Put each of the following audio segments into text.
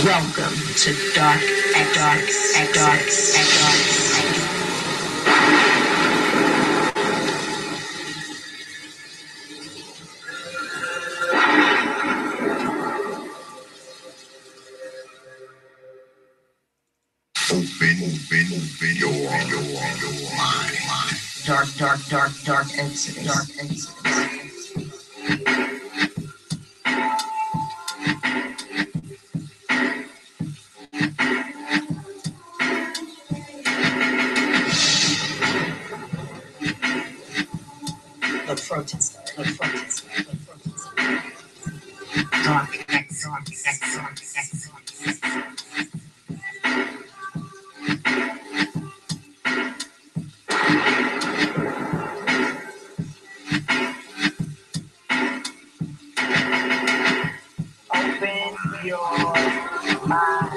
Welcome to Dark X. Open your mind. Dark incidents. The protester. Dark X. Open your mind.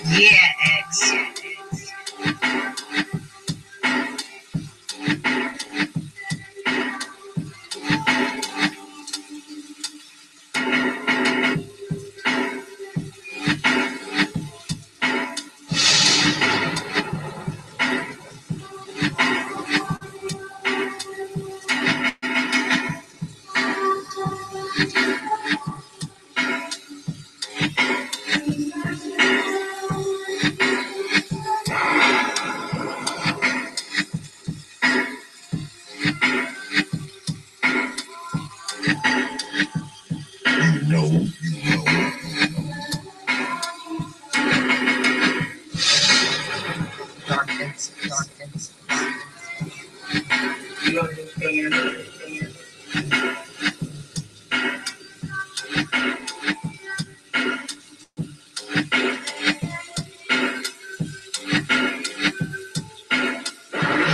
Yeah, X. Dark incidents. You understand?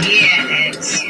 Yeah, X.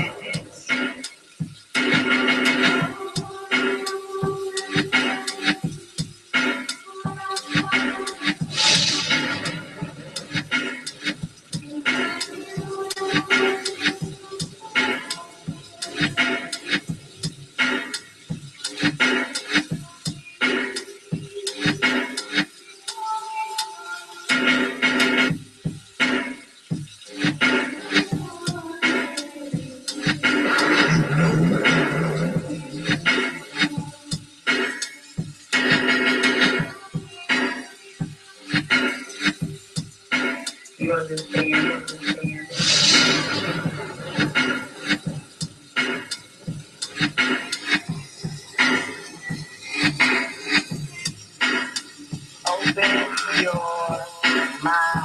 You understand? Open your mind.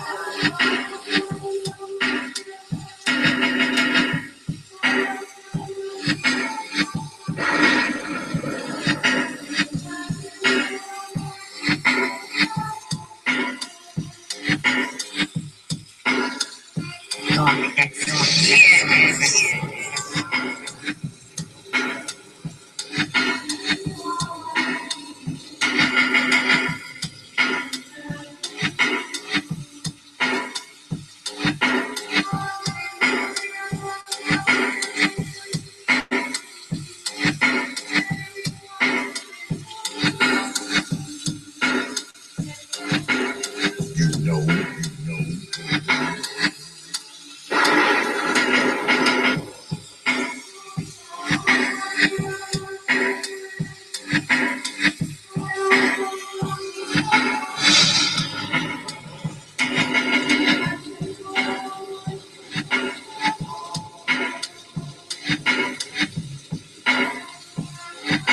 Dark X. Yeah,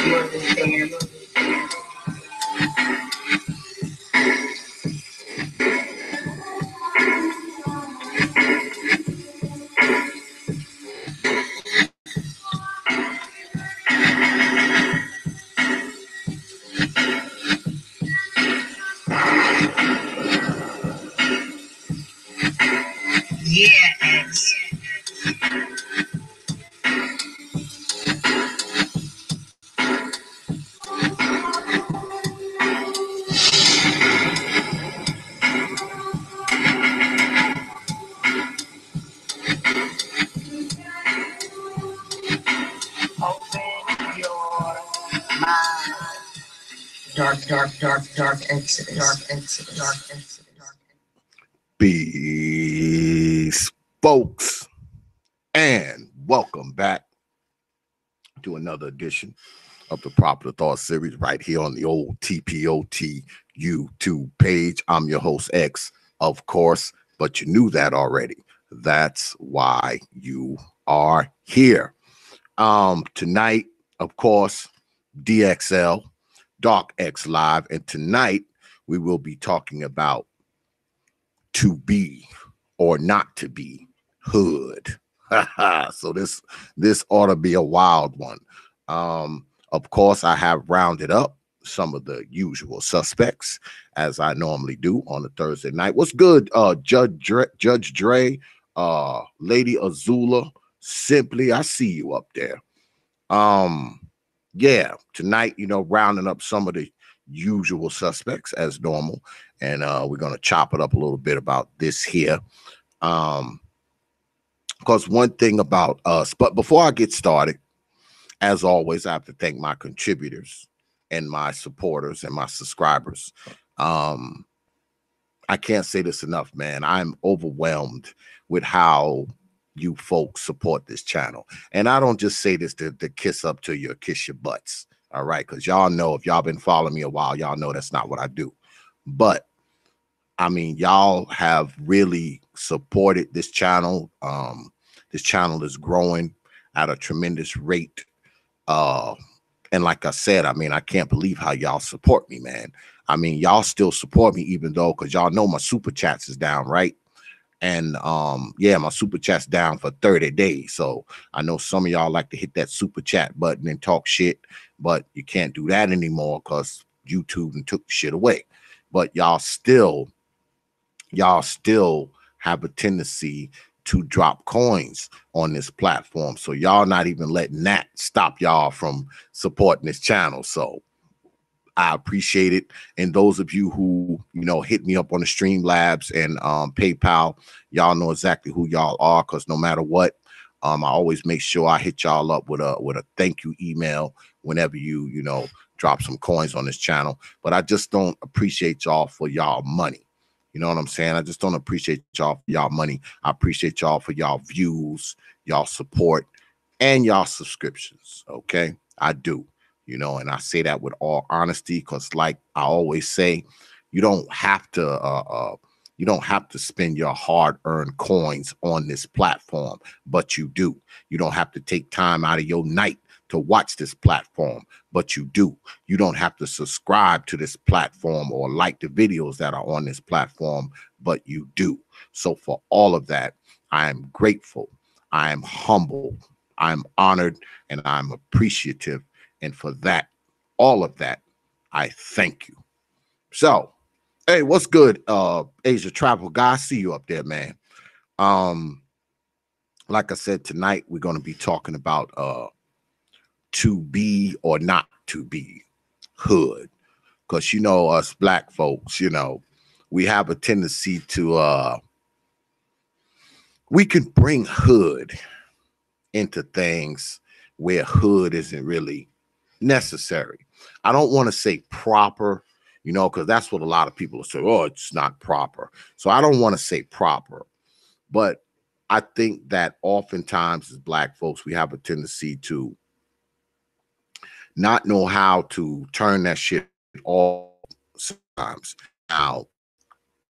you understand? dark exodus. Peace, folks, and welcome back to another edition of the Popular Thought Series right here on the old TPOT YouTube page. I'm your host, X, of course, but you knew that already. That's why you are here. Tonight, of course, DXL, Dark X Live, and tonight we will be talking about to be or not to be hood. So this ought to be a wild one. Of course, I have rounded up some of the usual suspects as I normally do on a Thursday night. What's good, Judge Dre, Lady Azula, Simply, I see you up there. Yeah, tonight, rounding up some of the usual suspects as normal, and we're gonna chop it up a little bit about this here. Because one thing about us, but before I get started, as always, I have to thank my contributors and my supporters and my subscribers. I can't say this enough, man. I'm overwhelmed with how you folks support this channel. And I don't just say this to kiss up to you or kiss your butts. All right. Because y'all know, if y'all been following me a while, y'all know that's not what I do. But I mean, y'all have really supported this channel. This channel is growing at a tremendous rate. And like I said, I mean, I can't believe how y'all support me, man. I mean, y'all still support me, even though, because y'all know my super chats is down, right? And yeah, my super chat's down for 30 days. So I know some of y'all like to hit that super chat button and talk shit, but you can't do that anymore because YouTube and took the shit away. But y'all still have a tendency to drop coins on this platform. So y'all not even letting that stop y'all from supporting this channel. So I appreciate it. And those of you who, hit me up on the Streamlabs and PayPal, y'all know exactly who y'all are, because no matter what, I always make sure I hit y'all up with a thank you email whenever you drop some coins on this channel. But I just don't appreciate y'all for y'all money. You know what I'm saying? I just don't appreciate y'all for y'all money. I appreciate y'all for y'all views, y'all support, and y'all subscriptions. Okay, I do. And I say that with all honesty, because like I always say, you don't have to spend your hard-earned coins on this platform, but you do. You don't have to take time out of your night to watch this platform, but you do. You don't have to subscribe to this platform or like the videos that are on this platform, but you do. So for all of that, I am grateful. I am humbled. I'm honored, and I'm appreciative. And for that, all of that, I thank you. So, hey, what's good, Asia Travel Guy? I see you up there, man. Like I said, tonight we're going to be talking about to be or not to be hood. Because, us black folks, we have a tendency to, we can bring hood into things where hood isn't really necessary. I don't want to say proper, because that's what a lot of people say. Oh, it's not proper. So I don't want to say proper, but I think that oftentimes as black folks, we have a tendency to not know how to turn that shit off sometimes. Now,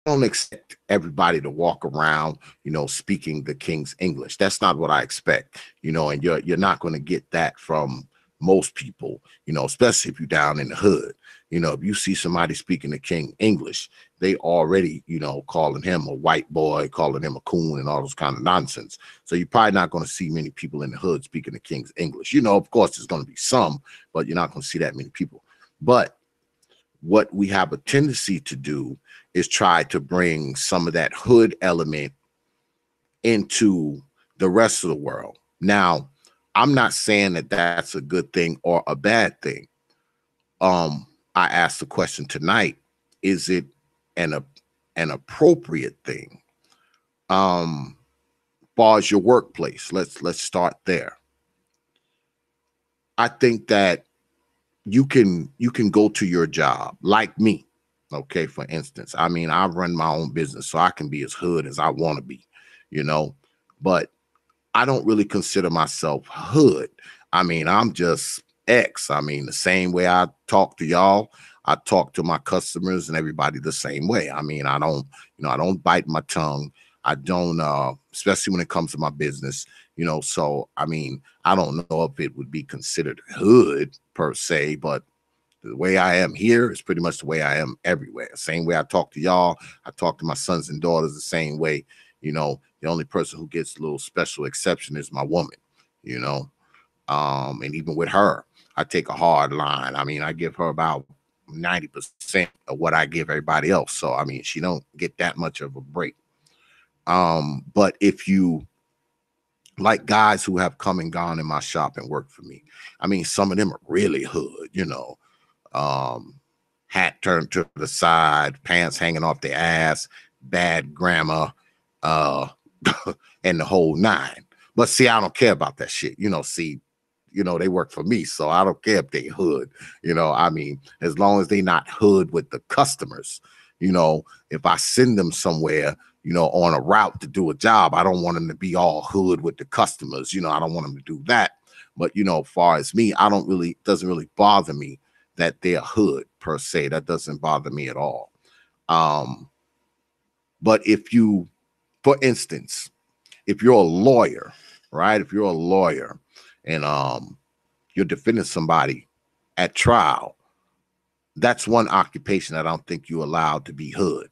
I don't expect everybody to walk around, speaking the King's English. That's not what I expect, and you're not going to get that from most people, especially if you're down in the hood. If you see somebody speaking the King English, they already, calling him a white boy, calling him a coon and all those kind of nonsense. So you're probably not going to see many people in the hood speaking the King's English. Of course, there's going to be some, but you're not going to see that many people. But what we have a tendency to do is try to bring some of that hood element into the rest of the world. Now, I'm not saying that that's a good thing or a bad thing. I asked the question tonight, is it an appropriate thing? Far as your workplace, let's start there. I think that you can go to your job like me. Okay, for instance, I mean, I run my own business, so I can be as hood as I want to be, you know, but I don't really consider myself hood. I mean, I'm just X. I mean, the same way I talk to y'all, I talk to my customers and everybody the same way. I mean, I don't, I don't bite my tongue. I don't, especially when it comes to my business, so I mean, I don't know if it would be considered hood per se, but the way I am here is pretty much the way I am everywhere. Same way I talk to y'all, I talk to my sons and daughters the same way. The only person who gets a little special exception is my woman, you know. And even with her, I take a hard line. I mean, I give her about 90% of what I give everybody else. So I mean, she don't get that much of a break. But if you like guys who have come and gone in my shop and worked for me, I mean, some of them are really hood, hat turned to the side, pants hanging off their ass, bad grammar, uh, and the whole nine. But see, I don't care about that shit. They work for me, so I don't care if they hood. I mean, as long as they not hood with the customers, if I send them somewhere, on a route to do a job, I don't want them to be all hood with the customers. I don't want them to do that. But, as far as me, doesn't really bother me that they're hood per se. That doesn't bother me at all. But for instance, if you're a lawyer, right? If you're a lawyer and you're defending somebody at trial, that's one occupation that I don't think you're allowed to be hood.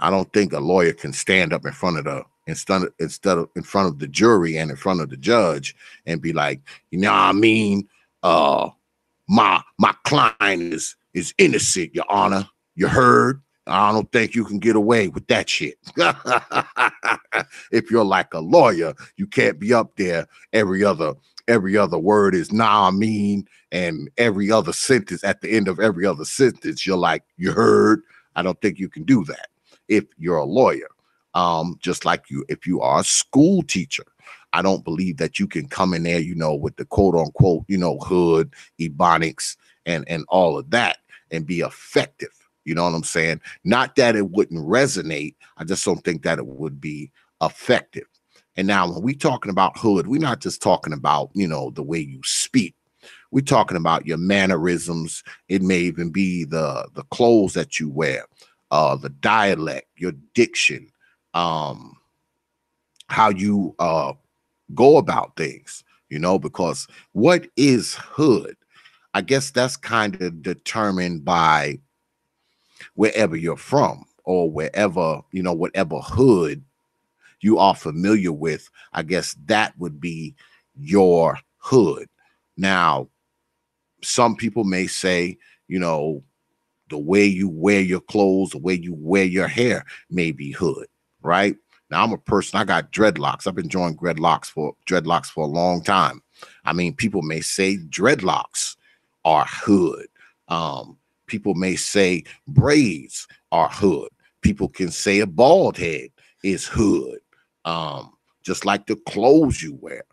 I don't think a lawyer can stand up in front of in front of the jury and in front of the judge and be like, I mean, my client is innocent, Your Honor. You heard? I don't think you can get away with that shit. If you're like a lawyer, you can't be up there every other word is nah, I mean, and every other sentence at the end of every other sentence, you're like, you heard? I don't think you can do that if you're a lawyer. Just like if you are a school teacher, I don't believe that you can come in there, with the quote unquote, hood, ebonics, and all of that and be effective. You know what I'm saying? Not that it wouldn't resonate. I just don't think that it would be effective. And now when we're talking about hood, we're not just talking about, the way you speak. We're talking about your mannerisms. It may even be the clothes that you wear, the dialect, your diction, how you go about things, because what is hood? I guess that's kind of determined by wherever you're from or wherever, whatever hood you are familiar with. I guess that would be your hood. Now, some people may say, the way you wear your clothes, the way you wear your hair may be hood, right? Now, I'm a person, I got dreadlocks. I've been enjoying dreadlocks for a long time. I mean, people may say dreadlocks are hood. People may say braids are hood. People can say a bald head is hood. Just like the clothes you wear,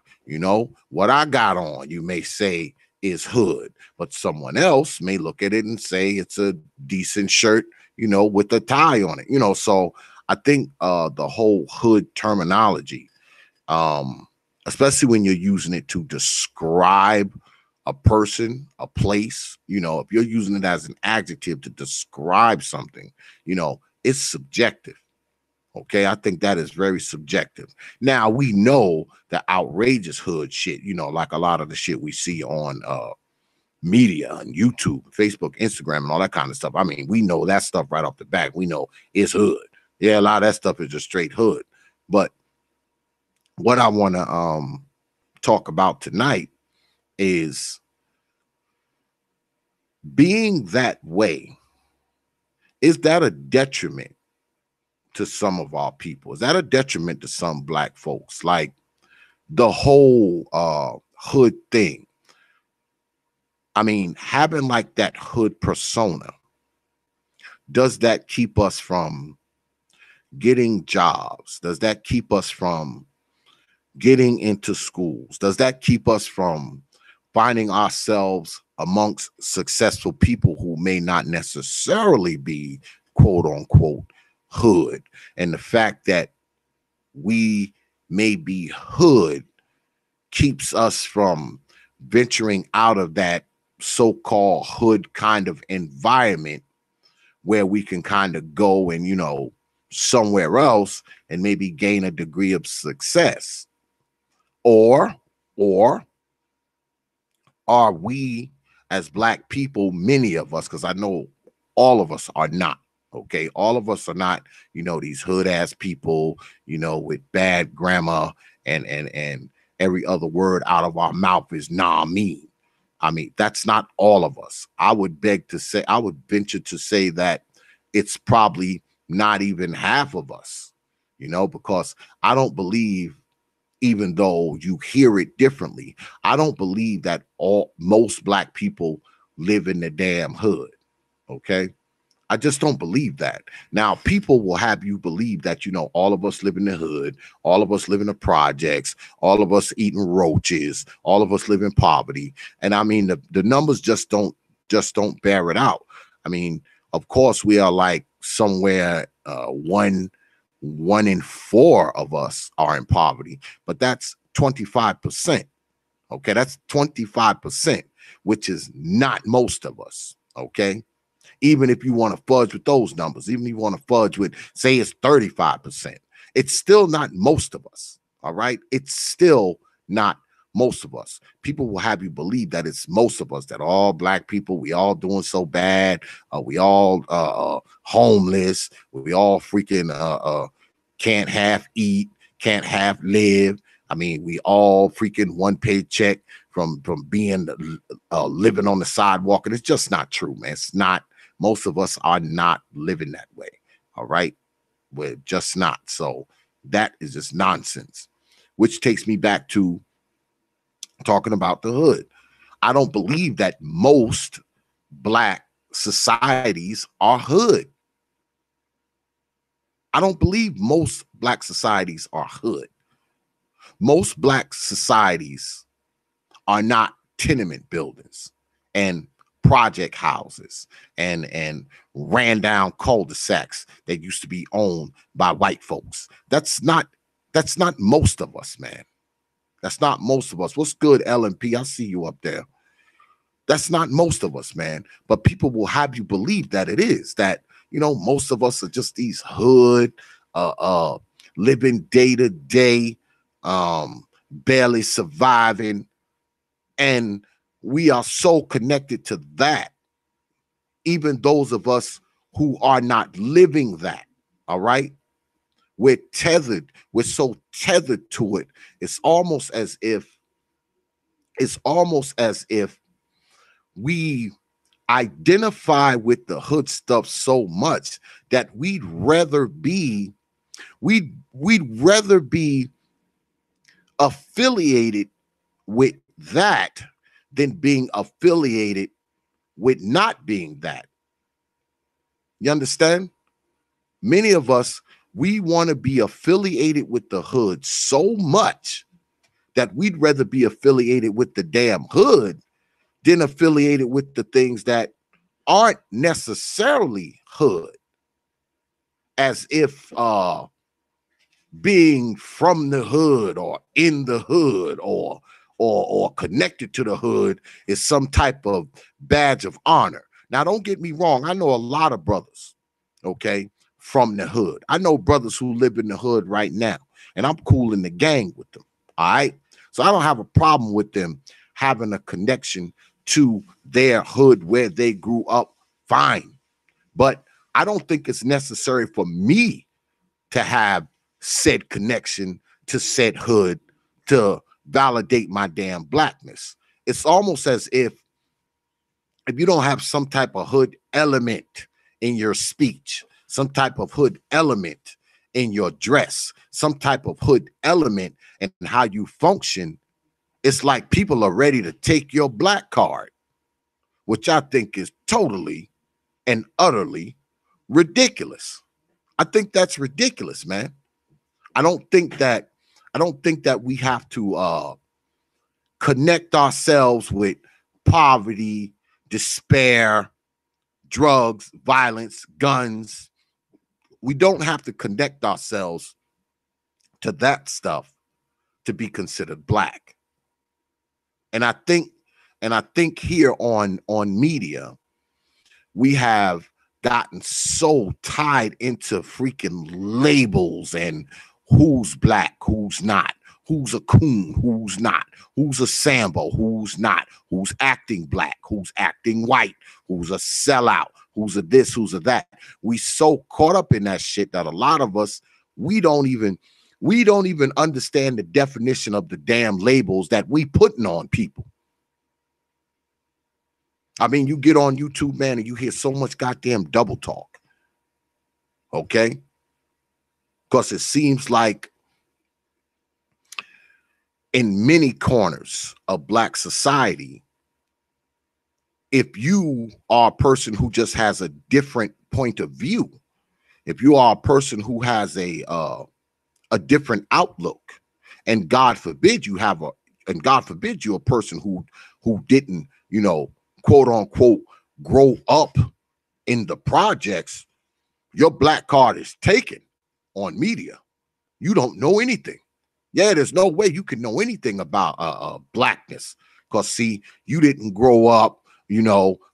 what I got on, you may say is hood, but someone else may look at it and say it's a decent shirt, with a tie on it, so I think the whole hood terminology, especially when you're using it to describe a person, a place, if you're using it as an adjective to describe something, it's subjective. Okay, I think that is very subjective. Now, we know the outrageous hood shit, like a lot of the shit we see on media and YouTube, Facebook, Instagram, and all that kind of stuff. I mean, we know that stuff right off the bat. We know it's hood. Yeah, a lot of that stuff is just straight hood. But what I want to talk about tonight is being that way. Is that a detriment to some of our people? Is that a detriment to some Black folks? Like the whole hood thing. I mean, having like that hood persona, does that keep us from getting jobs? Does that keep us from getting into schools? Does that keep us from finding ourselves amongst successful people who may not necessarily be quote unquote hood. And the fact that we may be hood keeps us from venturing out of that so-called hood kind of environment where we can kind of go and, somewhere else and maybe gain a degree of success. Or are we as Black people, many of us, because I know all of us are not, okay? All of us are not, these hood ass people, with bad grammar and every other word out of our mouth is nah me. I mean, that's not all of us. I would venture to say that it's probably not even half of us, because I don't believe, even though you hear it differently, I don't believe that most Black people live in the damn hood. Okay. I just don't believe that. Now, people will have you believe that, all of us live in the hood, all of us live in the projects, all of us eating roaches, all of us live in poverty. And I mean, the numbers just don't bear it out. I mean, of course, we are like somewhere one in four of us are in poverty, but that's 25%. Okay, that's 25%, which is not most of us. Okay, even if you want to fudge with those numbers, even if you want to fudge with, say it's 35%, it's still not most of us. All right, it's still not most of us. People will have you believe that it's most of us, that all Black people, we all doing so bad, we all homeless, we all freaking can't half eat, can't half live. I mean, we all freaking one paycheck from being living on the sidewalk, and it's just not true, man. It's not. Most of us are not living that way. All right, we're just not. So that is just nonsense, which takes me back to talking about the hood. I don't believe that most Black societies are hood. I don't believe most Black societies are hood. Most Black societies are not tenement buildings and project houses and ran down cul-de-sacs that used to be owned by white folks. That's not most of us, man. That's not most of us. What's good, LMP? I see you up there. That's not most of us, man. But people will have you believe that it is, that, most of us are just these hood, living day to day, barely surviving. And we are so connected to that, even those of us who are not living that. All right. We're so tethered to it. It's almost as if we identify with the hood stuff so much that we'd rather be affiliated with that than being affiliated with not being that. You understand? Many of us, we want to be affiliated with the hood so much that we'd rather be affiliated with the damn hood than affiliated with the things that aren't necessarily hood. As if being from the hood or in the hood or connected to the hood is some type of badge of honor. Now, don't get me wrong. I know a lot of brothers, okay, from the hood. I know brothers who live in the hood right now, and I'm cool in the gang with them. All right. So I don't have a problem with them having a connection to their hood where they grew up. Fine. But I don't think it's necessary for me to have said connection to said hood to validate my damn Blackness. It's almost as if you don't have some type of hood element in your speech, some type of hood element in your dress, some type of hood element in how you function, it's like people are ready to take your Black card, which I think is totally and utterly ridiculous. I think that's ridiculous, man. I don't think that we have to connect ourselves with poverty, despair, drugs, violence, guns. We don't have to connect ourselves to that stuff to be considered black. And I think here on media, we have gotten so tied into freaking labels and who's black, who's not, who's a coon, who's not, who's a Sambo, who's not, who's acting black, who's acting white, who's a sellout, who's a this, who's a that. We so caught up in that shit that a lot of us, we don't even understand the definition of the damn labels that we putting on people. I mean, you get on YouTube, man, and you hear so much goddamn double talk. Okay? Because it seems like in many corners of black society, if you are a person who just has a different point of view, if you are a person who has a different outlook, and God forbid you're a person who didn't, quote unquote, grow up in the projects, your black card is taken on media. You don't know anything. Yeah, there's no way you can know anything about blackness, because see, you didn't grow up,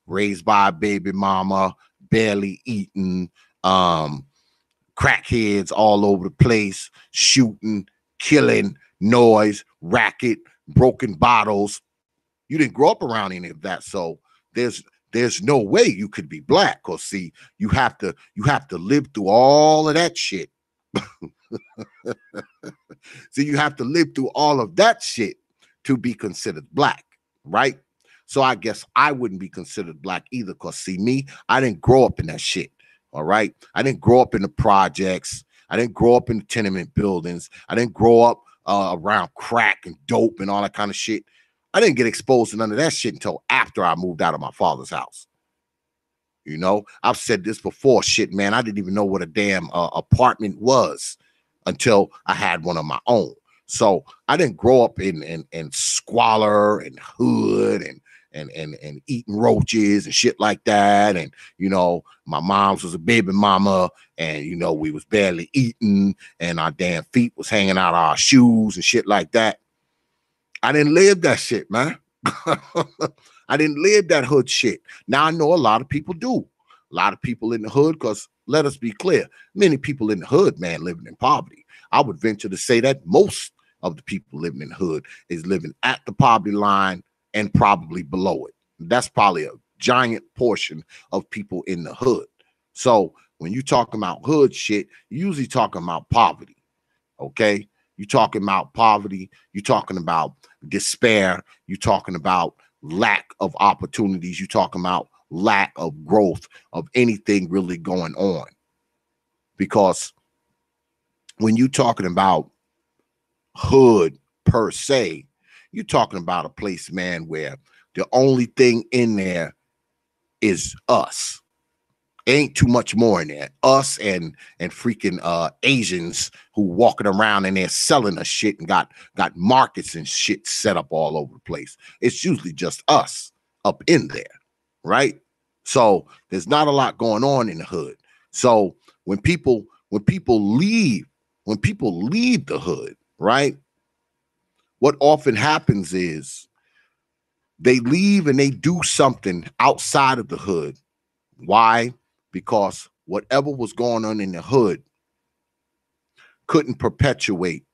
raised by a baby mama, barely eating, crackheads all over the place, shooting, killing, noise, racket, broken bottles. You didn't grow up around any of that, so there's no way you could be black. Because see, you have to live through all of that shit. So you have to live through all of that shit to be considered black, right? So I guess I wouldn't be considered black either, because see, me, I didn't grow up in that shit. All right, I didn't grow up in the projects. I didn't grow up in the tenement buildings. I didn't grow up around crack and dope and all that kind of shit. I didn't get exposed to none of that shit until after I moved out of my father's house. I've said this before, shit, man. I didn't even know what a damn apartment was until I had one of my own. So I didn't grow up in squalor and hood and eating roaches and shit like that. And, my mom's was a baby mama, and, we was barely eating, and our damn feet was hanging out of our shoes and shit like that. I didn't live that shit, man. I didn't live that hood shit. Now I know a lot of people do. A lot of people in the hood, because let us be clear, many people in the hood, man, living in poverty. I would venture to say that most of the people living in the hood is living at the poverty line and probably below it. That's probably a giant portion of people in the hood. So when you talking about hood shit, you're usually talking about poverty. Okay? You're talking about poverty. You're talking about despair. You're talking about lack of opportunities. You're talking about lack of growth of anything really going on. Because when you're talking about hood per se, you're talking about a place, man, where the only thing in there is us. Ain't too much more in there. Us and freaking Asians who walking around and they're selling us shit and got markets and shit set up all over the place. It's usually just us up in there, right? So there's not a lot going on in the hood. So when people leave the hood, right? What often happens is they leave and they do something outside of the hood. Why? Because whatever was going on in the hood couldn't perpetuate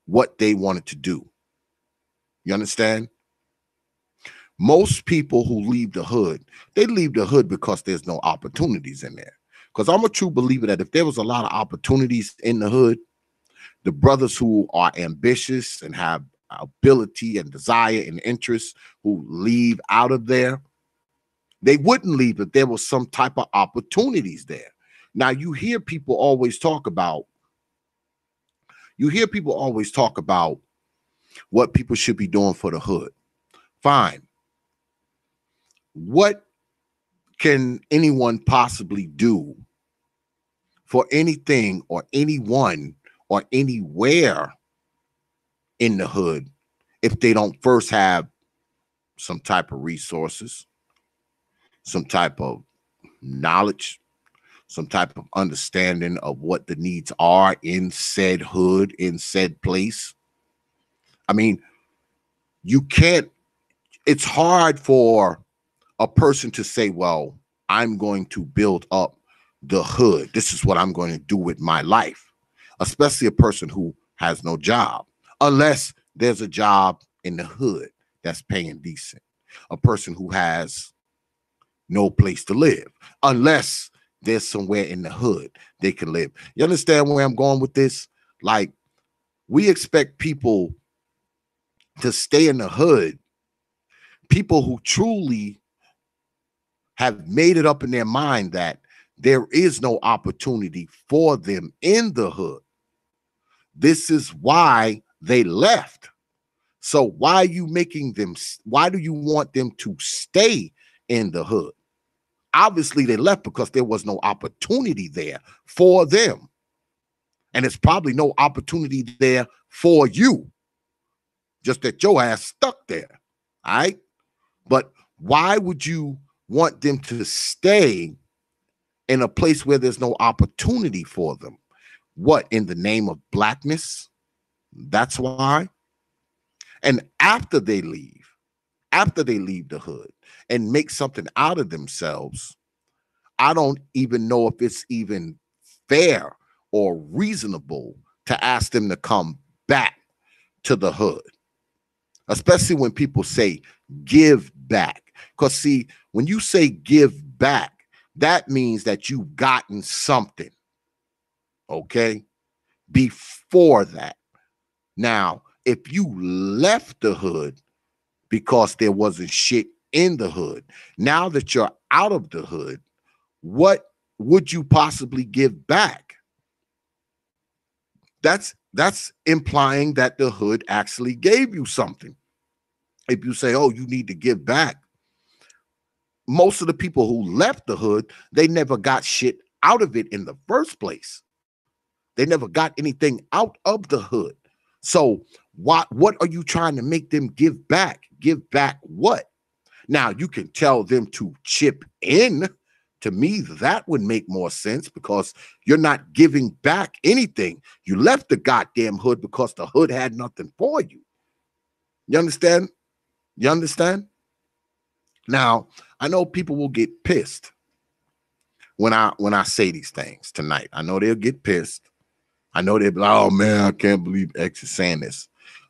what they wanted to do. You understand? Most people who leave the hood, they leave the hood because there's no opportunities in there. Because I'm a true believer that if there was a lot of opportunities in the hood, the brothers who are ambitious and have ability and desire and interest who leave out of there, they wouldn't leave if there was some type of opportunities there. Now you hear people always talk about what people should be doing for the hood. Fine. What can anyone possibly do for anything or anyone or anywhere in the hood if they don't first have some type of resources, some type of knowledge, some type of understanding of what the needs are in said hood, in said place. I mean, you can't, it's hard for a person to say, well, I'm going to build up the hood. This is what I'm going to do with my life, especially a person who has no job, unless there's a job in the hood that's paying decent. A person who has no place to live, unless there's somewhere in the hood they can live. You understand where I'm going with this? Like, we expect people to stay in the hood, people who truly have made it up in their mind that there is no opportunity for them in the hood. This is why they left. So why are you making them, why do you want them to stay in the hood? Obviously, they left because there was no opportunity there for them. And it's probably no opportunity there for you. Just that your ass stuck there. All right. But why would you want them to stay in a place where there's no opportunity for them? What, in the name of blackness? That's why. And after they leave the hood and make something out of themselves, I don't even know if it's even fair or reasonable to ask them to come back to the hood, especially when people say give back. Because see, when you say give back, that means that you've gotten something, okay, before that. Now, if you left the hood because there wasn't shit in the hood, now that you're out of the hood, what would you possibly give back? That's implying that the hood actually gave you something. If you say, oh, you need to give back, most of the people who left the hood, they never got shit out of it in the first place. They never got anything out of the hood. So what are you trying to make them give back? Give back what? Now, you can tell them to chip in. To me, that would make more sense because you're not giving back anything. You left the goddamn hood because the hood had nothing for you. You understand? You understand? Now, I know people will get pissed when I say these things tonight. I know they'll get pissed. I know they'll be like, oh man, I can't believe X is saying this.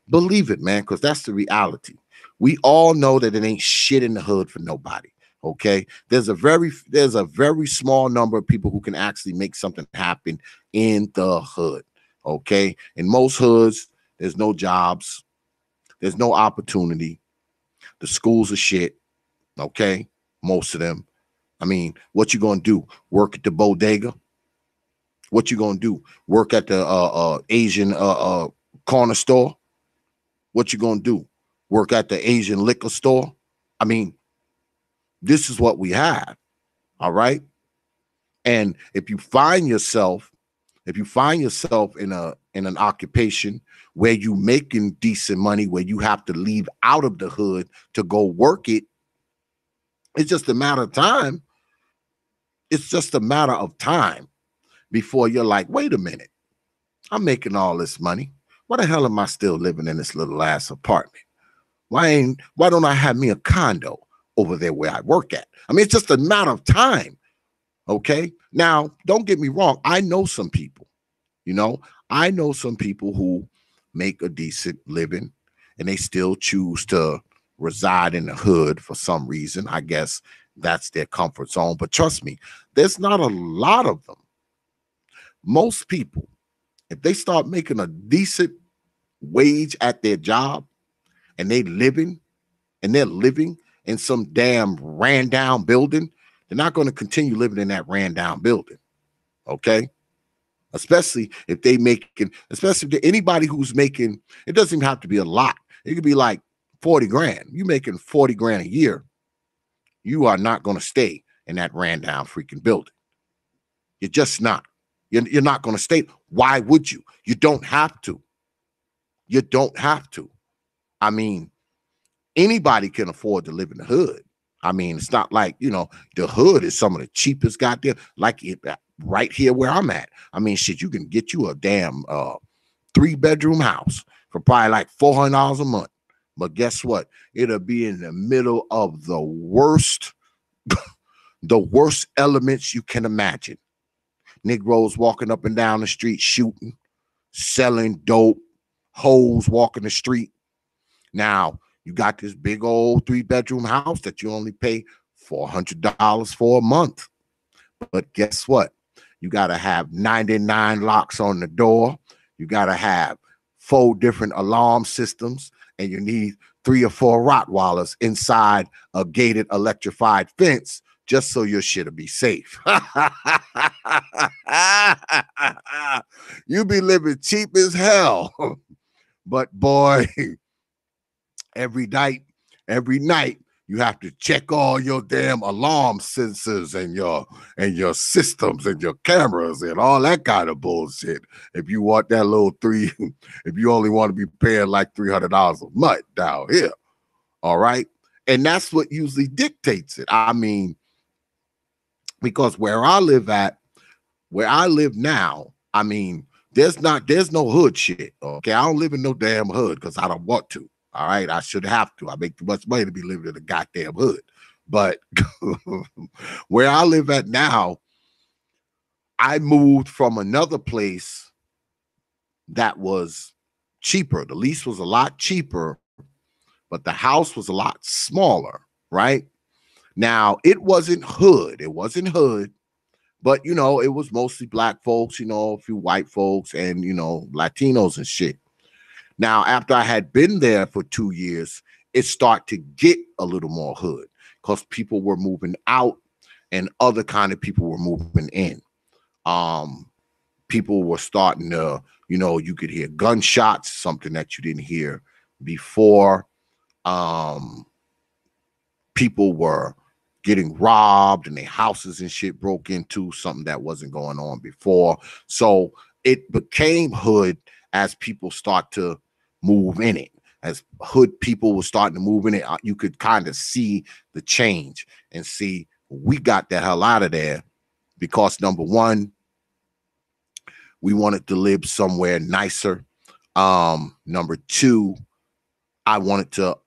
Believe it, man, because that's the reality. We all know that it ain't shit in the hood for nobody. Okay, there's a very small number of people who can actually make something happen in the hood. Okay, in most hoods, there's no jobs, there's no opportunity. The schools are shit. Okay, most of them. I mean, what you gonna do? Work at the bodega? What you gonna do? Work at the Asian corner store? What you gonna do? Work at the Asian liquor store? I mean, this is what we have. All right. And if you find yourself in an occupation where you making decent money, where you have to leave out of the hood to go work it, it's just a matter of time. It's just a matter of time before you're like, wait a minute, I'm making all this money. Why the hell am I still living in this little ass apartment? Why don't I have me a condo over there where I work at? I mean, it's just a matter of time. Okay. Now, don't get me wrong. I know some people, I know some people who make a decent living and they still choose to reside in the hood for some reason. I guess that's their comfort zone. But trust me, there's not a lot of them. Most people, if they start making a decent wage at their job and they're living in some damn ran down building, they're not going to continue living in that ran down building. Okay. Especially if anybody who's making, it doesn't even have to be a lot. It could be like 40 grand. You making 40 grand a year. You are not going to stay in that ran down freaking building. You're just not. You're not going to stay. Why would you? You don't have to. You don't have to. I mean, anybody can afford to live in the hood. I mean, it's not like, you know, the hood is some of the cheapest goddamn, like it, right here where I'm at. I mean, shit, you can get you a damn 3-bedroom house for probably like $400 a month. But guess what? It'll be in the middle of the worst, the worst elements you can imagine. Negroes walking up and down the street shooting, selling dope, hoes walking the street. Now, you got this big old 3-bedroom house that you only pay $400 for a month. But guess what? You got to have 99 locks on the door. You got to have 4 different alarm systems, and you need 3 or 4 Rottweilers inside a gated electrified fence just so your shit'll be safe. You be living cheap as hell. But boy, every night, you have to check all your damn alarm sensors and your systems and your cameras and all that kind of bullshit. If you want that little if you only want to be paying like $300 a month down here, all right? And that's what usually dictates it. I mean, because where I live now, I mean, there's no hood shit. Okay, I don't live in no damn hood because I don't want to. All right, I should have to. I make too much money to be living in a goddamn hood. But where I live at now, I moved from another place that was cheaper. The lease was a lot cheaper, but the house was a lot smaller, right? Now, it wasn't hood. But, you know, it was mostly black folks, you know, a few white folks and, you know, Latinos and shit. Now, after I had been there for 2 years, it started to get a little more hood because people were moving out and other kind of people were moving in. People were starting to, you know, you could hear gunshots, something that you didn't hear before. People were getting robbed and their houses and shit broke into, something that wasn't going on before. So it became hood as people start to move in it. As hood people were starting to move in it, you could kind of see the change and see we got the hell out of there because number one, we wanted to live somewhere nicer. Number two, I wanted to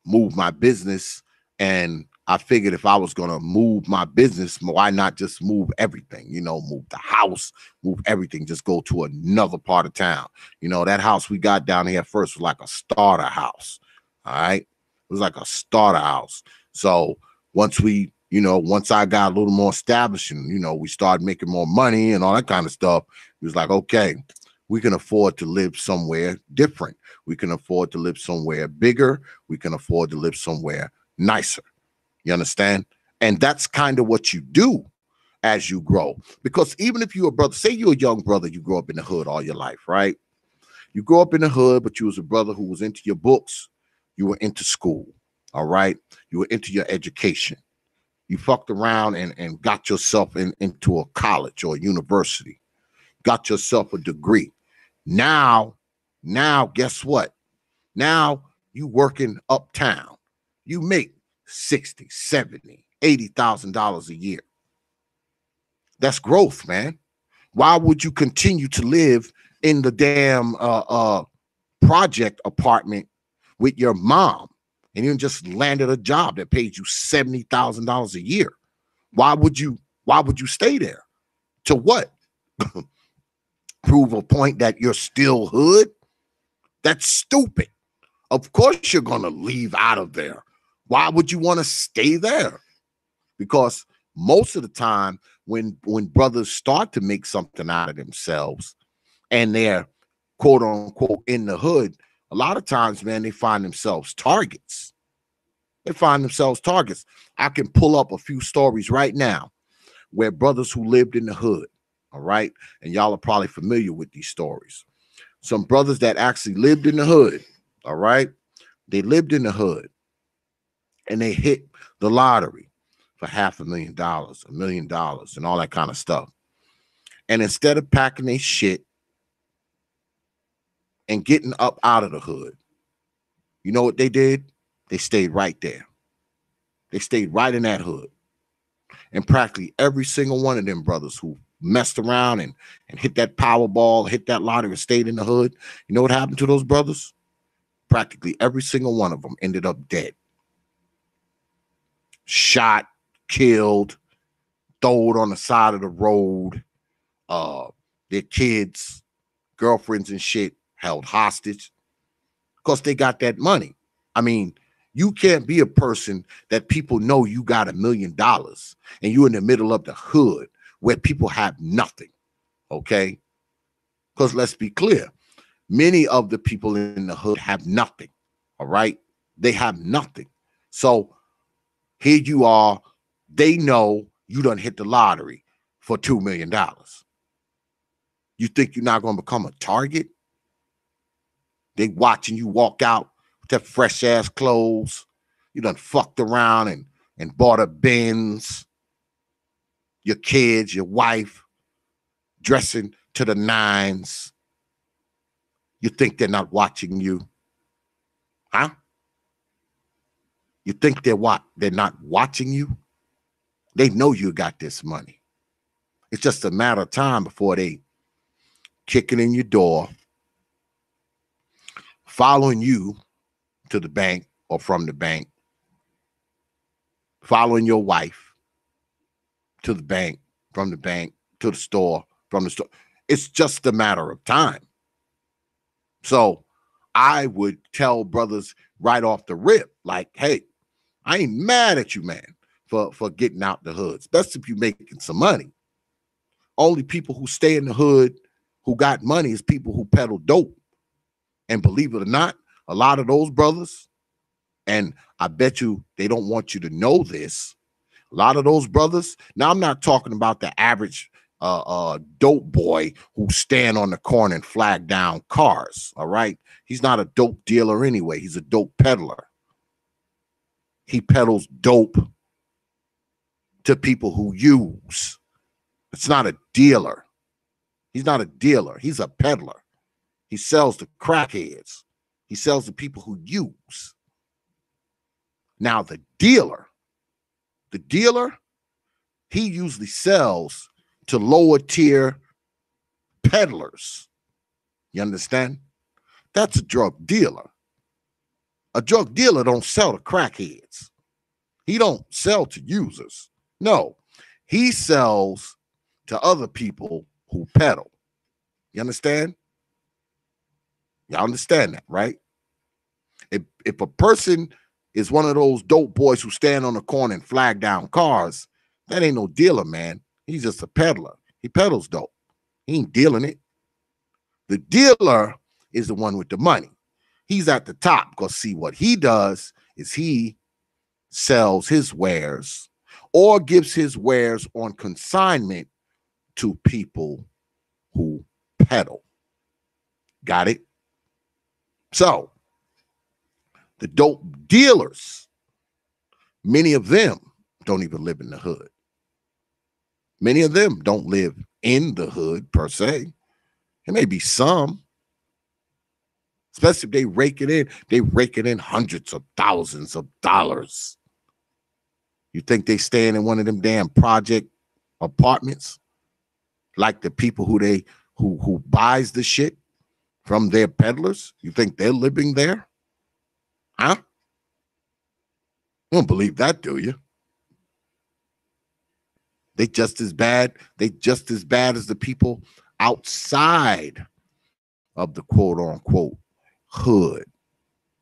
move my business, and I figured if I was going to move my business, why not just move everything, you know, move the house, move everything, just go to another part of town. You know, that house we got down here first was like a starter house. All right. It was like a starter house. So once I got a little more established and, you know, we started making more money and all that kind of stuff, it was like, okay, we can afford to live somewhere different. We can afford to live somewhere bigger. We can afford to live somewhere nicer. You understand? And that's kind of what you do as you grow. Because even if you're a brother, say you're a young brother, you grew up in the hood all your life, right? You grew up in the hood, but you was a brother who was into your books. You were into school, all right? You were into your education. You fucked around and got yourself into a college or a university. Got yourself a degree. Now, guess what? Now you working uptown. You make 60, 70, $80,000 a year. That's growth, man. Why would you continue to live in the damn project apartment with your mom and you just landed a job that paid you $70,000 a year? Why would you stay there? To what? Prove a point that you're still hood? That's stupid. Of course you're going to leave out of there. Why would you want to stay there? Because most of the time when brothers start to make something out of themselves and they're quote unquote in the hood, a lot of times, man, they find themselves targets. I can pull up a few stories right now where brothers who lived in the hood, all right, and y'all are probably familiar with these stories. Some brothers that actually lived in the hood, all right, they lived in the hood and they hit the lottery for $500,000, $1 million, and all that kind of stuff. And instead of packing their shit and getting up out of the hood, You know what they did? They stayed right there. They stayed right in that hood. And practically every single one of them brothers who messed around and hit that Powerball, hit that lottery, and stayed in the hood, you know what happened to those brothers? Practically every single one of them ended up dead. Shot, killed, thrown on the side of the road. Their kids, girlfriends and shit held hostage because they got that money. I mean, you can't be a person that people know you got $1 million and you're in the middle of the hood where people have nothing, okay? Because let's be clear, many of the people in the hood have nothing, all right? They have nothing. So here you are, they know you done hit the lottery for $2 million. You think you're not going to become a target? They watching you walk out with that fresh ass clothes. You done fucked around and bought a Benz. Your kids, your wife, dressing to the nines. You think they're not watching you? Huh? You think they're not watching you? They know you got this money. It's just a matter of time before they kicking in your door, following you to the bank or from the bank, following your wife to the bank, from the bank to the store, from the store. It's just a matter of time. So I would tell brothers right off the rip, like, hey, I ain't mad at you, man, for getting out the hood, especially if you're making some money. Only people who stay in the hood who got money is people who peddle dope. And believe it or not, a lot of those brothers, and I bet you they don't want you to know this, a lot of those brothers, now I'm not talking about the average dope boy who stand on the corner and flag down cars, all right? He's not a dope dealer anyway. He's a dope peddler. He peddles dope to people who use. It's not a dealer. He's not a dealer. He's a peddler. He sells to crackheads. He sells to people who use. Now, the dealer, he usually sells to lower tier peddlers. You understand? That's a drug dealer. A drug dealer don't sell to crackheads. He don't sell to users. No, he sells to other people who peddle. You understand? Y'all understand that, right? If a person is one of those dope boys who stand on the corner and flag down cars, that ain't no dealer, man. He's just a peddler. He peddles dope. He ain't dealing it. The dealer is the one with the money. He's at the top because see what he does is he sells his wares or gives his wares on consignment to people who peddle. Got it? So the dope dealers, many of them don't even live in the hood. Many of them don't live in the hood per se. There may be some, especially if they rake it in hundreds of thousands of dollars. You think they staying in one of them damn project apartments like the people who buys the shit from their peddlers? You think they're living there? Huh? You don't believe that, do you? They just as bad as the people outside of the quote unquote hood.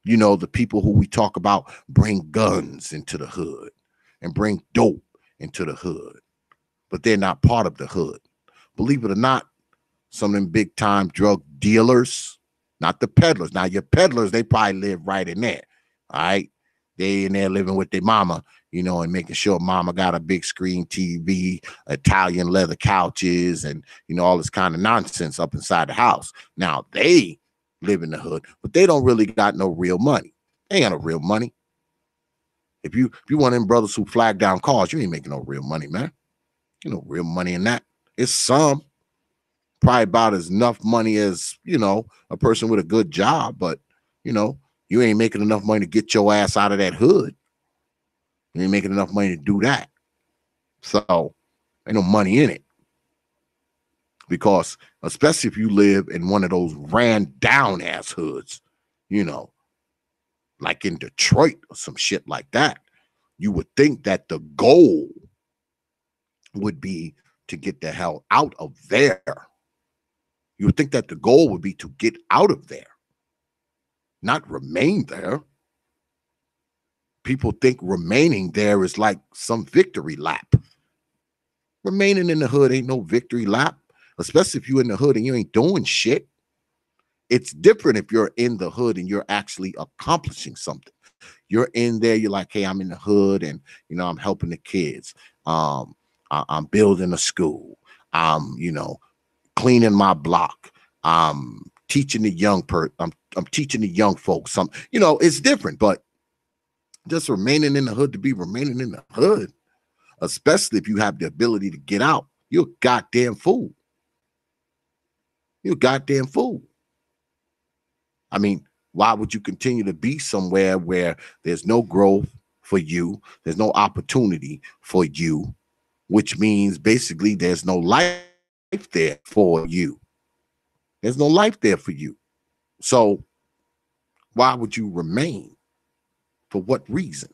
You know, the people who we talk about bring guns into the hood and bring dope into the hood, but they're not part of the hood. Believe it or not, some of them big time drug dealers, not the peddlers. Now your peddlers, they probably live right in there. All right. They in there living with their mama, you know, and making sure mama got a big screen TV, Italian leather couches, and, you know, all this kind of nonsense up inside the house. Now they live in the hood, but they don't really got no real money. They ain't got no real money. If you one of them brothers who flag down cars, you ain't making no real money, man. You know, real money in that. It's some, probably about as enough money as, you know, a person with a good job, but, you know, You ain't making enough money to get your ass out of that hood. You ain't making enough money to do that. So ain't no money in it. Because especially if you live in one of those ran down ass hoods, you know, like in Detroit or some shit like that, you would think that the goal would be to get the hell out of there. You would think that the goal would be to get out of there, not remain there. People think remaining there is like some victory lap. Remaining in the hood ain't no victory lap, especially if you're in the hood and you ain't doing shit. It's different if you're in the hood and you're actually accomplishing something. You're in there, you're like, hey, I'm in the hood and, you know, I'm helping the kids. I'm building a school. I'm, you know, cleaning my block. I'm teaching the young I'm teaching the young folks some, you know, it's different, but just remaining in the hood to be remaining in the hood, especially if you have the ability to get out, you're a goddamn fool. You're a goddamn fool. I mean, why would you continue to be somewhere where there's no growth for you? There's no opportunity for you, which means basically there's no life there for you. There's no life there for you. So why would you remain? For what reason?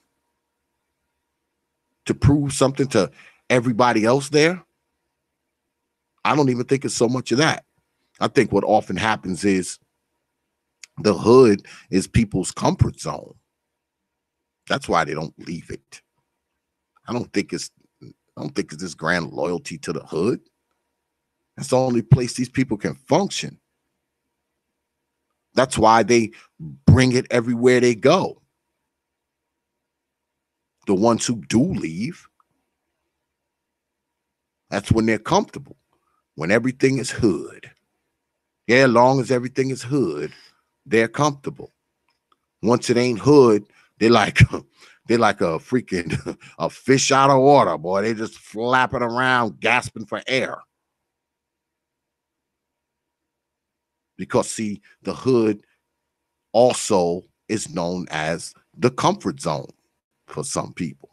To prove something to everybody else there? I don't even think it's so much of that. I think what often happens is the hood is people's comfort zone. That's why they don't leave it. I don't think it's this grand loyalty to the hood. That's the only place these people can function. That's why they bring it everywhere they go. The ones who do leave, that's when they're comfortable. When everything is hood. Yeah, as long as everything is hood, they're comfortable. Once it ain't hood, they're like a freaking a fish out of water, boy. They just flapping around, gasping for air. Because see, the hood also is known as the comfort zone for some people.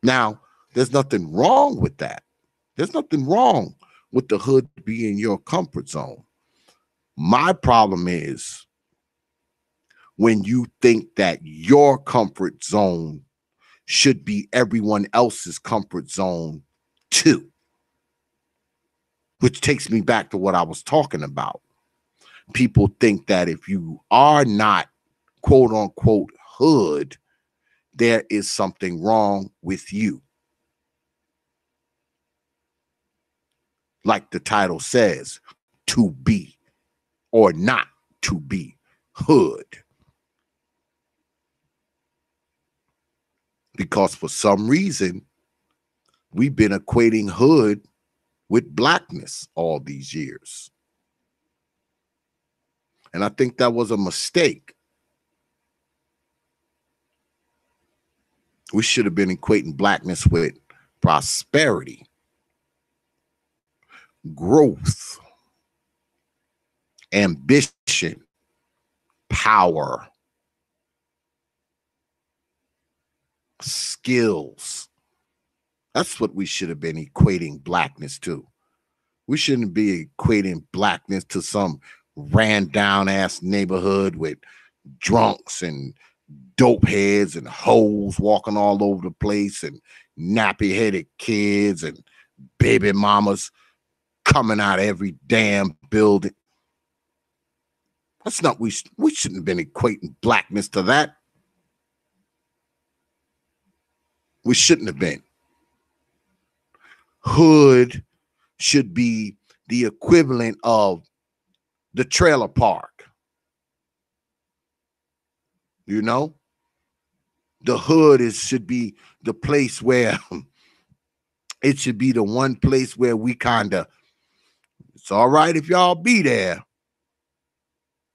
Now, there's nothing wrong with that. There's nothing wrong with the hood being your comfort zone. My problem is when you think that your comfort zone should be everyone else's comfort zone too. Which takes me back to what I was talking about. People think that if you are not quote unquote hood, there is something wrong with you. Like the title says, to be or not to be hood. Because for some reason, we've been equating hood with blackness all these years. And I think that was a mistake. We should have been equating blackness with prosperity, growth, ambition, power, skills. That's what we should have been equating blackness to. We shouldn't be equating blackness to some ran down ass neighborhood with drunks and dope heads and hoes walking all over the place and nappy headed kids and baby mamas coming out of every damn building. That's not, we shouldn't have been equating blackness to that. We shouldn't have been. Hood should be the equivalent of the trailer park. You know, the hood should be the place where it should be the one place where we kind of, it's all right if y'all be there,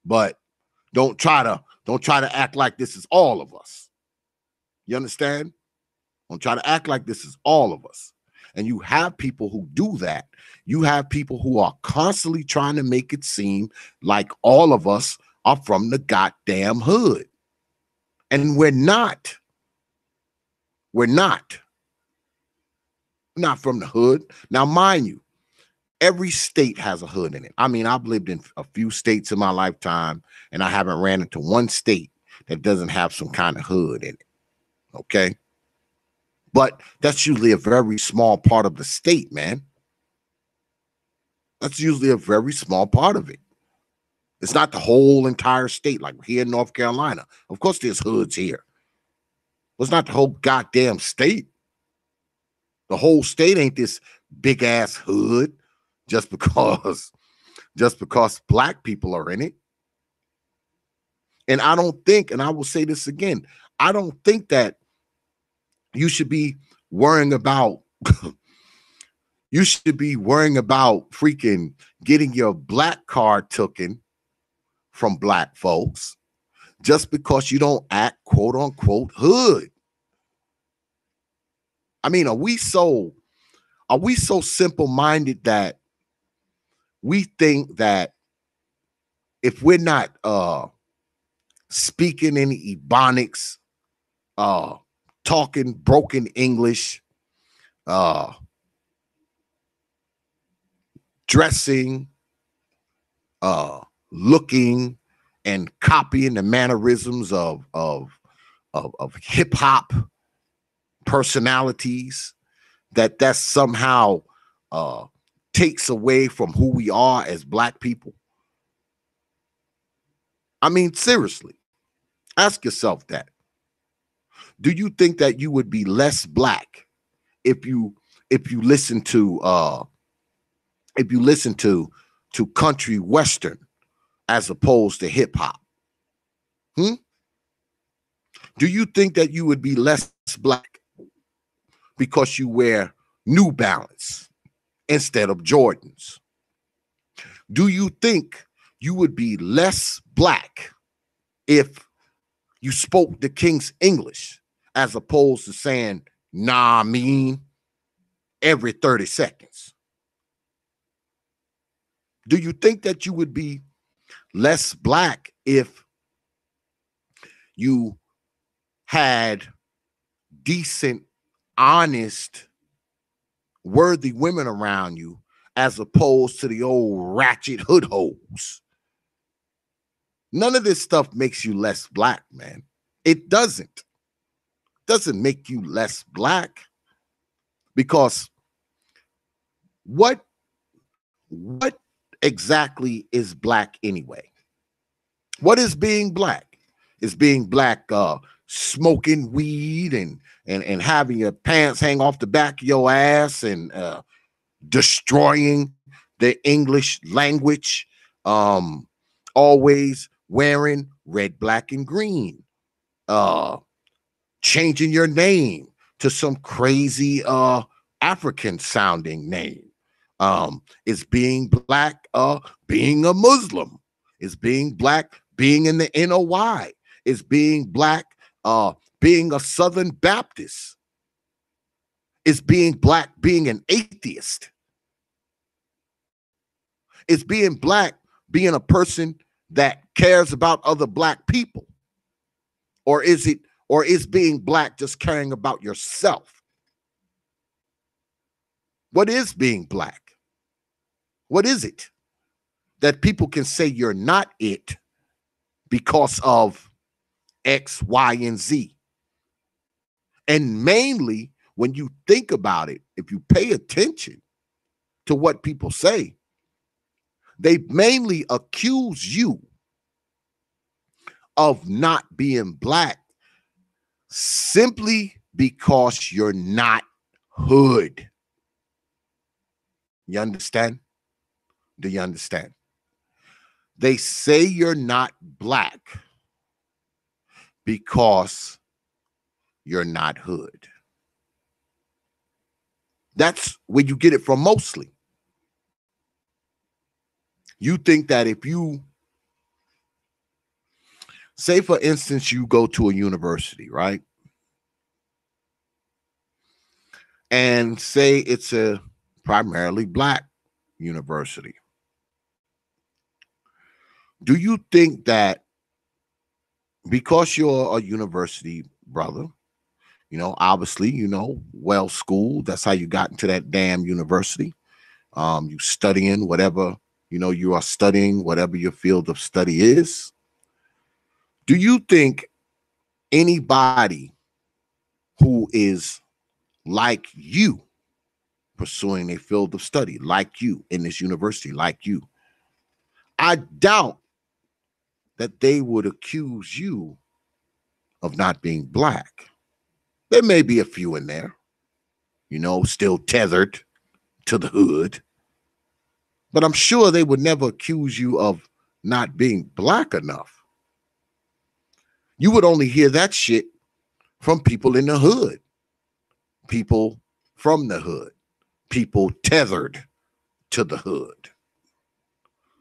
but don't try to act like this is all of us. You understand? Don't try to act like this is all of us. And you have people who do that. You have people who are constantly trying to make it seem like all of us are from the goddamn hood. And we're not. We're not. Not from the hood. Now, mind you, every state has a hood in it. I mean, I've lived in a few states in my lifetime, and I haven't ran into one state that doesn't have some kind of hood in it. Okay. But that's usually a very small part of the state, man. That's usually a very small part of it. It's not the whole entire state, like here in North Carolina. Of course, there's hoods here. But it's not the whole goddamn state. The whole state ain't this big ass hood just because black people are in it. And I don't think, and I will say this again, I don't think that you should be worrying about you should be worrying about freaking getting your black card taken from black folks just because you don't act quote unquote hood. I mean, are we so simple-minded that we think that if we're not speaking any Ebonics, talking broken English, dressing, looking, and copying the mannerisms of hip hop personalities, that somehow takes away from who we are as black people? I mean, seriously, ask yourself that. Do you think that you would be less black if you listen to country western as opposed to hip hop? Do you think that you would be less black because you wear New Balance instead of Jordans? Do you think you would be less black if you spoke the King's English as opposed to saying, nah, I mean, every 30 seconds? Do you think that you would be less black if you had decent, honest, worthy women around you as opposed to the old ratchet hood hoes? None of this stuff makes you less black, man. It doesn't. Doesn't make you less black, because what exactly is black anyway? What is being black? Is being black smoking weed and having your pants hang off the back of your ass and destroying the English language, always wearing red, black, and green, changing your name to some crazy African sounding name? Is being black being a Muslim? Is being black being in the NOI? Is being black being a Southern Baptist? Is being black being an atheist? Is being black being a person that cares about other black people? Or is being black just caring about yourself? What is being black? What is it that people can say you're not it because of X, Y, and Z? And mainly, when you think about it, if you pay attention to what people say, they mainly accuse you of not being black simply because you're not hood. You understand? Do you understand? They say you're not black because you're not hood. That's where you get it from mostly. You think that if you, say for instance, you go to a university, right? And say it's a primarily black university. Do you think that because you're a university brother, obviously, well schooled, that's how you got into that damn university. You studying whatever, you are studying whatever your field of study is. Do you think anybody who is like you, pursuing a field of study like you in this university, like you, I doubt that they would accuse you of not being black? There may be a few in there, still tethered to the hood, but I'm sure they would never accuse you of not being black enough. You would only hear that shit from people in the hood, people from the hood, people tethered to the hood.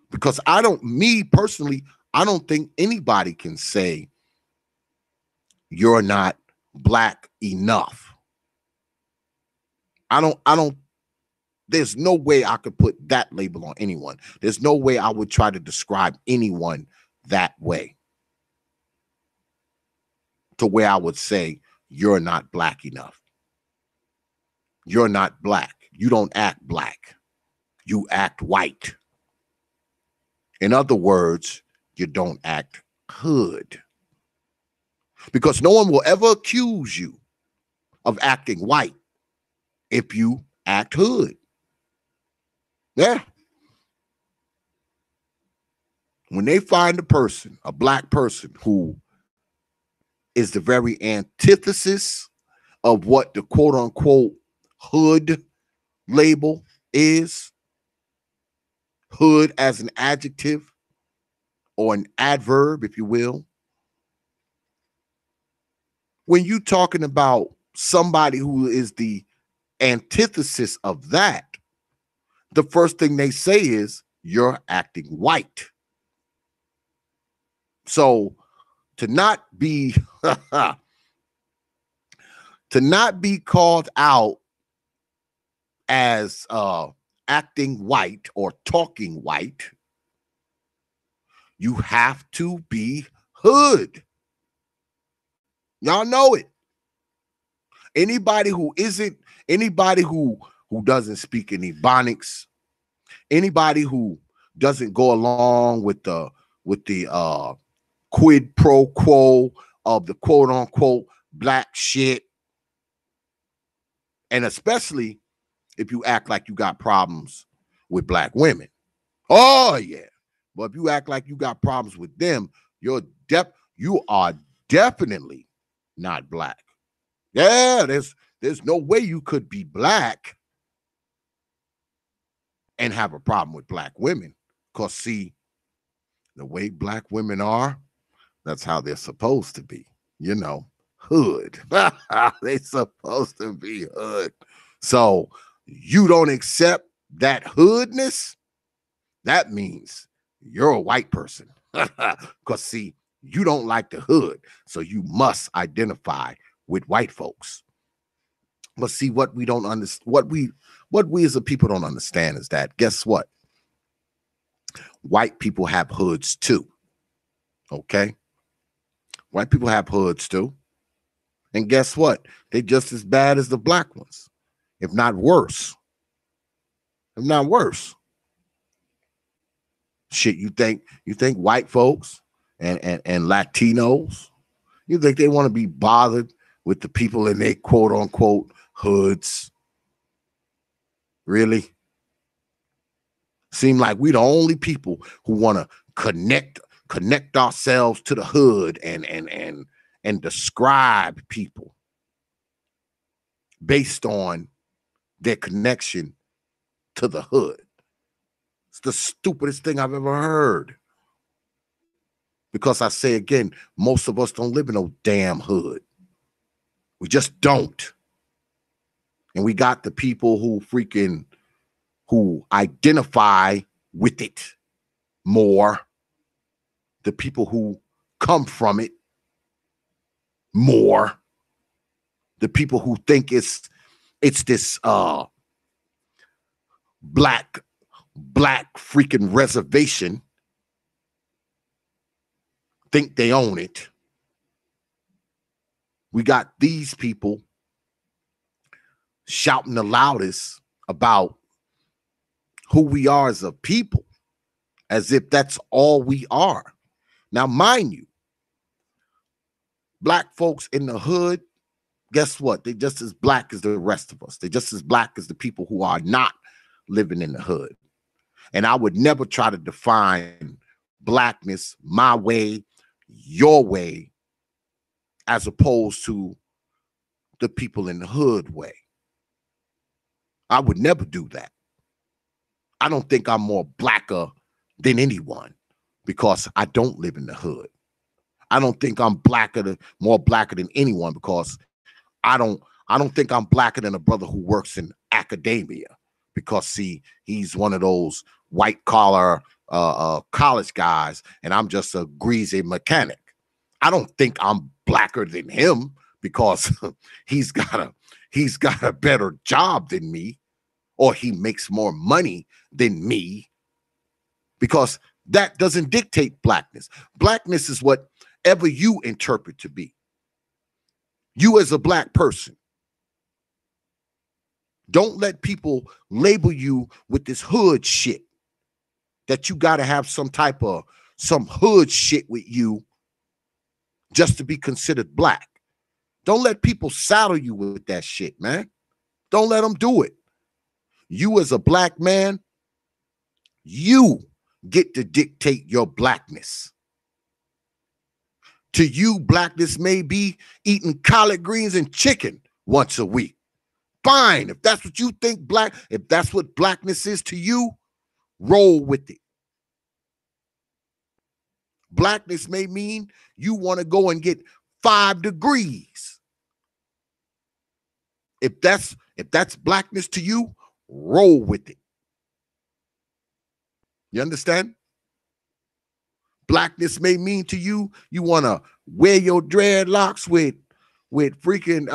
Because me personally, I don't think anybody can say you're not black enough. There's no way I could put that label on anyone. There's no way I would try to describe anyone that way, to where I would say you're not black enough. You're not black. You don't act black. You act white. In other words, you don't act hood. Because no one will ever accuse you of acting white if you act hood. Yeah. When they find a black person who is the very antithesis of what the quote unquote hood label is, hood as an adjective or an adverb, if you will. When you're talking about somebody who is the antithesis of that, the first thing they say is you're acting white. So to not be called out as acting white or talking white, you have to be hood. Y'all know it. Anybody who doesn't speak any Ebonics, anybody who doesn't go along with the quid pro quo of the quote unquote black shit, and especially if you act like you got problems with black women. Oh yeah. But if you act like you got problems with them, you are definitely not black. Yeah, there's no way you could be black and have a problem with black women. Because see, the way black women are, that's how they're supposed to be. Hood. They're supposed to be hood. So you don't accept that hoodness, that means you're a white person. Because see, you don't like the hood, so you must identify with white folks. But see, what we don't understand, what we as a people don't understand is that, guess what? White people have hoods too. Okay? White people have hoods too. And guess what? They're just as bad as the black ones, if not worse. If not worse. Shit, you think white folks and Latinos, you think they want to be bothered with the people in their quote unquote hoods? Really? Seem like we the only people who want to connect ourselves to the hood and describe people based on their connection to the hood. It's the stupidest thing I've ever heard. Because I say again, most of us don't live in no damn hood. We just don't. And we got the people who identify with it more, the people who come from it more, the people who think it's this black freaking reservation think they own it. We got these people shouting the loudest about who we are as a people, as if that's all we are. Now, mind you, black folks in the hood, guess what? They're just as black as the rest of us. They're just as black as the people who are not living in the hood. And I would never try to define blackness my way, your way, as opposed to the people in the hood way. I would never do that. I don't think I'm more blacker than anyone because I don't live in the hood. I don't think I'm more blacker than anyone because I don't think I'm blacker than a brother who works in academia because see, he's one of those white collar college guys and I'm just a greasy mechanic. I don't think I'm blacker than him because he's got a better job than me or he makes more money than me, because that doesn't dictate blackness. Blackness is whatever you interpret to be. You as a black person, don't let people label you with this hood shit that you got to have some hood shit with you just to be considered black. Don't let people saddle you with that shit, man. Don't let them do it. You as a black man, you get to dictate your blackness. To you, blackness may be eating collard greens and chicken once a week. Fine. If that's what you think if that's what blackness is to you, roll with it. Blackness may mean you want to go and get 5 degrees. If that's blackness to you, roll with it. You understand? Blackness may mean to you, you want to wear your dreadlocks with freaking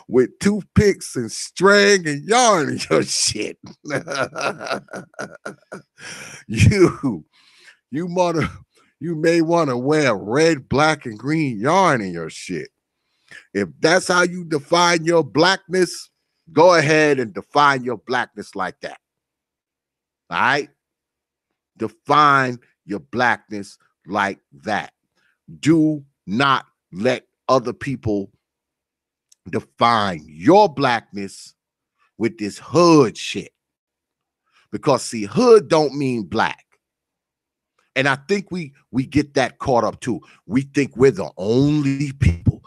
with toothpicks and string and yarn and your shit. You may want to wear red, black, and green yarn in your shit. If that's how you define your blackness, go ahead and define your blackness like that. All right? Define your blackness like that. Do not let other people define your blackness with this hood shit. Because see, hood don't mean black. And I think we get that caught up too. We think we're the only people,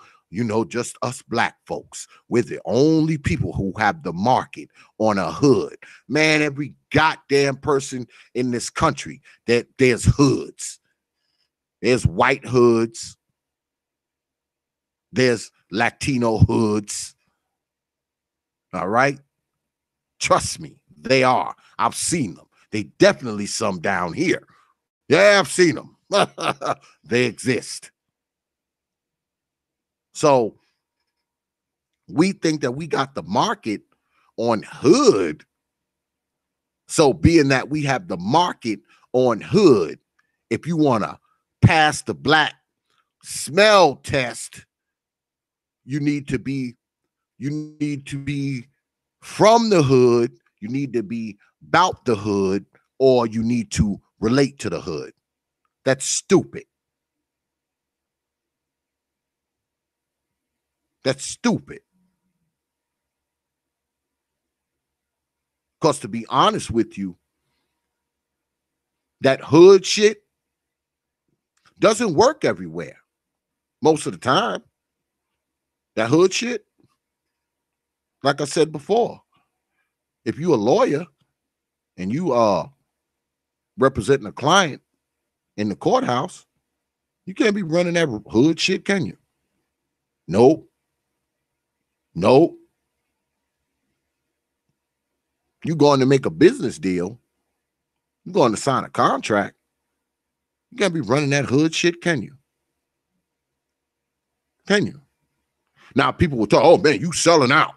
just us black folks. We're the only people who have the market on a hood. Man, every goddamn person in this country, there's hoods. There's white hoods. There's Latino hoods. All right? Trust me, they are. I've seen them. They definitely some down here. Yeah, I've seen them. They exist. So we think that we got the market on hood. So being that we have the market on hood, if you want to pass the black smell test, you need to be from the hood, you need to be about the hood, or you need to relate to the hood. That's stupid. That's stupid. Because to be honest with you, that hood shit doesn't work everywhere. Most of the time. That hood shit, like I said before, if you a lawyer and you are representing a client in the courthouse, you can't be running that hood shit, can you? Nope. You going to make a business deal, you going to sign a contract, you can't be running that hood shit, can you? Can you? Now people will talk, oh man, you selling out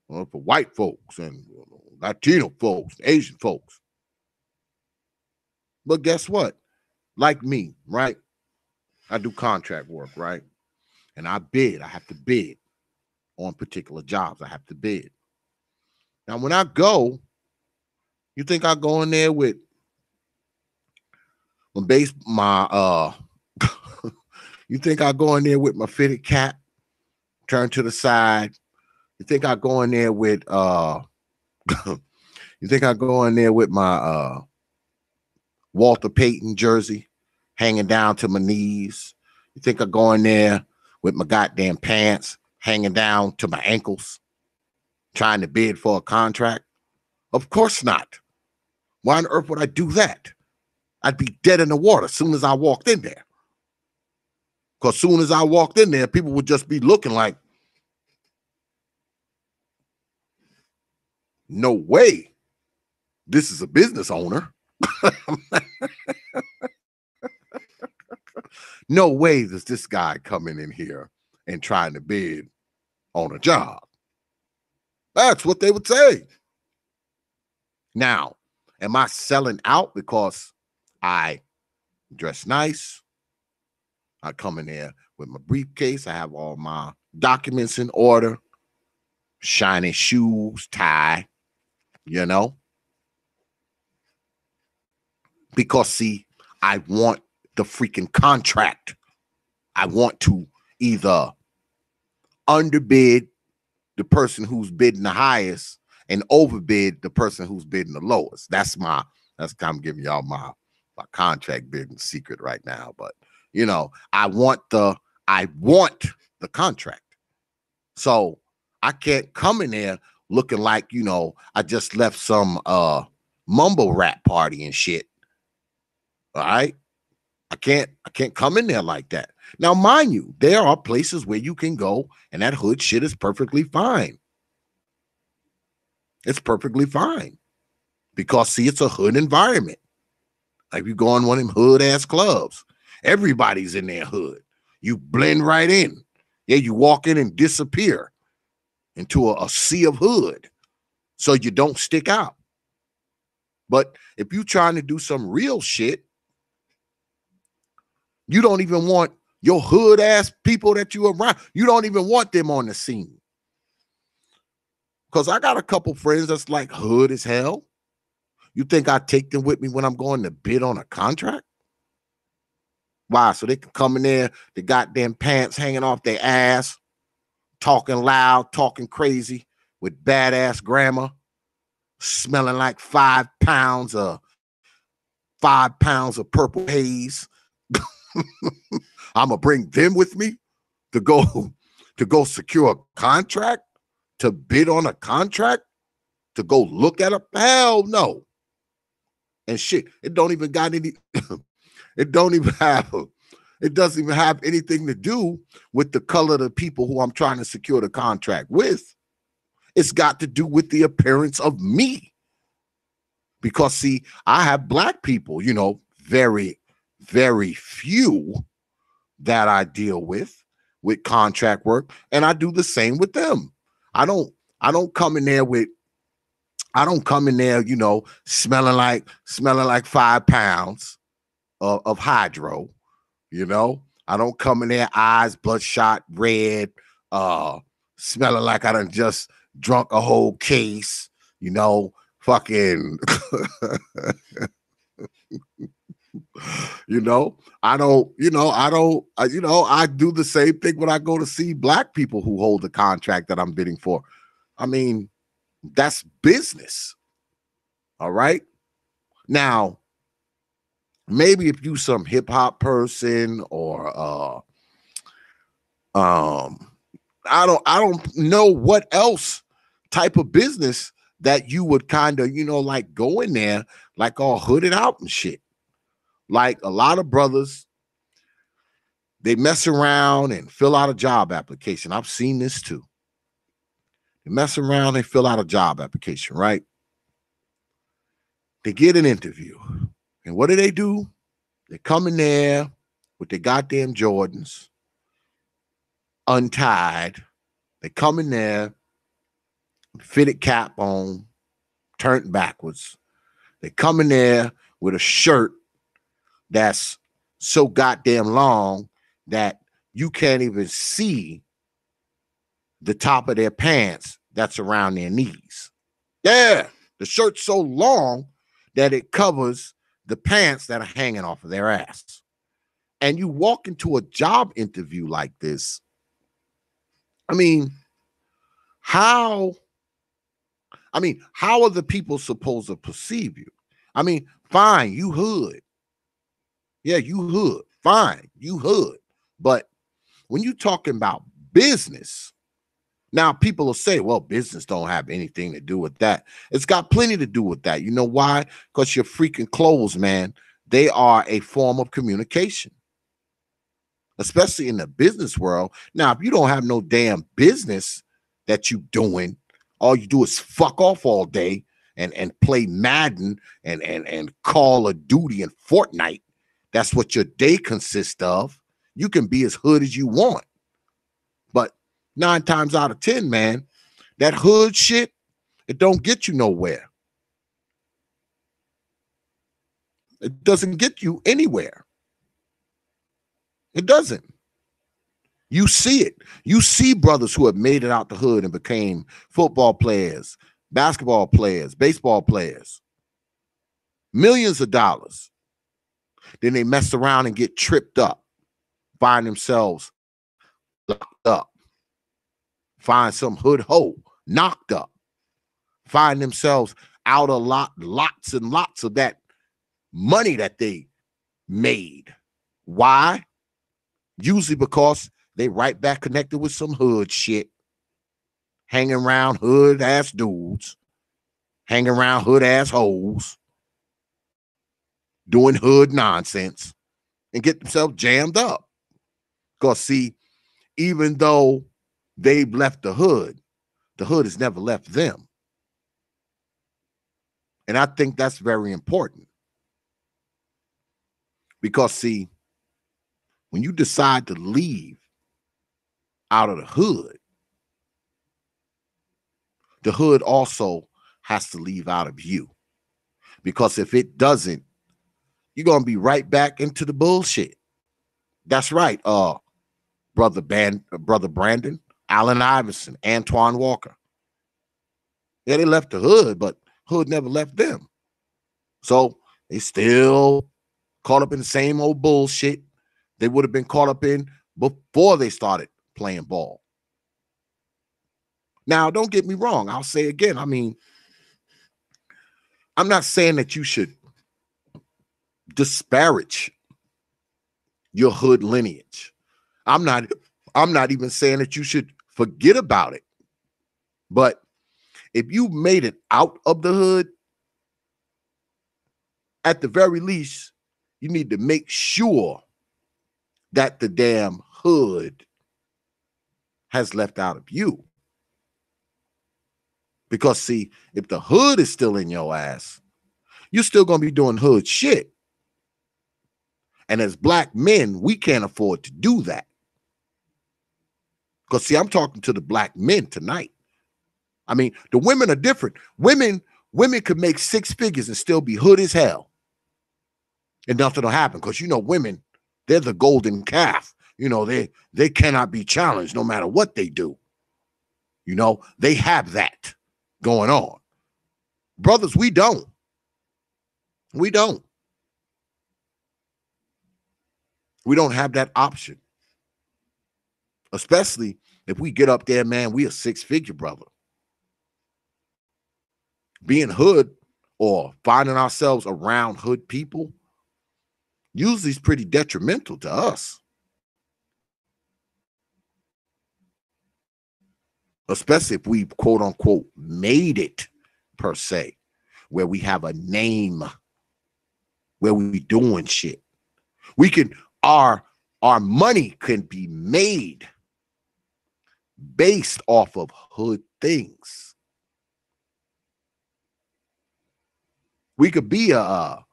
for white folks and Latino folks, Asian folks. But guess what? Like me, right? I do contract work, right? And I have to bid on particular jobs. I have to bid. Now, when I go, you think I go in there with my you think I go in there with my fitted cap, turn to the side? You think I go in there with you think I go in there with my Walter Payton jersey hanging down to my knees? You think I go in there with my goddamn pants hanging down to my ankles trying to bid for a contract? Of course not. Why on earth would I do that? I'd be dead in the water as soon as I walked in there. Because as soon as I walked in there, people would just be looking like, no way. This is a business owner. No way does this guy coming in here and trying to bid on a job. That's what they would say. Now, am I selling out because I dress nice? I come in there with my briefcase. I have all my documents in order, shiny shoes, tie, you know? Because, see, I want the freaking contract. I want to either underbid the person who's bidding the highest and overbid the person who's bidding the lowest. I'm giving y'all my contract bidding secret right now. But you know, I want the contract. So I can't come in there looking like, you know, I just left some mumble rap party and shit. All right. I can't come in there like that. Now, mind you, there are places where you can go and that hood shit is perfectly fine. It's perfectly fine. Because, see, it's a hood environment. Like you go in one of them hood ass clubs. Everybody's in their hood. You blend right in. Yeah, you walk in and disappear into a sea of hood so you don't stick out. But if you're trying to do some real shit, you don't even want your hood ass people that you around. You don't even want them on the scene. Because I got a couple friends that's like hood as hell. You think I take them with me when I'm going to bid on a contract? Why? So they can come in there, the goddamn pants hanging off their ass, talking loud, talking crazy with badass grammar, smelling like 5 pounds of purple haze. I'm gonna bring them with me to go secure a contract, to bid on a contract, to go look at a hell no. And shit, it don't even got any. It doesn't even have anything to do with the color of the people who I'm trying to secure the contract with. It's got to do with the appearance of me. Because, see, I have black people, you know, very, very few that I deal with contract work, and I do the same with them. I don't come in there, you know, smelling like 5 pounds of hydro, you know. I don't come in there eyes bloodshot red, smelling like I done just drunk a whole case, you know, fucking you know, I do the same thing when I go to see black people who hold the contract that I'm bidding for. I mean, that's business. All right. Now, maybe if you some hip hop person or I don't know what else type of business that you would kind of, you know, like go in there like all hooded out and shit. Like a lot of brothers, they mess around and fill out a job application. I've seen this too. They mess around and fill out a job application, right? They get an interview. And what do? They come in there with their goddamn Jordans, untied. They come in there, fitted cap on, turned backwards. They come in there with a shirt that's so goddamn long that you can't even see the top of their pants that's around their knees. Yeah, the shirt's so long that it covers the pants that are hanging off of their ass. And you walk into a job interview like this. I mean, how are the people supposed to perceive you? I mean, fine, you hood. Yeah, you hood. Fine, you hood. But when you talking about business, now people will say, well, business don't have anything to do with that. It's got plenty to do with that. You know why? Because your freaking clothes, man, they are a form of communication, especially in the business world. Now, if you don't have no damn business that you doing, all you do is fuck off all day and play Madden and Call of Duty and Fortnite. That's what your day consists of. You can be as hood as you want. But 9 times out of 10, man, that hood shit, it don't get you nowhere. It doesn't get you anywhere. It doesn't. You see it. You see brothers who have made it out the hood and became football players, basketball players, baseball players, millions of dollars. Then they mess around and get tripped up, find themselves locked up, find some hood hoe knocked up, find themselves out of lots and lots of that money that they made. Why? Usually because they right back connected with some hood shit, hanging around hood ass dudes, hanging around hood ass hoes, doing hood nonsense, and get themselves jammed up. Because see, even though they've left the hood has never left them. And I think that's very important. Because see, when you decide to leave out of the hood also has to leave out of you. Because if it doesn't, you're gonna be right back into the bullshit. That's right. Brother Brandon, Allen Iverson, Antoine Walker. Yeah, they left the hood, but hood never left them. So they still caught up in the same old bullshit they would have been caught up in before they started playing ball. Now, don't get me wrong. I'll say again, I mean, I'm not saying that you should disparage your hood lineage. I'm not even saying that you should forget about it. But if you made it out of the hood, at the very least, you need to make sure that the damn hood has left out of you. Because see, if the hood is still in your ass, you're still going to be doing hood shit. And as black men, we can't afford to do that. Because see, I'm talking to the black men tonight. I mean, the women are different. Women could make 6 figures and still be hood as hell. And nothing will happen. Because you know, women, they're the golden calf. You know, they cannot be challenged no matter what they do. You know, they have that going on. Brothers, we don't. We don't. We don't have that option. Especially if we get up there, man, we a 6-figure brother. Being hood or finding ourselves around hood people usually is pretty detrimental to us. Especially if we quote unquote made it per se, where we have a name, where we doing shit. We can, our money can be made based off of hood things. We could be a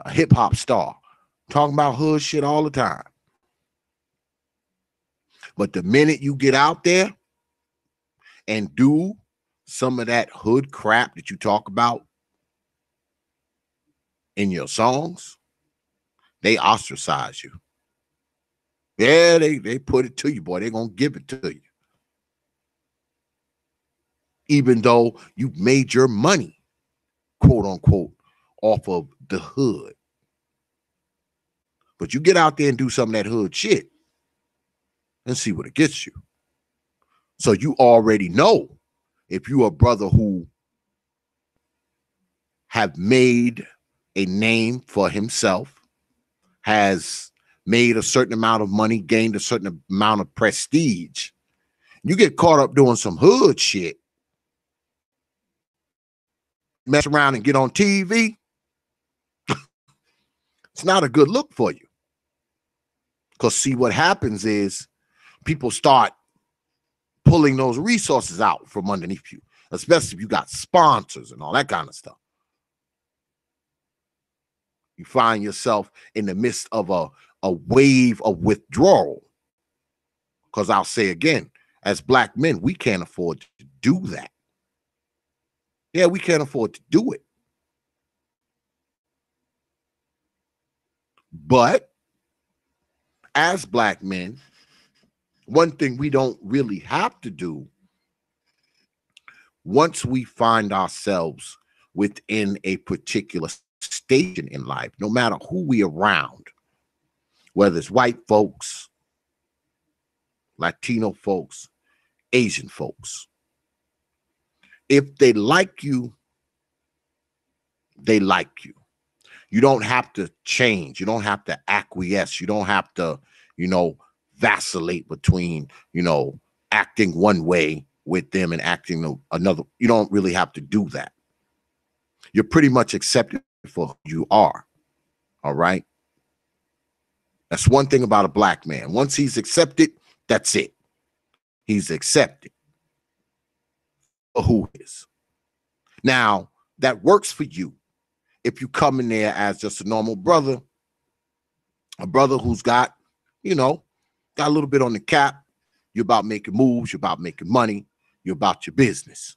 hip hop star talking about hood shit all the time. But the minute you get out there and do some of that hood crap that you talk about in your songs, They ostracize you. Yeah, they put it to you, boy. They're going to give it to you. Even though you made your money, quote unquote, off of the hood. But you get out there and do some of that hood shit and see what it gets you. So you already know, if you're a brother who have made a name for himself, has made a certain amount of money, gained a certain amount of prestige, you get caught up doing some hood shit, mess around and get on TV, it's not a good look for you. Because see, what happens is people start pulling those resources out from underneath you, especially if you got sponsors and all that kind of stuff. You find yourself in the midst of a wave of withdrawal. Because I'll say again, as Black men, we can't afford to do that. Yeah, we can't afford to do it. But as Black men, one thing we don't really have to do, once we find ourselves within a particular station in life, no matter who we around, whether it's white folks, Latino folks, Asian folks, if they like you, they like you. You don't have to change. You don't have to acquiesce. You don't have to, vacillate between, acting one way with them and acting another. You don't really have to do that. You're pretty much accepted for who you are. All right. That's one thing about a Black man. Once he's accepted, that's it. He's accepted for who he is. Now, that works for you if you come in there as just a normal brother, a brother who's got, got a little bit on the cap. You're about making moves. You're about making money. You're about your business.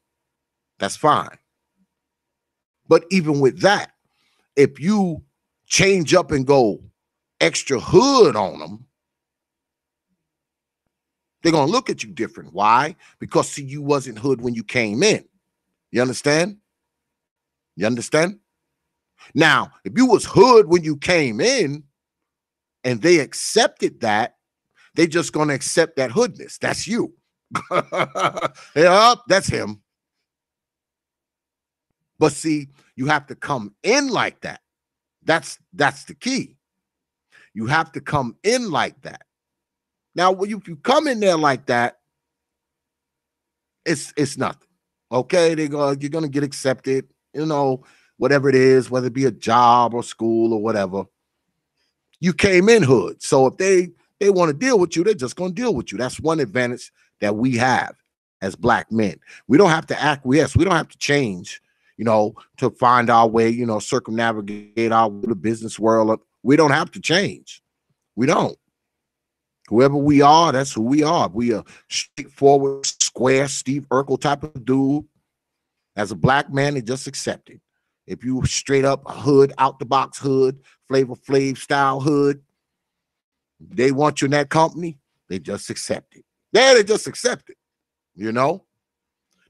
That's fine. But even with that, if you change up and go extra hood on them, they're going to look at you different. Why? Because, see, you wasn't hood when you came in. You understand? You understand? Now, if you was hood when you came in and they accepted that, they just going to accept that hoodness. That's you. Yeah, that's him. But see, you have to come in like that. That's the key. You have to come in like that. Now, when you come in there like that, it's nothing. Okay, you're gonna get accepted, whatever it is, whether it be a job or school or whatever. You came in hood. So if they want to deal with you, they're just gonna deal with you. That's one advantage that we have as Black men. We don't have to acquiesce, we don't have to change, to find our way, circumnavigate our the business world. We don't have to change. We don't. Whoever we are, that's who we are. We are straightforward, square, Steve Urkel type of dude. As a Black man, they just accept it. If you straight up hood, out the box hood, Flavor Flav style hood, they want you in that company, they just accept it. Yeah, they just accept it.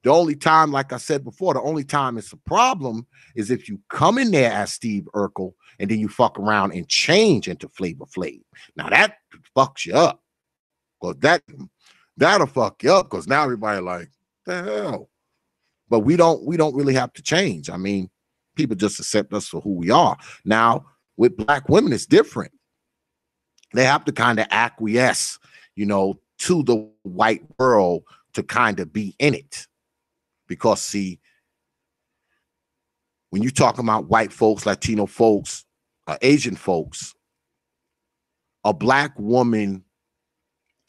The only time, like I said before, the only time it's a problem is if you come in there as Steve Urkel and then you fuck around and change into Flavor Flav. Now that fucks you up. Because that'll fuck you up, because now everybody like, the hell. But we don't really have to change. I mean, people just accept us for who we are. Now, with Black women, it's different. They have to kind of acquiesce, to the white world to kind of be in it. Because, see, when you're talking about white folks, Latino folks, Asian folks, a Black woman,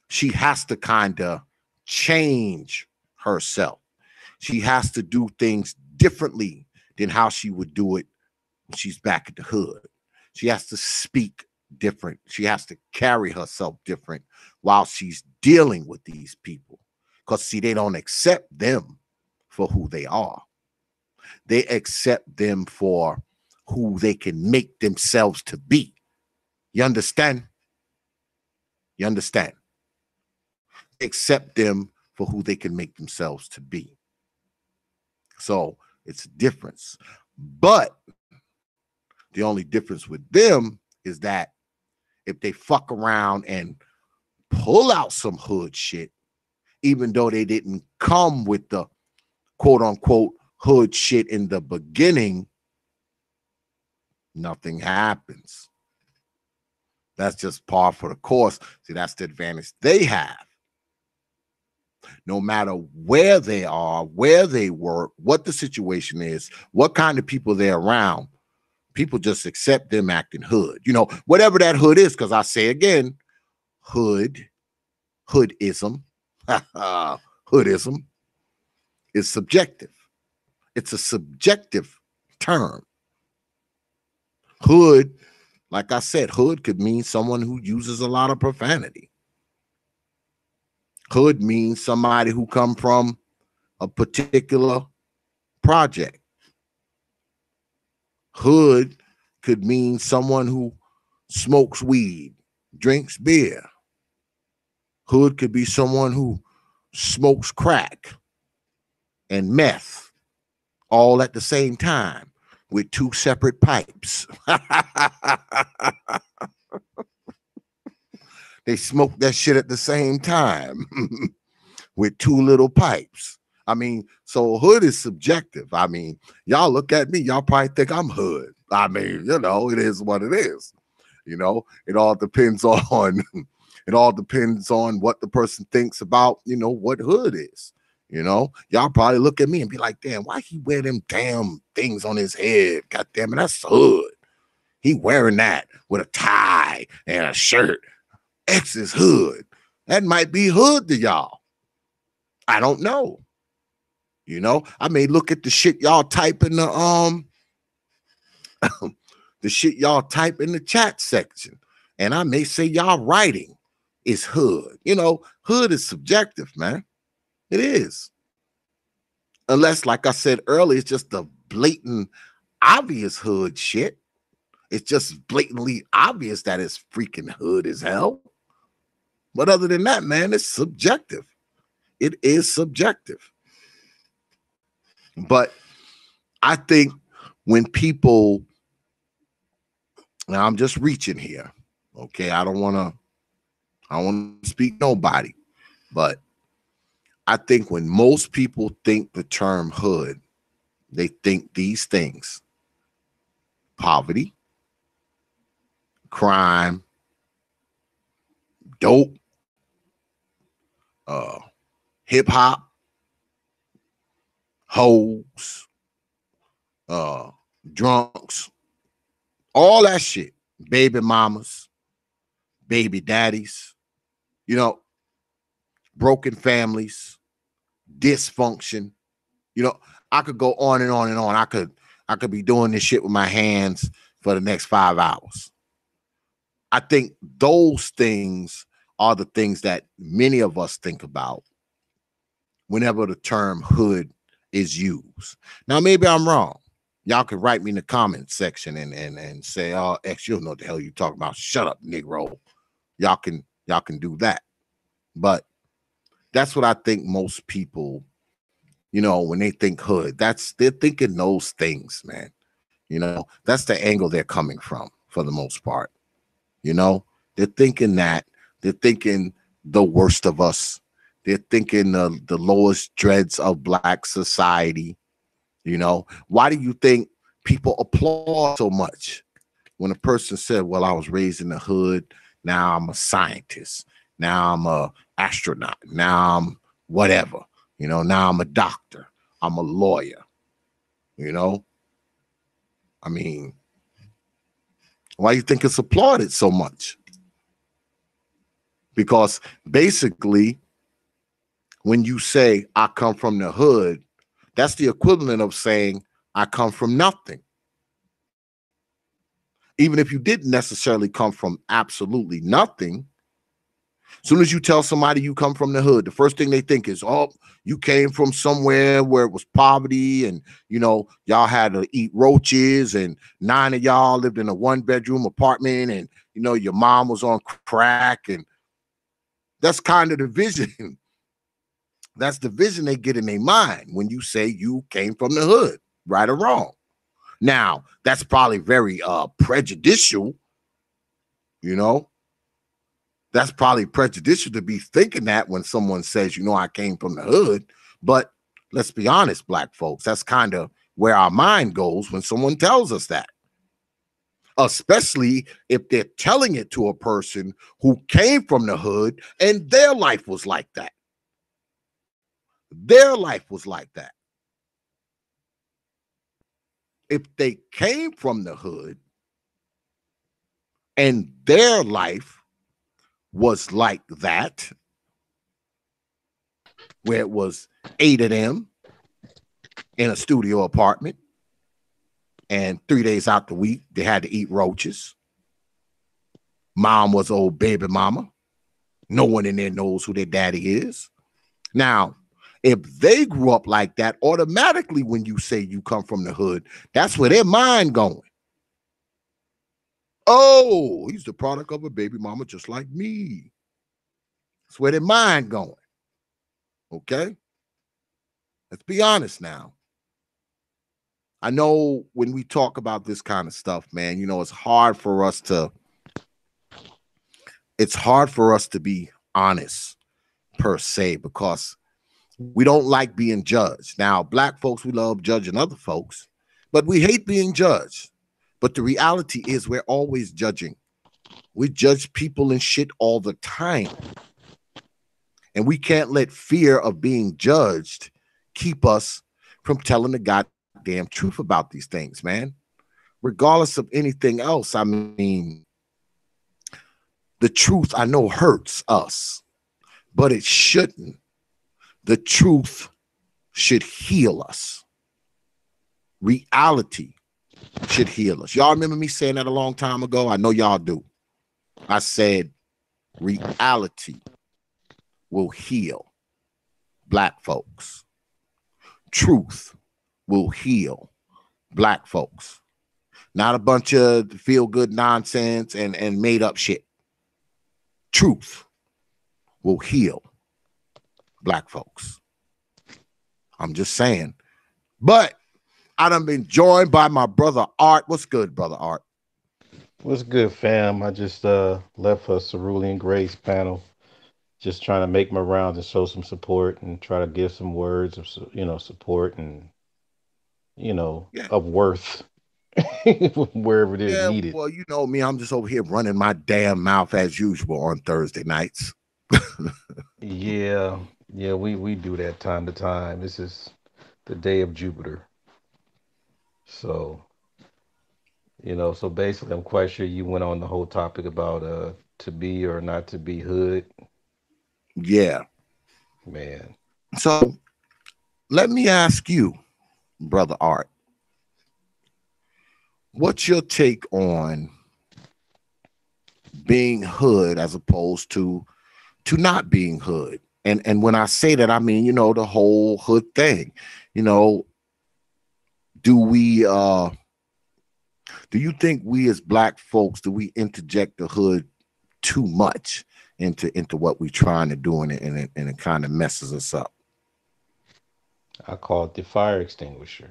she has to kind of change herself. She has to do things differently than how she would do it when she's back at the hood. She has to speak different. She has to carry herself different while she's dealing with these people. Because, see, they don't accept them for who they are. They accept them for who they can make themselves to be. You understand? You understand? Accept them for who they can make themselves to be. So it's a difference. But the only difference with them is that if they fuck around and pull out some hood shit, even though they didn't come with the quote unquote hood shit in the beginning, nothing happens. That's just par for the course. See, that's the advantage they have. No matter where they are, where they work, what the situation is, what kind of people they're around, people just accept them acting hood. You know, whatever that hood is, because I say again, hoodism, hoodism is subjective. It's a subjective term. Hood, like I said, hood could mean someone who uses a lot of profanity. Hood means somebody who come from a particular project. Hood could mean someone who smokes weed, drinks beer. Hood could be someone who smokes crack and meth all at the same time with two separate pipes. They smoke that shit at the same time with two little pipes. I mean, so hood is subjective. I mean, y'all look at me, y'all probably think I'm hood. I mean, you know, it is what it is. You know, it all depends on what the person thinks about, you know, what hood is. You know, y'all probably look at me and be like, damn, why he wear them damn things on his head? God damn it, that's hood. He wearing that with a tie and a shirt. X is hood. That might be hood to y'all. I don't know. You know, I may look at the shit y'all type in the the shit y'all type in the chat section, and I may say y'all writing is hood. You know, hood is subjective, man. It is. Unless, like I said earlier, it's just the blatant, obvious hood shit. It's just blatantly obvious that it's freaking hood as hell. But other than that, man, it's subjective. It is subjective. But I think when people, now I'm just reaching here, okay? I don't want to speak nobody, but I think when most people think the term hood, they think these things: poverty, crime, dope, hip hop, hoes, drunks, all that shit, baby mamas, baby daddies, you know, broken families, dysfunction. You know, I could go on and on and on. I could be doing this shit with my hands for the next 5 hours. I think those things are the things that many of us think about whenever the term hood is used. Now, maybe I'm wrong. Y'all can write me in the comment section and say, oh, X, you don't know what the hell you talking about. Shut up, Negro. Y'all can do that. But that's what I think most people, you know, when they think hood, they're thinking those things, man. You know, that's the angle they're coming from for the most part. You know, they're thinking that. They're thinking the worst of us. They're thinking the lowest dregs of Black society. You know, why do you think people applaud so much when a person said, well, I was raised in the hood, now I'm a scientist, now I'm a astronaut, now I'm whatever, you know, now I'm a doctor, I'm a lawyer, you know? I mean, why do you think it's applauded so much? Because basically, when you say, I come from the hood, that's the equivalent of saying, I come from nothing. Even if you didn't necessarily come from absolutely nothing, Soon as you tell somebody you come from the hood, the first thing they think is, oh, you came from somewhere where it was poverty and, y'all had to eat roaches and 9 of y'all lived in a 1-bedroom apartment and, your mom was on crack. And that's kind of the vision. That's the vision they get in their mind when you say you came from the hood, right or wrong. Now, that's probably very prejudicial, you know. That's probably prejudicial to be thinking that when someone says, I came from the hood. But let's be honest, black folks, that's kind of where our mind goes when someone tells us that. Especially if they're telling it to a person who came from the hood and their life was like that. Their life was like that. If they came from the hood and their life was like that, where it was 8 of them in a studio apartment, and 3 days out the week, they had to eat roaches. Mom was old baby mama. No one in there knows who their daddy is. Now, if they grew up like that, automatically when you say you come from the hood, that's where their mind going. Oh, he's the product of a baby mama just like me. That's where their mind going. Okay? Let's be honest now. I know when we talk about this kind of stuff, man, it's hard for us to be honest per se, because we don't like being judged. Now, black folks, we love judging other folks, but we hate being judged. But the reality is we're always judging. We judge people and shit all the time. And we can't let fear of being judged keep us from telling the goddamn truth about these things, man. Regardless of anything else, I mean, the truth I know hurts us, but it shouldn't. The truth should heal us. Reality should heal us. Y'all remember me saying that a long time ago? I know y'all do. I said reality will heal black folks. Truth will heal black folks. Not a bunch of feel-good nonsense and made-up shit. Truth will heal black folks. I'm just saying. But I done been joined by my brother Art. What's good, brother Art? What's good, fam? I just left a Cerulean Grace panel, just trying to make my rounds and show some support and try to give some words of support and Yeah. of worth wherever it is Yeah, needed. well, you know me, I'm just over here running my damn mouth as usual on Thursday nights. Yeah, yeah, we do that time to time. This is the day of Jupiter, so so basically, I'm quite sure you went on the whole topic about to be or not to be hood, Yeah. man. So let me ask you, brother Art, what's your take on being hood as opposed to not being hood? And when I say that, I mean, the whole hood thing. You know, do we do you think we as black folks, do we interject the hood too much into what we're trying to do, and it kind of messes us up? I call it the fire extinguisher.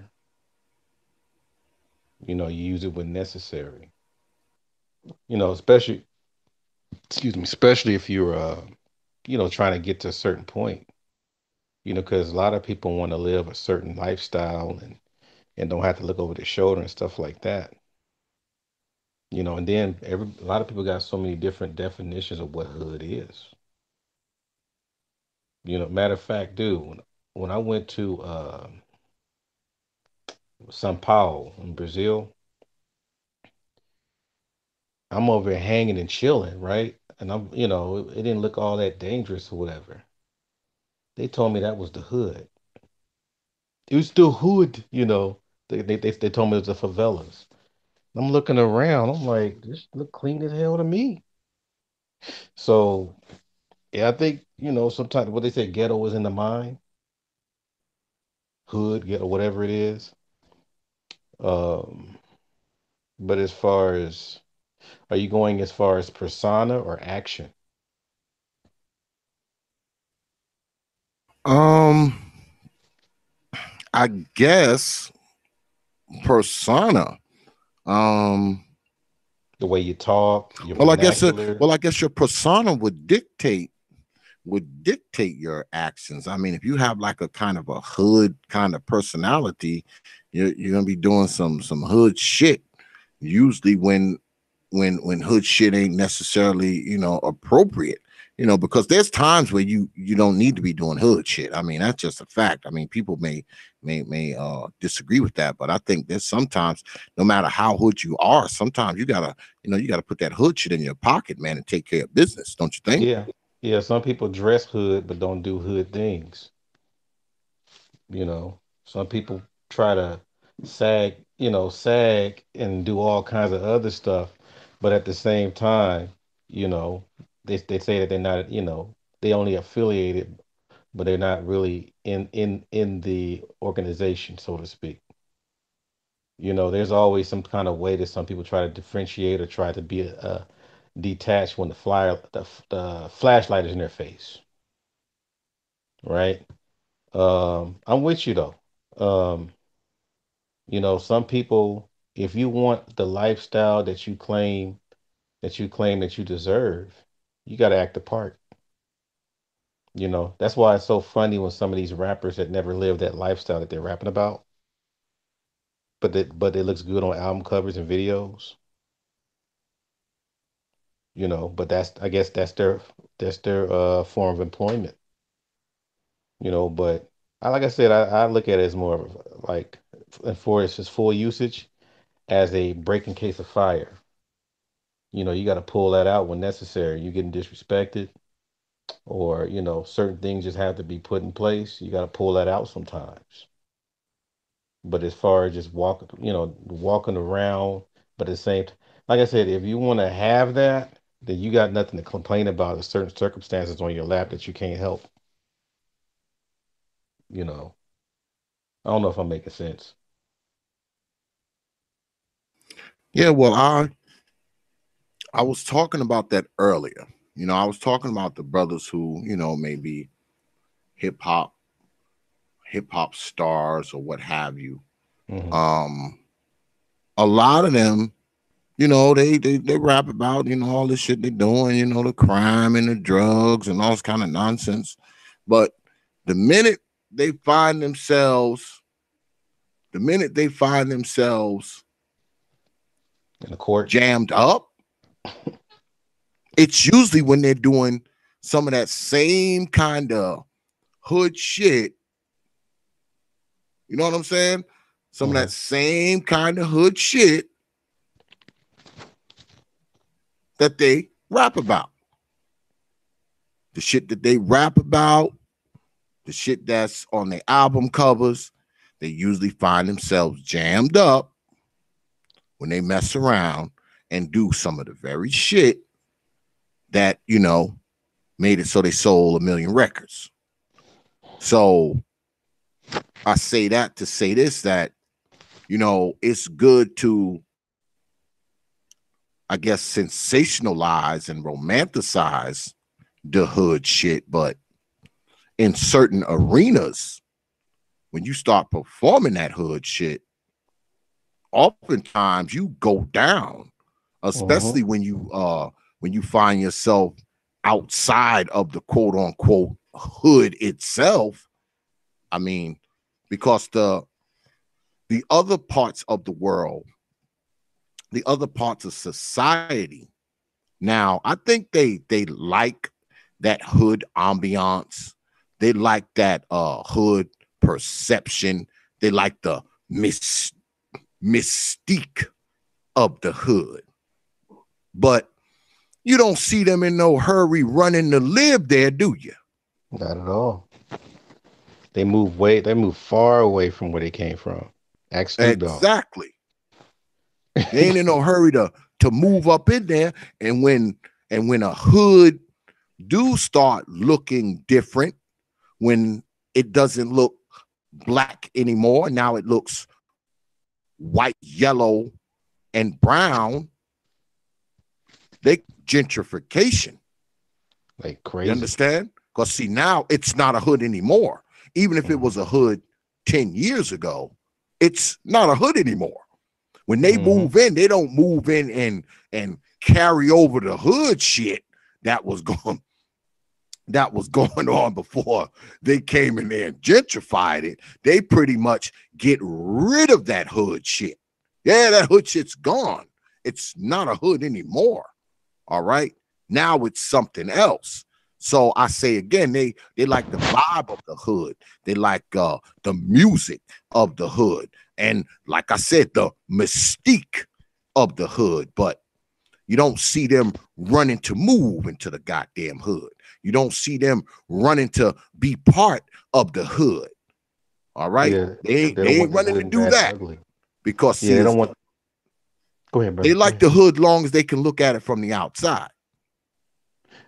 You use it when necessary. Especially, excuse me, especially if you're, trying to get to a certain point. Because a lot of people want to live a certain lifestyle and don't have to look over their shoulder and stuff like that. And then a lot of people got so many different definitions of what hood is. Matter of fact, dude, when I went to São Paulo in Brazil, I'm over here hanging and chilling, right? And it didn't look all that dangerous or whatever. They told me that was the hood. It was the hood, They told me it was the favelas. I'm looking around. I'm like, this look clean as hell to me. So Yeah, I think, sometimes what they say, ghetto is in the mind, hood, ghetto, whatever it is. Um, but as far as, are you going as far as persona or action? Um, I guess persona. Um, The way you talk, your well, I guess, vernacular. your persona would dictate your actions. I mean, if you have like a kind of a hood kind of personality, you're gonna be doing some hood shit. Usually, when hood shit ain't necessarily appropriate. Because there's times where you don't need to be doing hood shit. I mean, that's just a fact. I mean, people may disagree with that, but I think there's sometimes, no matter how hood you are, sometimes you gotta put that hood shit in your pocket, man, and take care of business. Don't you think? Yeah. Yeah, some people dress hood but don't do hood things. Some people try to sag and do all kinds of other stuff, but at the same time, you know, they say that they're not, they only affiliated, but they're not really in the organization, so to speak. There's always some kind of way that some people try to differentiate or try to be detached when the flashlight is in their face, right? I'm with you though. Um, some people, if you want the lifestyle that you deserve, you got to act the part. That's why it's so funny when some of these rappers that never lived that lifestyle that they're rapping about, but it looks good on album covers and videos. But I guess that's their form of employment. But like I said, I look at it as more of like, for its full usage, as a break in case of fire. You got to pull that out when necessary. You getting disrespected, or certain things just have to be put in place. You got to pull that out sometimes. But as far as just walking around, but at the same, like I said, if you want to have that, then you got nothing to complain about. There's certain circumstances on your lap that you can't help. You know, I don't know if I'm making sense. Yeah, well, I was talking about that earlier. I was talking about the brothers who, maybe hip hop hip hop stars or what have you. Hmm. Um, a lot of them, they rap about, all this shit they're doing, the crime and the drugs and all this kind of nonsense. But the minute they find themselves, the minute they find themselves In the court. jammed up, it's usually when they're doing some of that same kind of hood shit. You know what I'm saying? Some of that Hmm. same kind of hood shit that they rap about. The shit that they rap about, the shit that's on their album covers, they usually find themselves jammed up when they mess around and do some of the very shit that, made it so they sold 1 million records. So I say that to say this, that, it's good to, I guess, sensationalize and romanticize the hood shit, but in certain arenas, when you start performing that hood shit, oftentimes you go down, Hmm. especially when you find yourself outside of the quote unquote hood itself. I mean, because the other parts of the world, the other parts of society, now I think they like that hood ambiance. They like that hood perception. They like the mystique of the hood. But you don't see them in no hurry running to live there, do you? Not at all. They move far away from where they came from. Ask Snoop Dogg. Exactly. They ain't in no hurry to move up in there. And when a hood do start looking different when it doesn't look black anymore. Now it looks white, yellow, and brown. They gentrification. Like You crazy. understand? Because see, now it's not a hood anymore. Even if it Mm-hmm. was a hood 10 years ago, it's not a hood anymore. When they Mm-hmm. move in, they don't move in and carry over the hood shit that was going that was going on before they came in there and gentrified it. They pretty much get rid of that hood shit. Yeah, that hood shit's gone. It's not a hood anymore. All right. Now it's something else. So I say again, they like the vibe of the hood. They like the music of the hood. And like I said, the mystique of the hood. But you don't see them running to move into the goddamn hood. You don't see them running to be part of the hood. All right. Yeah, they They don't ain't want the running good to and do bad and that ugly. because Yeah, see, they don't want. Go ahead, they brother. Go like ahead. the hood long as they can look at it from the outside.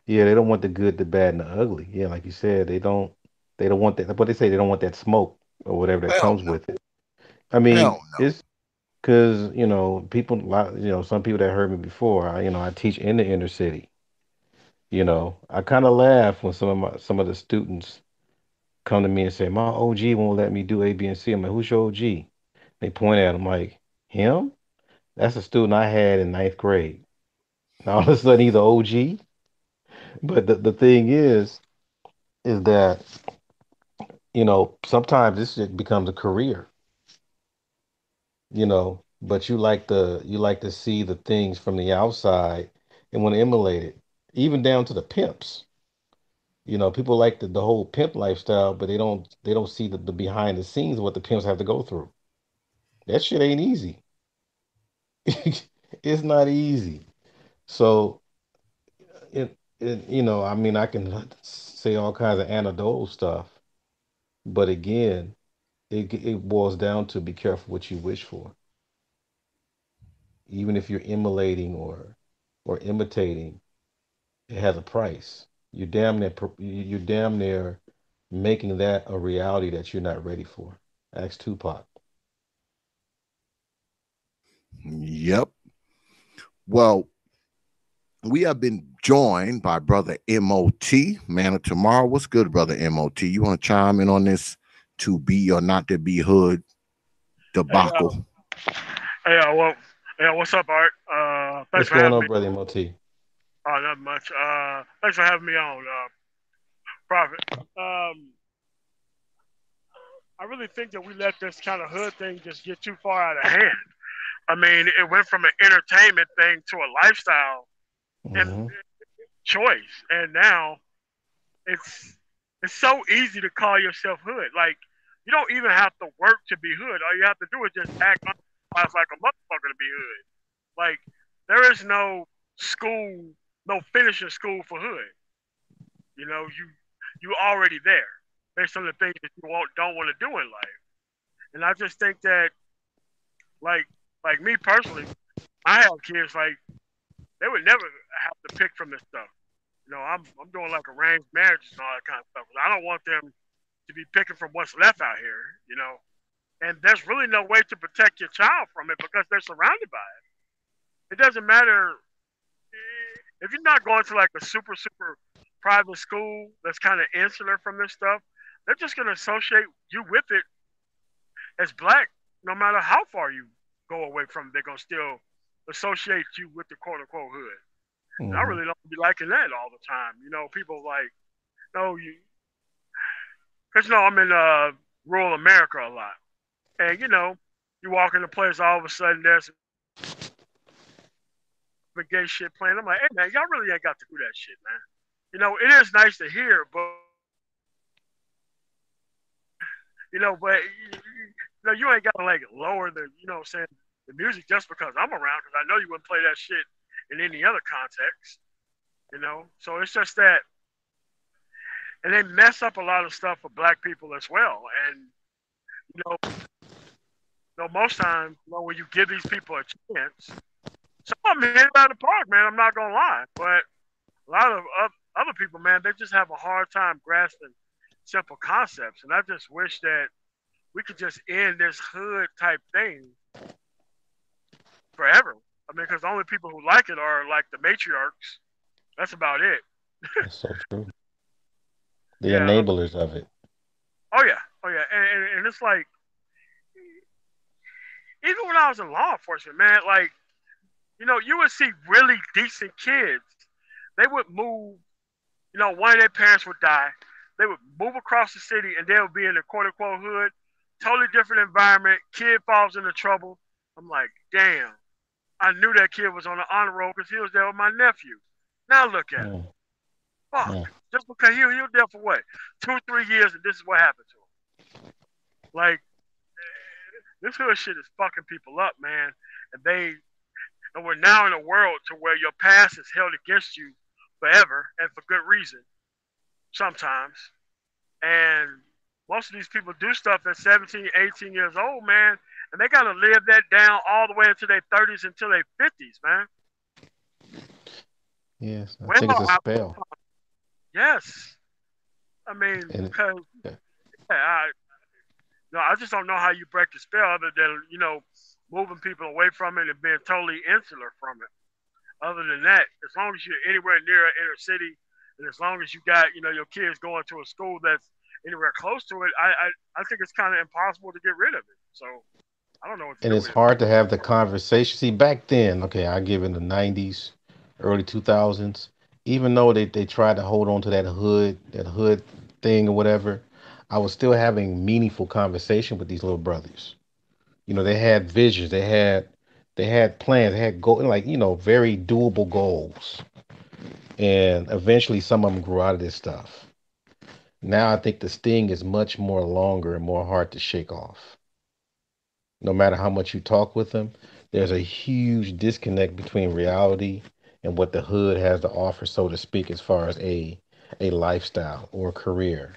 Yeah, they don't want the good, the bad, and the ugly. Yeah, like you said, they don't. They don't want that. But they say they don't want that smoke or whatever that Hell comes no. with it. I Hell mean, no. it's because people, some people that heard me before. I teach in the inner city. I kind of laugh when some of the students come to me and say, "My OG won't let me do A, B, and C." I'm like, "Who's your OG?" They point at him like, "Him? That's a student I had in ninth grade." Now all of a sudden he's an OG. But the thing is that sometimes this shit becomes a career, but you like to see the things from the outside and want to emulate it, even down to the pimps. People like the whole pimp lifestyle, but they don't see the behind the scenes of what the pimps have to go through. That shit ain't easy. It's not easy. So I mean, I can say all kinds of anecdotal stuff, but again, it boils down to be careful what you wish for. Even if you're emulating or imitating, it has a price. You're damn near making that a reality that you're not ready for. Ask Tupac. Yep. Well, we have been joined by brother MOT, man of tomorrow. What's good, brother MOT? You want to chime in on this to be or not to be hood Hey, debacle? well, yeah, what's up, Art? Thanks What's for going having on, me. brother MOT? Not much. Thanks for having me on, Prophet. I really think that we let this kind of hood thing just get too far out of hand. I mean, it went from an entertainment thing to a lifestyle and Hmm. choice, and now it's it's so easy to call yourself hood. Like you don't even have to work to be hood. All you have to do is just act like a motherfucker to be hood. Like there is no school, no finishing school for hood. You already there based on the things that you don't want to do in life. And I just think that like like me personally, I have kids like they would never have to pick from this stuff. I'm doing like arranged marriages and all that kind of stuff. I don't want them to be picking from what's left out here. And there's really no way to protect your child from it because they're surrounded by it. It doesn't matter if you're not going to like a super private school that's kind of insular from this stuff. They're just going to associate you with it as black, no matter how far you go away from it. They're going to still associate you with the quote unquote hood. And I Hmm. really don't be liking that all the time. People like, no, because I'm in rural America a lot, and you walk into a place, all of a sudden there's some gay shit playing. I'm like, hey man, y'all really ain't got to do that shit, man. It is nice to hear, but you ain't got to like lower the, what I'm saying, the music just because I'm around, because I know you wouldn't play that shit in any other context. So it's just that, and they mess up a lot of stuff for black people as well. And you know, most times, when you give these people a chance, some of them hit it out of the park, man. I'm not gonna lie, but a lot of other people, man, they just have a hard time grasping simple concepts. And I just wish that we could just end this hood type thing forever. I mean, because the only people who like it are like the matriarchs. That's about it. That's so true. The Yeah. enablers of it. Oh yeah. Oh yeah. And it's like even when I was in law enforcement, man, like you would see really decent kids. They would move. One of their parents would die. They would move across the city, and they would be in a quote unquote hood, totally different environment. Kid falls into trouble. I'm like, damn. I knew that kid was on the honor roll because he was there with my nephew. Now look at him. Mm, Fuck. mm. Just because he was there for what? 2, 3 years, and this is what happened to him. Like, this hood shit is fucking people up, man. And we're now in a world to where your past is held against you forever and for good reason sometimes. And most of these people do stuff at 17, 18 years old, man, and they gotta live that down all the way into their 30s until their 50s, man. Yes, I think it's a Well, spell. yes. I mean, And because yeah. yeah, I just don't know how you break the spell other than moving people away from it and being totally insular from it. Other than that, as long as you're anywhere near an inner city, and as long as you got your kids going to a school that's anywhere close to it, I think it's kind of impossible to get rid of it. So I don't know what to and do it's with it. hard to have the conversation. See, back then, okay, I give in the 90s, early 2000s, even though they tried to hold on to that hood thing or whatever, I was still having meaningful conversation with these little brothers. They had visions, they had plans, they had like, very doable goals. And eventually some of them grew out of this stuff. Now I think the sting is much more longer and more hard to shake off. No matter how much you talk with them, there's a huge disconnect between reality and what the hood has to offer, so to speak, as far as a lifestyle or career.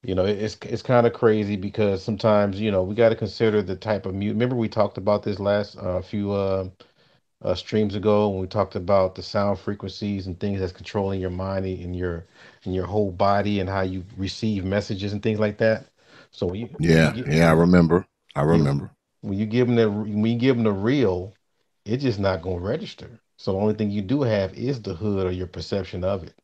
It's kind of crazy because sometimes we got to consider the type of mute. Remember we talked about this last few streams ago when we talked about the sound frequencies and things that's controlling your mind and your whole body and how you receive messages and things like that. So when you Yeah, get yeah, I remember. I yeah, remember. when you give them the real, it's just not gonna register. So the only thing you do have is the hood or your perception of it.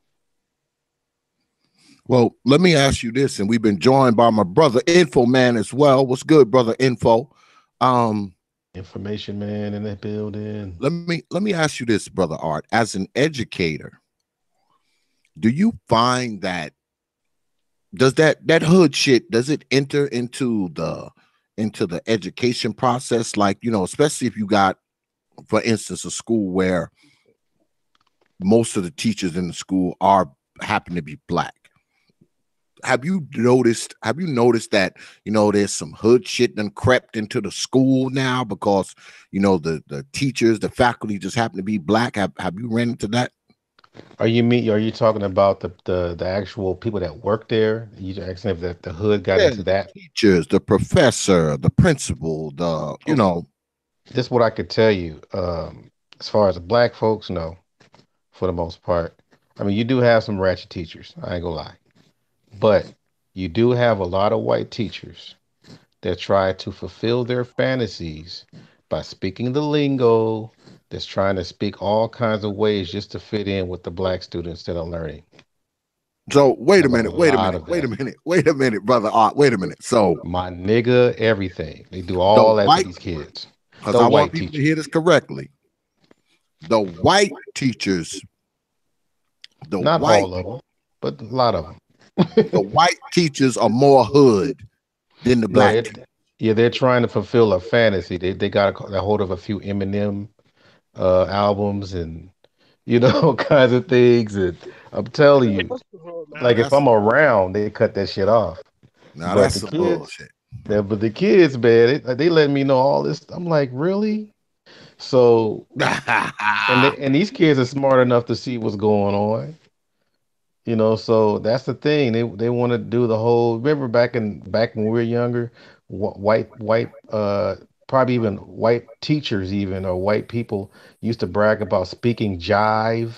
Well, let me ask you this, and we've been joined by my brother Info Man as well. What's good, brother Info? Um, Information man in that building. let me ask you this, brother Art. As an educator, do you find that does that hood shit does it enter into the education process? Like, especially if you got, for instance, a school where most of the teachers in the school are happen to be black. Have you noticed that there's some hood shit done crept into the school now because the teachers, the faculty just happen to be black? Have you ran into that? Are you talking about the actual people that work there? You asking if the hood got Yeah, into the that? teachers, the professor, the principal, Okay. This is what I could tell you. As far as the black folks, no, for the most part. I mean, you do have some ratchet teachers. I ain't gonna lie. But you do have a lot of white teachers that try to fulfill their fantasies by speaking the lingo, that's trying to speak all kinds of ways just to fit in with the black students that are learning. So You wait a have a minute, wait a lot minute, of wait a that. minute, wait a minute, brother Art, wait a minute. So My nigga, everything. They do the all that to white, these kids. because The I want white people to teachers. hear this correctly. The white teachers, the Not white, all of them, but a lot of them. the white teachers are more hood than the No, black teachers. yeah, they're trying to fulfill a fantasy. They got a hold of a few Eminem albums and all kinds of things. And I'm telling Hey, you, what's the hood, Now like man? if that's I'm around, they cut that shit off. now But that's the some kids, bullshit. but the kids, man, they let me know all this. I'm like, really? So, and these kids are smart enough to see what's going on. So that's the thing. They want to do the whole. Remember back when we were younger, white probably even white teachers even or white people used to brag about speaking jive.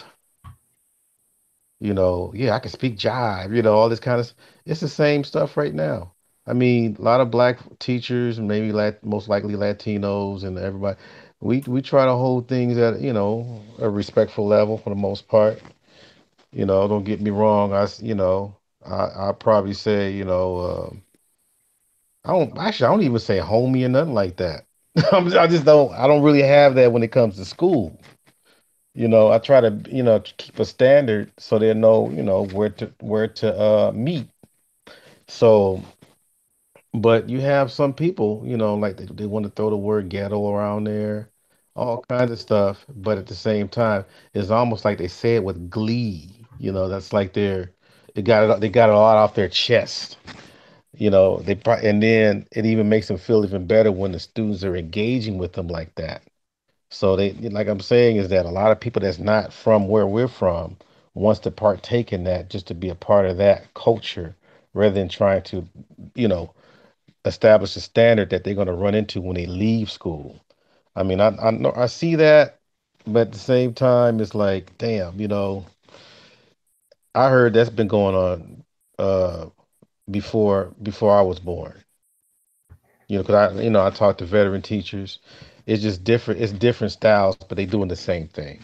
Yeah, I can speak jive, all this kind of, it's the same stuff right now. I mean, a lot of black teachers, maybe most likely Latinos and everybody, we try to hold things at, a respectful level for the most part. Don't get me wrong. I probably say, I don't even say homie or nothing like that. I don't really have that when it comes to school. I try to, to keep a standard so they know, where to meet. So, but you have some people, like they want to throw the word ghetto around there, all kinds of stuff. But at the same time, it's almost like they say it with glee. That's like they got it all off their chest. And then it even makes them feel even better when the students are engaging with them like that. So like I'm saying, is that a lot of people that's not from where we're from wants to partake in that just to be a part of that culture rather than trying to, you know, establish a standard that they're going to run into when they leave school. I mean, I know I see that, but at the same time, it's like, damn, I heard that's been going on before I was born. Because I talk to veteran teachers. It's just different. It's different styles, but they doing the same thing.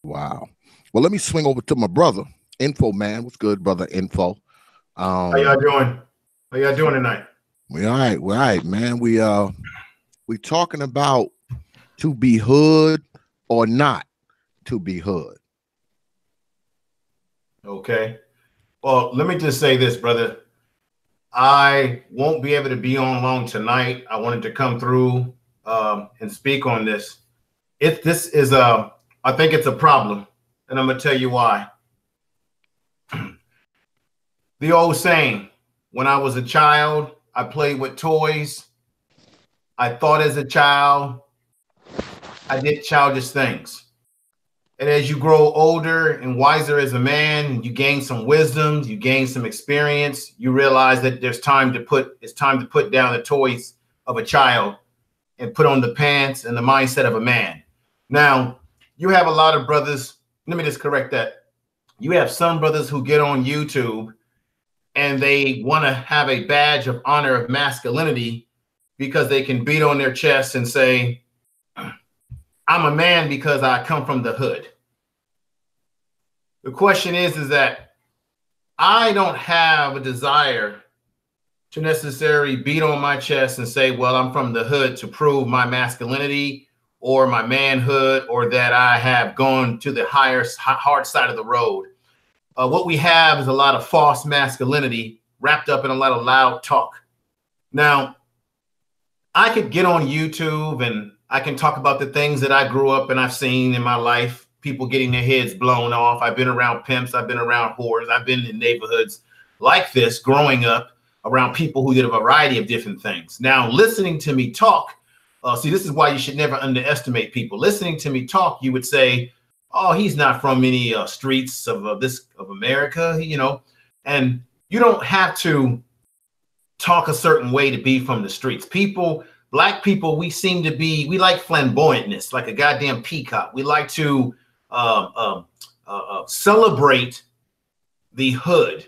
Wow. Well, let me swing over to my brother, Info Man. What's good, brother Info? How y'all doing? How y'all doing tonight? We all right. We're all right, man. We talking about to be hood or not to be hood. Okay. Well, let me just say this, brother. I won't be able to be on long tonight. I wanted to come through and speak on this. I think it's a problem, and I'm gonna tell you why. The old saying, when I was a child, I played with toys. I thought as a child, I did childish things. And as you grow older and wiser as a man, you gain some wisdom, you gain some experience, you realize that it's time to put down the toys of a child and put on the pants and the mindset of a man. Now, you have a lot of brothers, let me just correct that. You have some brothers who get on YouTube and they want to have a badge of honor of masculinity because they can beat on their chest and say, I'm a man because I come from the hood. The question is that I don't have a desire to necessarily beat on my chest and say, well, I'm from the hood to prove my masculinity or my manhood or that I have gone to the hard side of the road. What we have is a lot of false masculinity wrapped up in a lot of loud talk. Now, I could get on YouTube and I can talk about the things that I grew up and I've seen in my life, people getting their heads blown off. I've been around pimps. I've been around whores. I've been in neighborhoods like this growing up around people who did a variety of different things. Now, listening to me talk, see, this is why you should never underestimate people. Listening to me talk, you would say, oh, he's not from any streets of America, and you don't have to talk a certain way to be from the streets. Black people, we like flamboyantness, like a goddamn peacock. We like to celebrate the hood.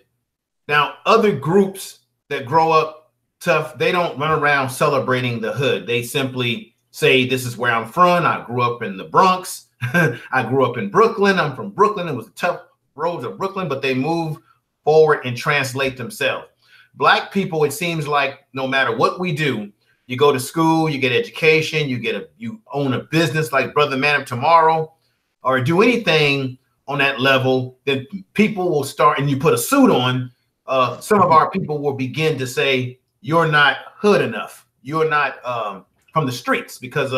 Now, other groups that grow up tough, they don't run around celebrating the hood. They simply say, this is where I'm from. I grew up in the Bronx. I grew up in Brooklyn. I'm from Brooklyn. It was the tough roads of Brooklyn, but they move forward and translate themselves. Black people, it seems like no matter what we do, you go to school, you get education, you own a business like Brother Man of Tomorrow, or do anything on that level, then people will start, and you put a suit on, some of our people will begin to say, you're not hood enough. You're not from the streets because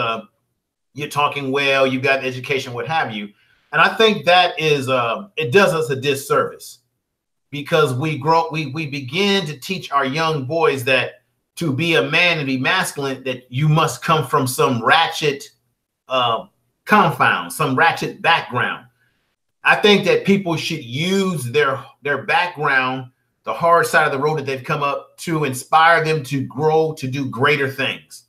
you're talking well, you got education, what have you. And I think that is, it does us a disservice because we begin to teach our young boys that to be a man and be masculine, that you must come from some ratchet confound, some ratchet background. I think that people should use their background, the hard side of the road that they've come up to inspire them to grow, to do greater things.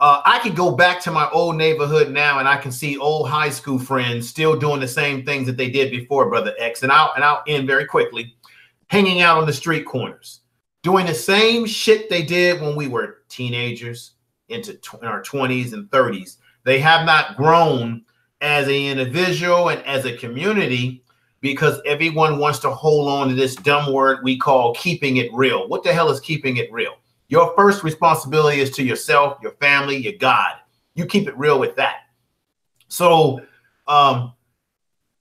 I could go back to my old neighborhood now, and I can see old high school friends still doing the same things that they did before, Brother X. And I'll end very quickly, hanging out on the street corners, doing the same shit they did when we were teenagers into our 20s and 30s. They have not grown as an individual and as a community because everyone wants to hold on to this dumb word we call keeping it real. What the hell is keeping it real? Your first responsibility is to yourself, your family, your God. You keep it real with that. So,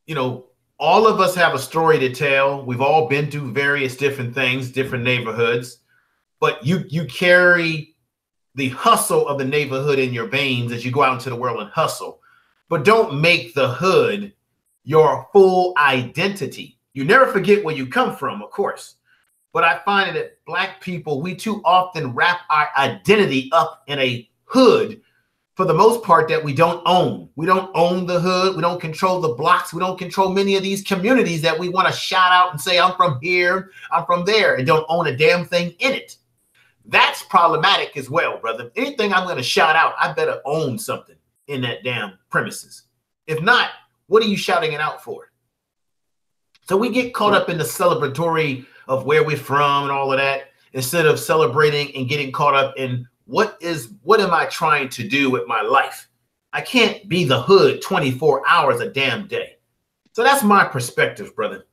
you know, all of us have a story to tell. We've all been through various different things, different neighborhoods, but you carry the hustle of the neighborhood in your veins as you go out into the world and hustle. But don't make the hood your full identity. You never forget where you come from, of course. But I find that Black people, we too often wrap our identity up in a hood for the most part that we don't own. We don't own the hood. We don't control the blocks. We don't control many of these communities that we want to shout out and say, I'm from here, I'm from there, and don't own a damn thing in it. That's problematic as well, brother. Anything I'm going to shout out, I better own something in that damn premises. If not, what are you shouting it out for? So we get caught up in the celebratory of where we're from and all of that, instead of celebrating and getting caught up in what am I trying to do with my life? I can't be the hood 24 hours a damn day. So that's my perspective, brother.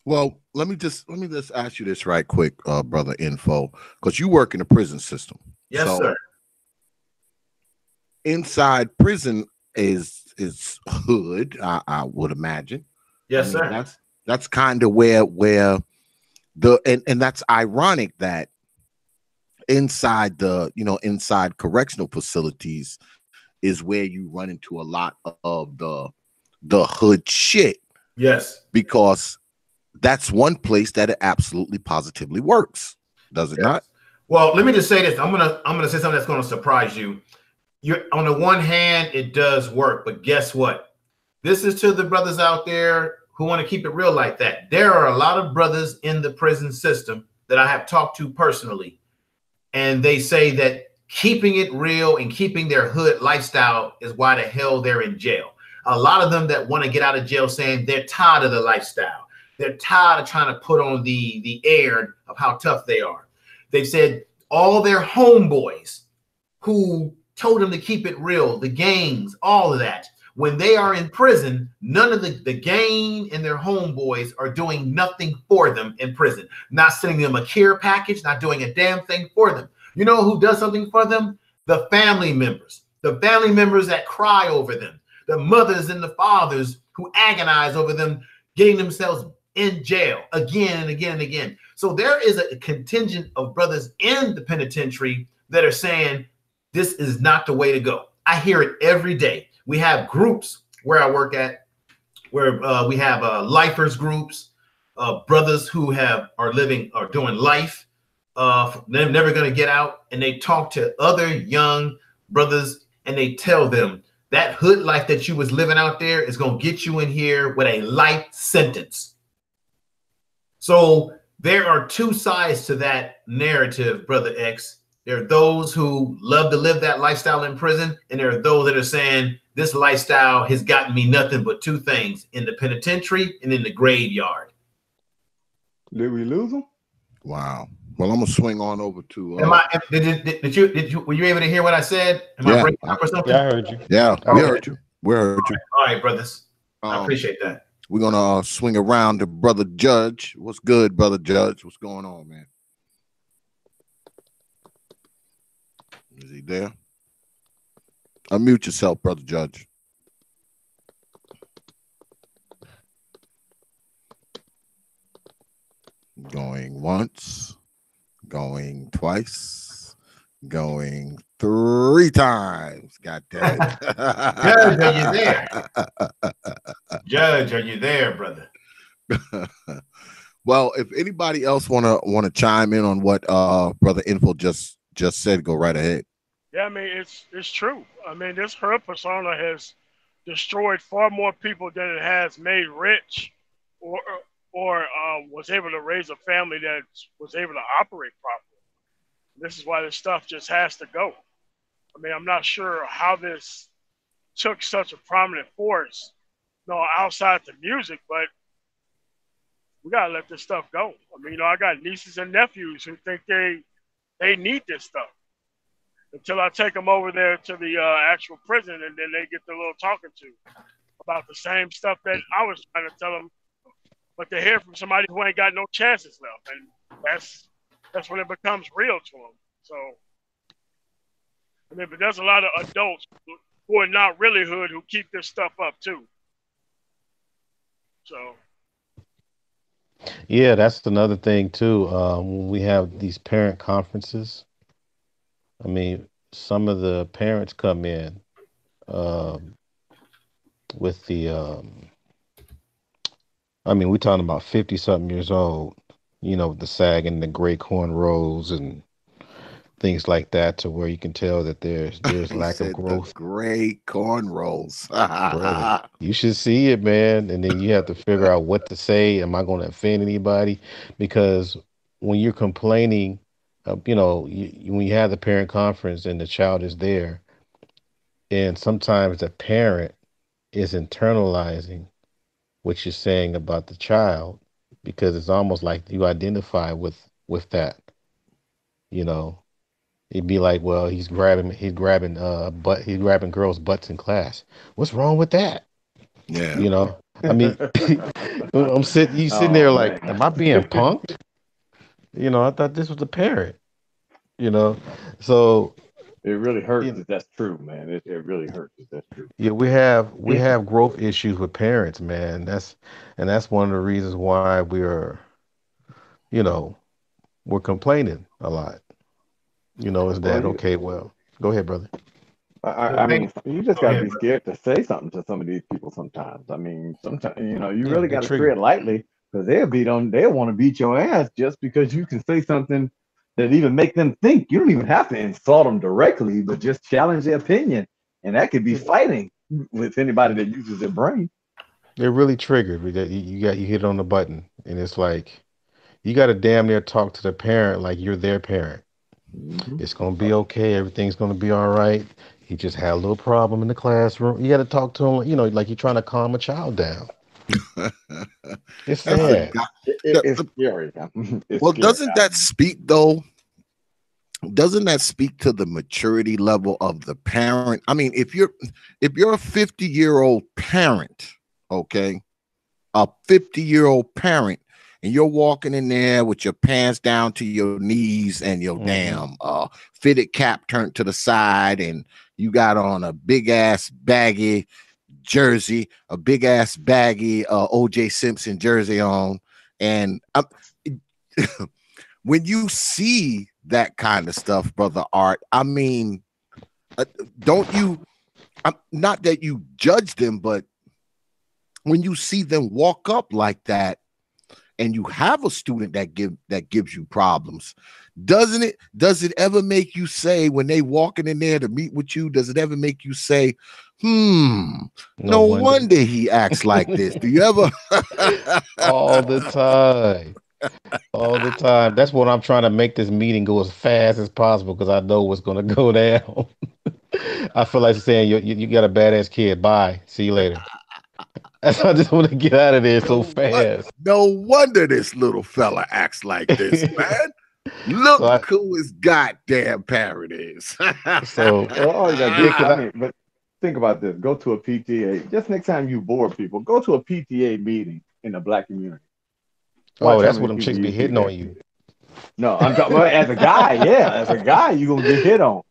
Well, let me just ask you this right quick, brother Info, because you work in the prison system. Yes, sir. Inside prison is hood, I would imagine. Yes, I mean, sir. That's kind of where and that's ironic that inside inside correctional facilities is where you run into a lot of the hood shit. Yes. Because that's one place that it absolutely positively works, does it not? Well, let me just say this. I'm gonna say something that's gonna surprise you. You're on the one hand, it does work, but guess what? This is to the brothers out there who want to keep it real like that. There are a lot of brothers in the prison system that I have talked to personally, and they say that keeping it real and keeping their hood lifestyle is why the hell they're in jail. A lot of them that want to get out of jail saying they're tired of the lifestyle. They're tired of trying to put on the air of how tough they are. They've said all their homeboys who told them to keep it real, the gangs, all of that, when they are in prison, none of the gang and their homeboys are doing nothing for them in prison. Not sending them a care package, not doing a damn thing for them. You know who does something for them? The family members. The family members that cry over them. The mothers and the fathers who agonize over them getting themselves in jail again and again and again. So there is a contingent of brothers in the penitentiary that are saying this is not the way to go. I hear it every day. We have groups where I work at, where we have lifers groups, brothers who are doing life, they're never going to get out, and they talk to other young brothers and they tell them that hood life that you was living out there is going to get you in here with a life sentence. So there are two sides to that narrative, Brother X. There are those who love to live that lifestyle in prison, and there are those that are saying this lifestyle has gotten me nothing but two things: in the penitentiary and in the graveyard. Did we lose them? Wow. Well, I'm gonna swing on over to. Were you able to hear what I said? Am I breaking up or something? Yeah, I heard you. Yeah, Okay. we heard you. We heard you. All right, brothers. I appreciate that. We're gonna swing around to Brother Judge. What's good, Brother Judge? What's going on, man? Is he there? Unmute yourself, Brother Judge. Going once, going twice, going 3 times. God damn it. Judge, are you there? Judge, are you there, brother? Well, if anybody else wanna chime in on what Brother Info just said, go right ahead. Yeah, I mean, it's true. I mean, this her persona has destroyed far more people than it has made rich, or was able to raise a family that was able to operate properly. This is why this stuff just has to go. I mean, I'm not sure how this took such a prominent force, outside the music, but we gotta let this stuff go. I mean, I got nieces and nephews who think they need this stuff until I take them over there to the actual prison, and then they get the little talking to about the same stuff that I was trying to tell them, but they hear from somebody who ain't got no chances left, and that's when it becomes real to them. So, I mean, but there's a lot of adults who are not really hood who keep this stuff up too. So, Yeah, that's another thing too. When we have these parent conferences, I mean, some of the parents come in um, with I mean, we're talking about 50 something years old, with the sag and the gray cornrows and things like that, to where you can tell that there's He lack of said the growth. great cornrows. Brother, you should see it, man. And then you have to figure out what to say. Am I going to offend anybody? Because when you're complaining, when you have the parent conference and the child is there, and sometimes the parent is internalizing what you're saying about the child, because it's almost like you identify with that, you know. It'd be like, well, he's grabbing girls' butts in class. What's wrong with that? Yeah. You know, I mean, you sitting Oh there like, man. am I being punked? I thought this was a parent, you know. So It really hurts you know, if that's true, man. It really hurts if that's true. yeah, we have growth issues with parents, man. That's one of the reasons why you know, we're complaining a lot. Is Well, that okay? Well, go ahead, brother. The I thing, mean, you just go got to ahead, be bro. scared to say something to some of these people sometimes. I mean, sometimes, you Yeah, really they got to triggered. tread lightly because they'll want to beat your ass just because you can say something that even make them think. You don't even have to insult them directly, but just challenge their opinion. And that could be They- fighting with anybody that uses their brain. They're really triggered. You hit on the button, and it's like you got to damn near talk to the parent like you're their parent. Hmm. It's gonna be okay. Everything's gonna be all right. He just had a little problem in the classroom. You got to talk to him, like you're trying to calm a child down. It's I I mean, sad. forgot. it's scary. It's Well, scary. doesn't that speak though? Doesn't that speak to the maturity level of the parent? I mean, if you're a 50-year-old parent, okay, a 50-year-old parent, and you're walking in there with your pants down to your knees and your Hmm. damn fitted cap turned to the side, and you got on a big ass baggy jersey, a big ass baggy OJ Simpson jersey on, and when you see that kind of stuff, brother Art, I mean, uh, don't you? Not that you judge them, but when you see them walk up like that, and you have a student that gives you problems, does it ever make you say, when they walking in there to meet with you, does it ever make you say, hmm, No no wonder. wonder he acts like this? Do you ever? All the time. All the time. That's what I'm trying to make this meeting go as fast as possible because I know what's gonna go down. I feel like saying you got a badass kid. Bye. See you later. I just want to get out of there so What? fast. No wonder this little fella acts like this, man. so Look I who his goddamn parent is. so Well, all you gotta yeah, do, cause I I mean, but think about this. Go to a PTA. Just next time you bored people, go to a PTA meeting in the black community. oh, Watch how that's many what them people chicks be you see hitting on there. you. No, I'm talking about as a guy. Yeah, as a guy, you're gonna get hit on.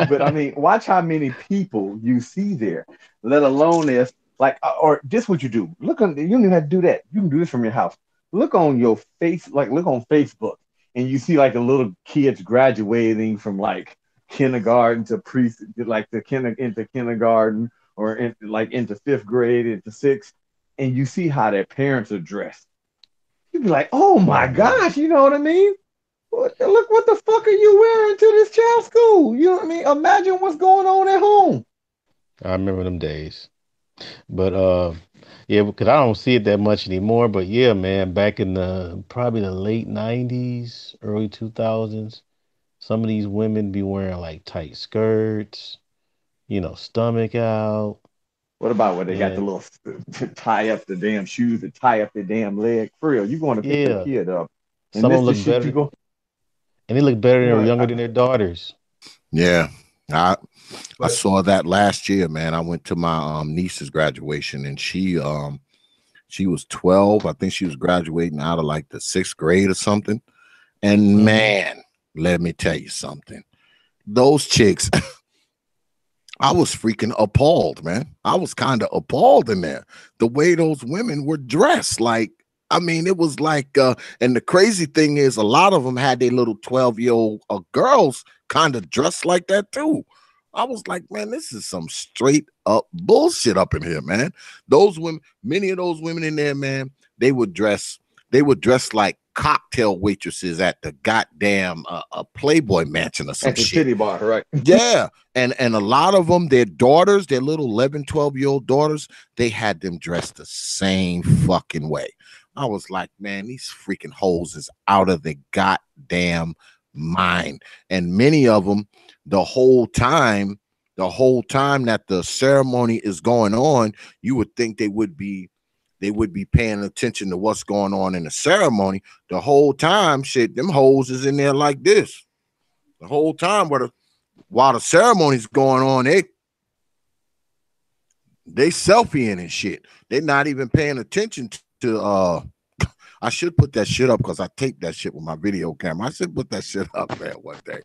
But I mean, watch how many people you see there. Let alone this, like, or this what you do. Look on. You don't even have to do that. You can do this from your house. Look on your face, like look on Facebook, and you see like the little kids graduating from like kindergarten to pre, like the into kindergarten or like into fifth grade, into sixth, and you see how their parents are dressed. You'd be like, oh my Mhm. gosh, you know what I mean? Look, what the fuck are you wearing to this child's school? You know what I mean? Imagine what's going on at home. I remember them days. But yeah, because I don't see it that much anymore. But yeah, man, back in the probably the late '90s, early 2000s, Some of these women be wearing like tight skirts, stomach out. What about when they got the And little to tie up the damn shoes to tie up their damn leg? For real, you going to pick your yeah, kid up, and some of this them the look shit you better, go. and they look better You than or know, younger than their daughters. Yeah. I But saw that last year, man. I went to my niece's graduation, and she was 12. I think she was graduating out of like the 6th grade or something. And man, let me tell you something. Those chicks, I was freaking appalled, man. I was kind of appalled in there. The way those women were dressed. Like, I mean, it was like, and the crazy thing is a lot of them had their little 12-year-old girls kind of dressed like that too. I was like, man, this is some straight up bullshit up in here, man. Those women, many of those women in there, man, they would dress like cocktail waitresses at the goddamn a Playboy mansion or some at the shit. titty bar, right? Yeah. And a lot of them, their daughters, their little 11, 12-year-old daughters, they had them dressed the same fucking way. I was like, man, these freaking hoes is out of the goddamn mind. And many of them, the whole time that the ceremony is going on, you would think they would be paying attention to what's going on in the ceremony. The whole time, shit, them hoes is in there like this. The whole time while the ceremony's going on, they selfieing and shit. They're not even paying attention to I should put that shit up because I taped that shit with my video camera. I should put that shit up, man, one day.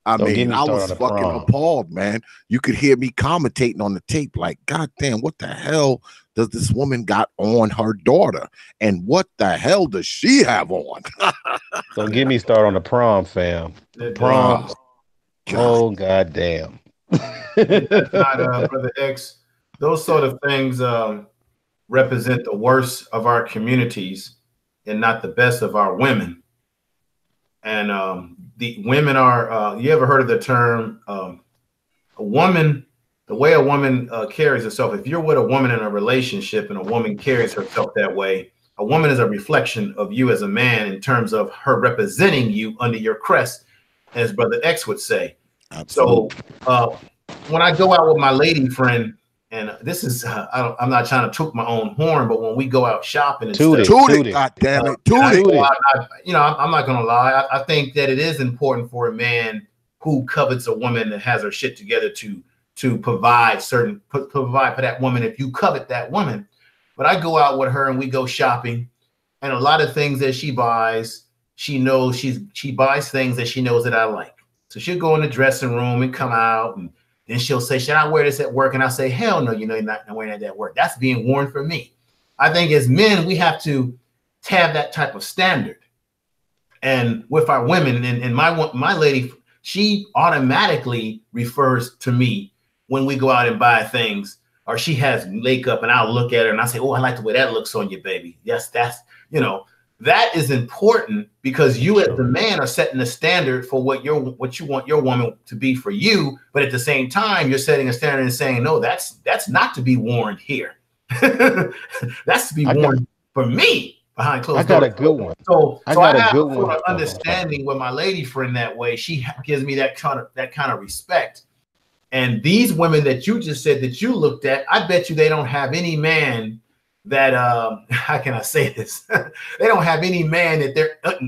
I Don't get mean, me I started was on the fucking prom. appalled, man. You could hear me commentating on the tape, like, God damn, what the hell does this woman got on her daughter? And what the hell does she have on? Don't get me started on the prom, fam. it Prom. does. Oh, goddamn. Brother X, those sort of things represent the worst of our communities and not the best of our women. And the women are, you ever heard of the term, a woman, the way a woman carries herself? If you're with a woman in a relationship and a woman carries herself that way, a woman is a reflection of you as a man in terms of her representing you under your crest, as Brother X would say. Absolutely. So when I go out with my lady friend, and this is, I'm not trying to toot my own horn, but when we go out shopping and Toot stuff, Toot it, God damn it. Toot I it. go out, I'm not going to lie. I think that it is important for a man who covets a woman that has her shit together to provide provide for that woman if you covet that woman. But I go out with her and we go shopping, and a lot of things that she buys, she knows she buys things that she knows that I like. So she'll go in the dressing room and come out, and then she'll say, should I wear this at work? And I'll say, hell no, you're not wearing that at work. That's being worn for me. I think as men, we have to have that type of standard. And with our women, and my lady, she automatically refers to me when we go out and buy things, or she has makeup and I'll look at her and I say, oh, I like the way that looks on you, baby. Yes, that's, that is important because you as the man are setting the standard for what you want your woman to be for you. But at the same time, you're setting a standard and saying, no, that's not to be worn here. That's to be worn for me behind closed doors. I got a good one. So I have a sort of understanding with my lady friend that way. She gives me that kind of respect. And these women that you just said that you looked at, I bet you they don't have any man that how can I say this? They don't have any man that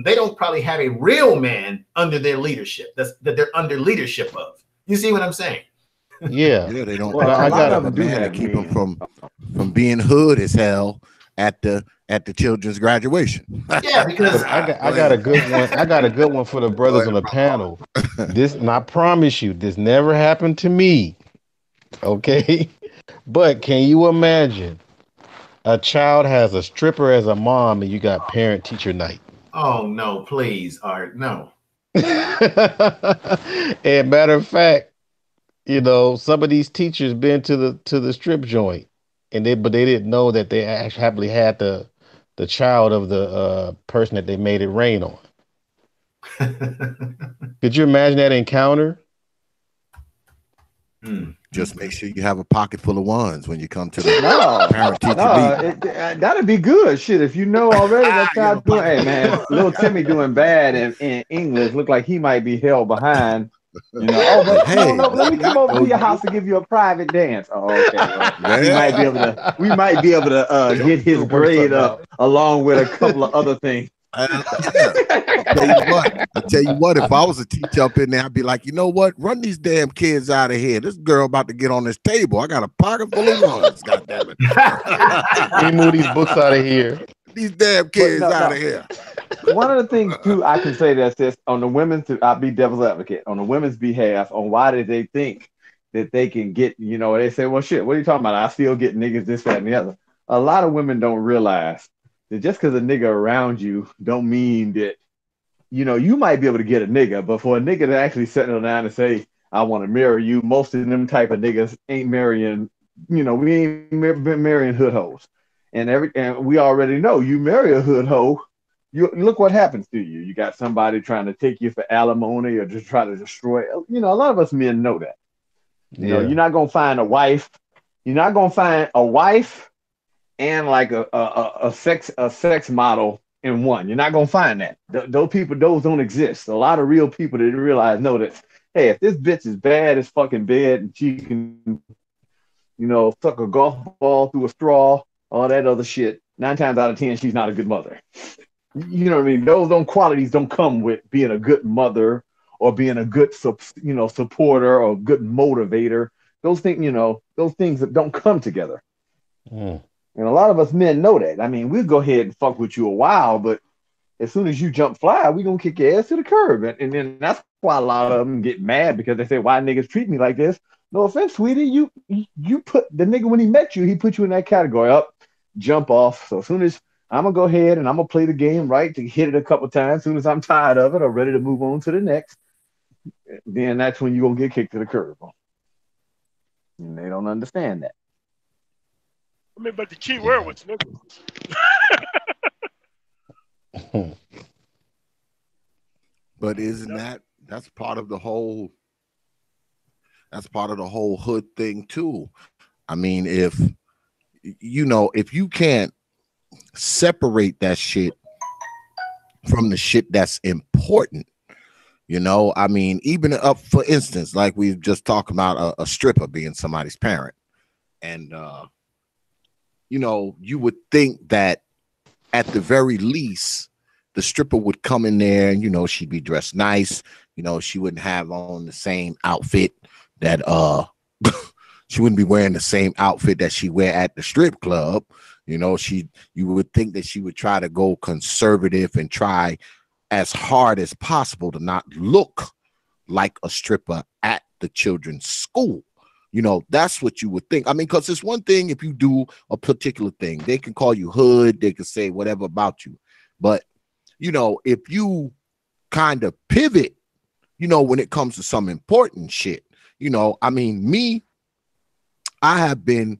they don't probably have a real man under their leadership that they're under leadership of. You see what I'm saying? Yeah. Yeah, they don't. Well, I a lot got of a them do man to have keep them men. from being hood as hell at the children's graduation. Yeah, because I got a good one. I got a good one for the brothers on the panel. And I promise you, this never happened to me. Okay. But can you imagine a child has a stripper as a mom and you got parent teacher night? oh no, please, Art, no. And matter of fact, some of these teachers been to the strip joint, but they didn't know that they actually had the child of the person that they made it rain on. Could you imagine that encounter? Just make sure you have a pocket full of ones when you come to the parent teacher meeting. That'd be good. Shit, if you know already that You have child a doing, pocket hey full of man, ones. little Timmy doing bad in English, look like he might be held behind. You know, oh, but Hey, no, let me maybe come I over to know your you. house to give you a private dance. Oh, okay. Well, we might be Yeah. able to. We might be able to get his Work grade something up out. along with a couple of other things. Yeah. I tell you what, if I was a teacher up in there, I'd be like, you know what? Run these damn kids out of here. This girl about to get on this table. I got a pocket full of ones. God damn it. Let me move these books out of here. These damn But kids no, out no. of here. One of the things too, I can say that's this on the women's. I'll be devil's advocate on the women's behalf on why did they think that they can get. You know, they say, well, shit. What are you talking about? I still get niggas this, that, and the other. A lot of women don't realize that just because a nigga around you don't mean that you might be able to get a nigga, but for a nigga to actually settle down and say, I want to marry you, most of them type of niggas ain't marrying, we ain't been marrying hood hoes. And we already know you marry a hood hoe, you look what happens to you. You got somebody trying to take you for alimony or just try to destroy. A lot of us men know that. You're not gonna find a wife. You're not gonna find a wife and like a sex model in one. You're not gonna find that. Those don't exist. A lot of real people that realize know that. Hey, if this bitch is bad as fucking bad and she can, suck a golf ball through a straw, all that other shit. 9 times out of 10, she's not a good mother. You know what I mean? Those qualities don't come with being a good mother or being a good, supporter or good motivator. Those things that don't come together. Mm. And a lot of us men know that. I mean, we'll go ahead and fuck with you a while, but as soon as you jump fly, we're going to kick your ass to the curb. And then that's why a lot of them get mad because they say, why niggas treat me like this? No offense, sweetie. You put the nigga when he met you, he put you in that category. Up, jump off. So as soon as I'm going to go ahead and I'm going to play the game right to hit it a couple times, as soon as I'm tired of it or ready to move on to the next, then that's when you're going to get kicked to the curb. And they don't understand that. I mean, but the key word was nigga. But isn't that's part of the whole hood thing too? I mean, if you can't separate that shit from the shit that's important, I mean, even up for instance, like we've just talked about a stripper being somebody's parent, and you would think that at the very least the stripper would come in there and she'd be dressed nice, she wouldn't have on the same outfit that she wouldn't be wearing the same outfit that she wear at the strip club. You would think that she would try to go conservative and try as hard as possible to not look like a stripper at the children's school. That's what you would think. I mean, because it's one thing if you do a particular thing, they can call you hood, they can say whatever about you. But, if you kind of pivot, when it comes to some important shit, I mean, I have been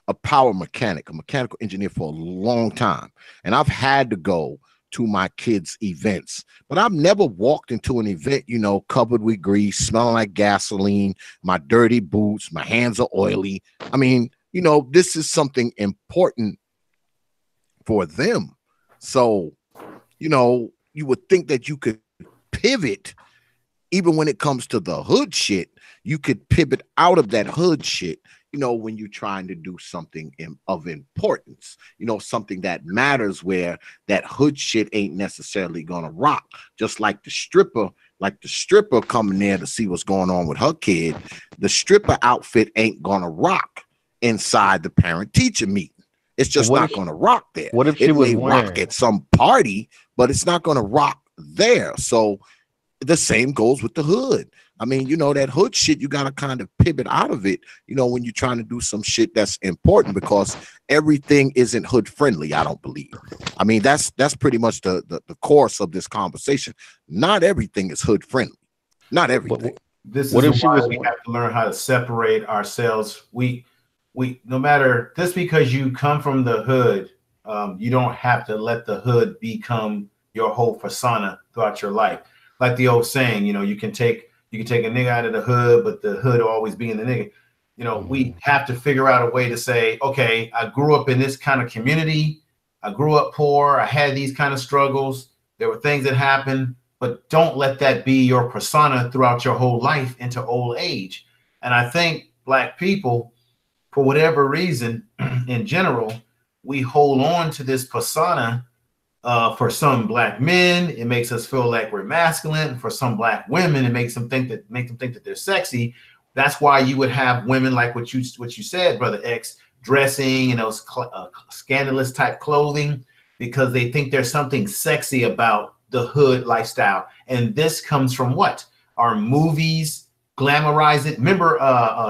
a power mechanic, a mechanical engineer for a long time. And I've had to go to my kids' events, but I've never walked into an event, covered with grease, smelling like gasoline, my dirty boots, my hands are oily. I mean, this is something important for them. So, you would think that you could pivot even when it comes to the hood shit. You could pivot out of that hood shit, when you're trying to do something of importance, something that matters where that hood shit ain't necessarily gonna rock. Just like the stripper coming there to see what's going on with her kid, the stripper outfit ain't gonna rock inside the parent-teacher meeting. It's just not gonna rock there. What if she was rock wearing at some party, but it's not gonna rock there. So the same goes with the hood. I mean, that hood shit, you got to kind of pivot out of it, when you're trying to do some shit that's important, because everything isn't hood friendly, I don't believe. I mean, that's pretty much the course of this conversation. Not everything is hood friendly. Not everything. This is why we have to learn how to separate ourselves. We no matter, just because you come from the hood, you don't have to let the hood become your whole persona throughout your life. Like the old saying, you can take a nigga out of the hood, but the hood will always be in the nigga. You know, we have to figure out a way to say, okay, I grew up in this kind of community. I grew up poor. I had these kind of struggles. There were things that happened, but don't let that be your persona throughout your whole life into old age. And I think Black people, for whatever reason, in general, we hold on to this persona. For some Black men, it makes us feel like we're masculine. For some Black women, it makes them think that they're sexy. That's why you would have women like what you said, Brother X, dressing in those scandalous type clothing because they think there's something sexy about the hood lifestyle. And this comes from what? Our movies glamorize it. Remember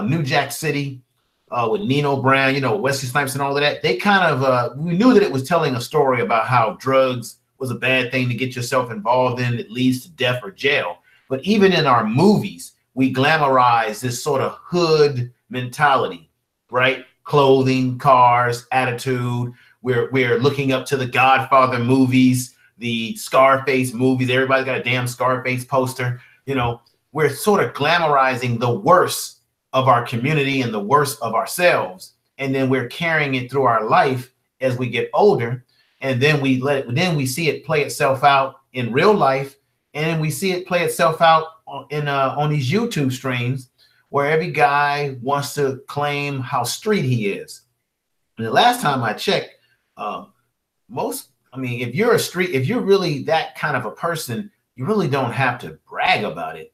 New Jack City with Nino Brown, you know, Wesley Snipes and all of that? They kind of, we knew that it was telling a story about how drugs was a bad thing to get yourself involved in. It leads to death or jail. But even in our movies, we glamorize this sort of hood mentality, right? Clothing, cars, attitude. We're looking up to the Godfather movies, the Scarface movies. Everybody's got a damn Scarface poster. You know, we're sort of glamorizing the worst of our community and the worst of ourselves, and then we're carrying it through our life as we get older, and then we see it play itself out in real life, and we see it play itself out on these YouTube streams where every guy wants to claim how street he is. And the last time I checked, if you're really that kind of a person, you really don't have to brag about it.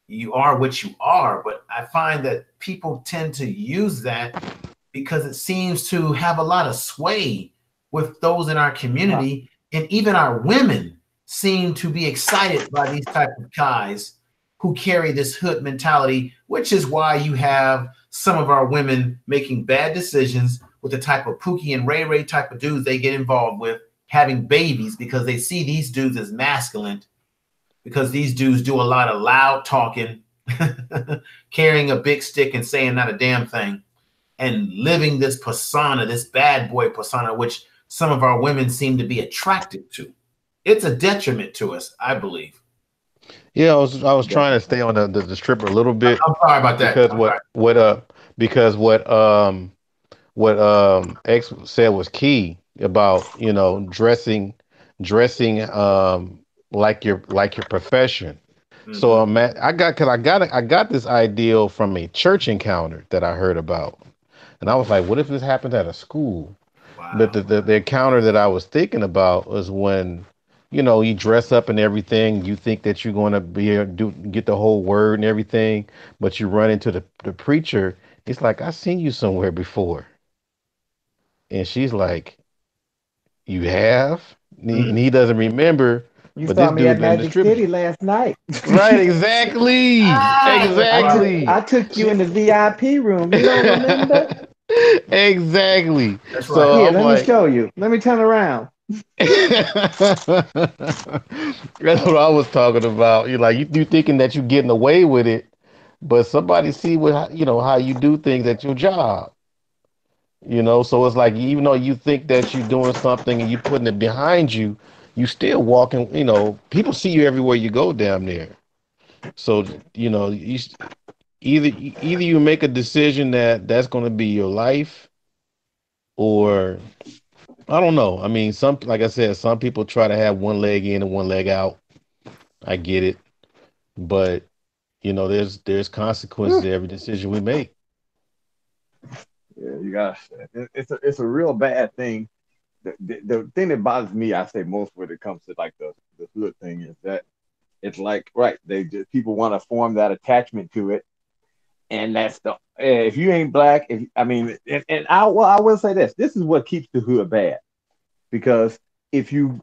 You are what you are. But I find that people tend to use that because it seems to have a lot of sway with those in our community. And even our women seem to be excited by these type of guys who carry this hood mentality, which is why you have some of our women making bad decisions with the type of Pookie and Ray Ray type of dudes they get involved with, having babies because they see these dudes as masculine, because these dudes do a lot of loud talking, carrying a big stick and saying not a damn thing, and living this persona, this bad boy persona, which some of our women seem to be attracted to. It's a detriment to us, I believe. Yeah, I was trying to stay on the stripper a little bit. I'm sorry about that. Because what X said was key about, you know, dressing like your profession. Mm-hmm. So I got this ideal from a church encounter that I heard about, and I was like, what if this happened at a school? Wow. But the encounter that I was thinking about was when, you know, you dress up and everything, you think that you're going to get the whole word and everything, but you run into the preacher. It's like, I've seen you somewhere before. And she's like, you have? And he doesn't remember. You saw me at Magic City last night. Right, exactly. Exactly. I took you in the VIP room. You don't remember? Exactly. That's right. So here, let me show you. Let me turn around. That's what I was talking about. You're like, you thinking that you're getting away with it, but somebody see how you do things at your job. You know, so it's like, even though you think that you're doing something and you're putting it behind you, you still walking, you know, people see you everywhere you go down there. So, you know, either you make a decision that's going to be your life, or I don't know. I mean, like I said, some people try to have one leg in and one leg out. I get it. But, you know, there's consequences to every decision we make. Yeah, you got it's a real bad thing. The thing that bothers me, I say most when it comes to like the hood thing, is that it's like, right, people want to form that attachment to it, and that's if you ain't black, I will say this is what keeps the hood bad, because if you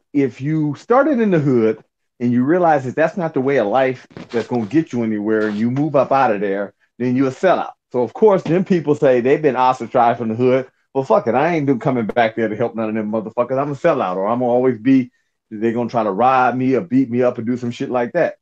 started in the hood and you realize that that's not the way of life that's going to get you anywhere, and you move up out of there, then you're a sellout. So of course, then people say they've been ostracized from the hood. Well, fuck it, I ain't coming back there to help none of them motherfuckers. I'm a sellout, or I'm gonna always be. They're gonna try to rob me or beat me up or do some shit like that.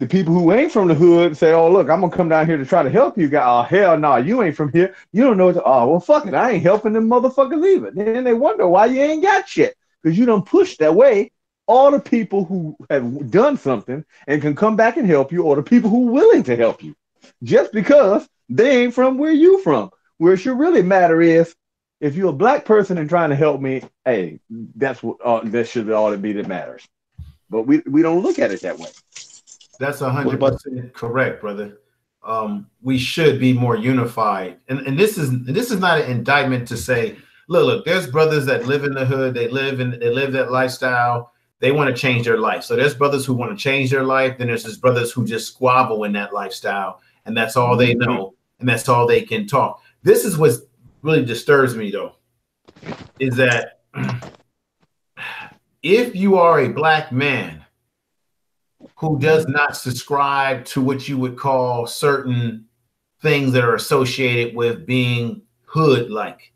The people who ain't from the hood say, "Oh, look, I'm gonna come down here to try to help you guys." Oh, hell no, you ain't from here. You don't know what. Oh, well, fuck it, I ain't helping them motherfuckers either. Then they wonder why you ain't got shit, because you done pushed that way all the people who have done something and can come back and help you, or the people who are willing to help you. just because they ain't from where you from. Where it should really matter is if you're a black person and trying to help me, hey, that's what that should all it be that matters. But we don't look at it that way. That's 100% correct, brother. We should be more unified, and this is not an indictment to say, look, there's brothers that live in the hood, they live that lifestyle, they want to change their life. So there's brothers who want to change their life, then there's brothers who just squabble in that lifestyle, and that's all they know, and that's all they can talk. This is what really disturbs me, though, is that if you are a black man who does not subscribe to what you would call certain things that are associated with being hood-like,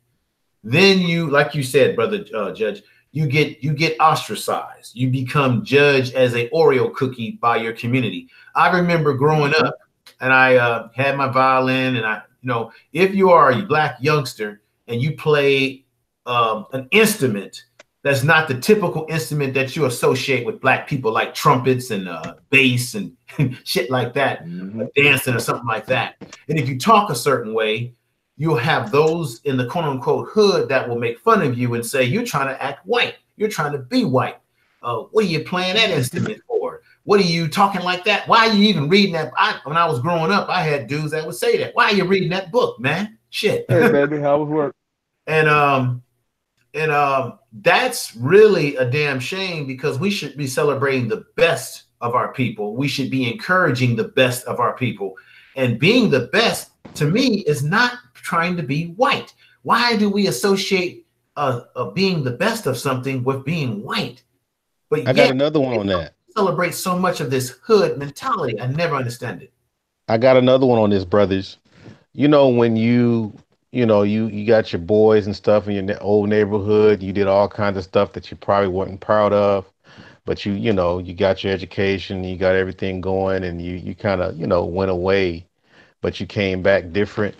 then you, like you said, brother Judge, you get ostracized. You become judged as a Oreo cookie by your community. I remember growing up, and I had my violin, and if you are a black youngster and you play an instrument that's not the typical instrument that you associate with black people, like trumpets and bass and shit like that, dancing or something like that. And if you talk a certain way, you'll have those in the quote unquote hood that will make fun of you and say, you're trying to act white. You're trying to be white. What are you playing that instrument for? What are you talking like that? Why are you even reading that? When I was growing up, I had dudes that would say that. Why are you reading that book, man? Shit. Hey, baby, how was work? And that's really a damn shame, because we should be celebrating the best of our people. We should be encouraging the best of our people. And being the best, to me, is not trying to be white. Why do we associate being the best of something with being white? But I got another one on that. Celebrate so much of this hood mentality. I never understand it. I got another one on this, brothers. When you got your boys and stuff in your old neighborhood, you did all kinds of stuff that you probably weren't proud of, but you got your education, you got everything going, and you kind of, went away, but you came back different.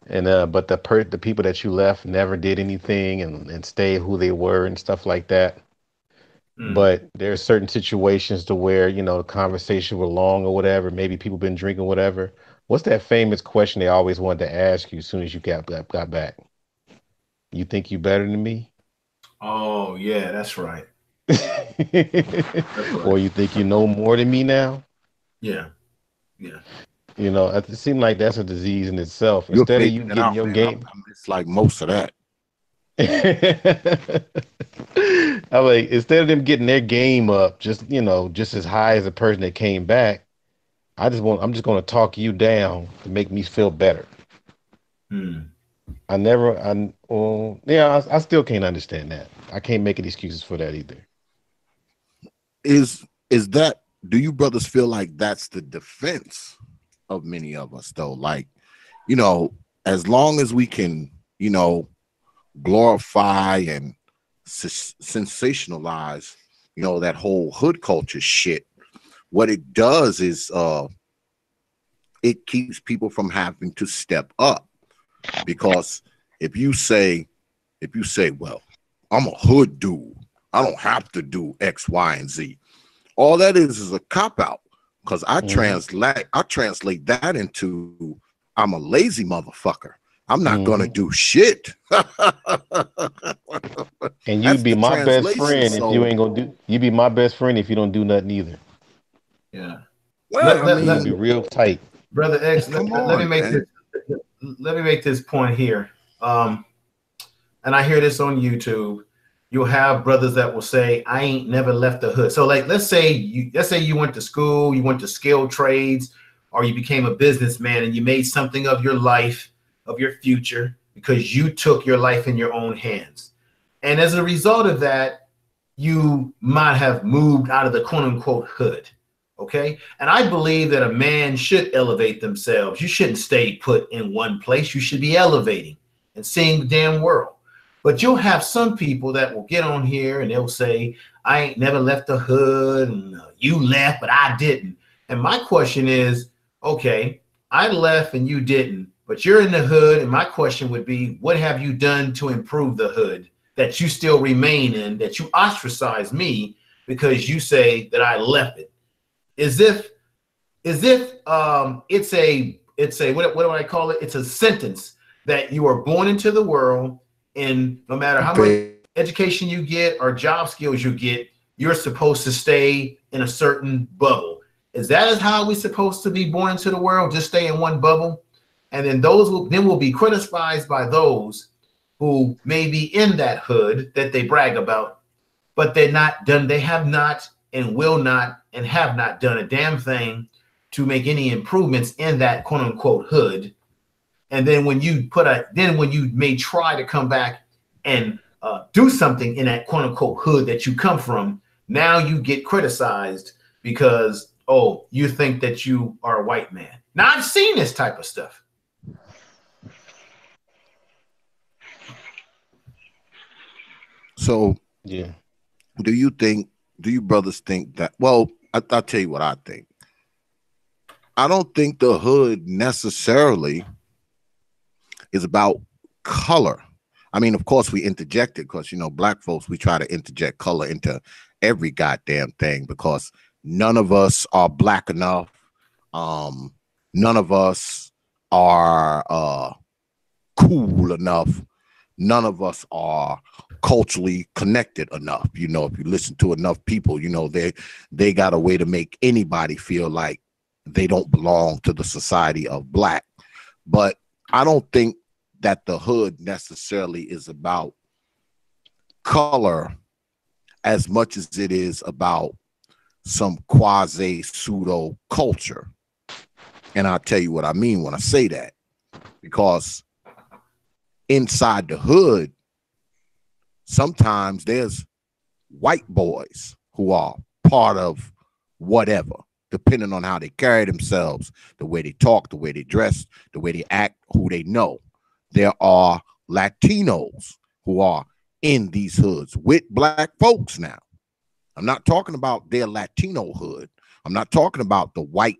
And but the people that you left never did anything and stayed who they were and stuff like that. But there are certain situations to where, the conversation were long or whatever. Maybe people been drinking, whatever. What's that famous question they always wanted to ask you as soon as you got back? You think you better than me? Oh, yeah, that's right. Or you think you know more than me now? Yeah. Yeah. It seems like that's a disease in itself. Instead of you getting your game. It's like most of that. I'm like, instead of them getting their game up, just as high as the person that came back, I'm just going to talk you down to make me feel better. I still can't understand that. I can't make any excuses for that either. Is that, do you brothers feel like that's the defense of many of us though? Like, as long as we can, glorify and sensationalize, that whole hood culture shit, what it does is it keeps people from having to step up. Because if you say, well, I'm a hood dude, I don't have to do X, Y, and Z, all that is a cop-out. Because I translate that into I'm a lazy motherfucker. I'm not gonna do shit. And you'd be my best friend if you ain't gonna do. You'd be my best friend if you don't do nothing either. Yeah. Well, let be real tight, brother X. Let me make this point here. And I hear this on YouTube. You'll have brothers that will say, I ain't never left the hood. So like, let's say you went to school, you went to skilled trades, or you became a businessman and you made something of your life, of your future, because you took your life in your own hands. And as a result of that, you might have moved out of the quote unquote hood. Okay. And I believe that a man should elevate themselves. You shouldn't stay put in one place. You should be elevating and seeing the damn world. But you'll have some people that will get on here and they'll say, I ain't never left the hood, and you left, but I didn't. And my question is, okay, I left and you didn't, but you're in the hood. And my question would be, what have you done to improve the hood that you still remain in, that you ostracize me because you say that I left it? As if as if it's a what do I call it? It's a sentence that you are born into the world, and no matter how much education you get or job skills you get, you're supposed to stay in a certain bubble. Is that how we're supposed to be born into the world? Just stay in one bubble, and then will be criticized by those who may be in that hood that they brag about, but they're not done. They have not and will not and have not done a damn thing to make any improvements in that quote unquote hood. And then when you may try to come back and do something in that quote unquote hood that you come from, now you get criticized because, oh, you think that you are a white man. Now I've seen this type of stuff. So Yeah. do you brothers think that, well, I'll tell you what I think. I don't think the hood necessarily is about color. I mean, of course, we interject it because, black folks, we try to interject color into every goddamn thing because none of us are black enough. None of us are cool enough. None of us are culturally connected enough. If you listen to enough people, they got a way to make anybody feel like they don't belong to the society of black. But I don't think that the hood necessarily is about color as much as it is about some quasi pseudo culture. And I'll tell you what I mean when I say that, because inside the hood, sometimes there's white boys who are part of whatever, depending on how they carry themselves, the way they talk, the way they dress, the way they act, who they know. There are Latinos who are in these hoods with black folks now. I'm not talking about their Latino hood. I'm not talking about the white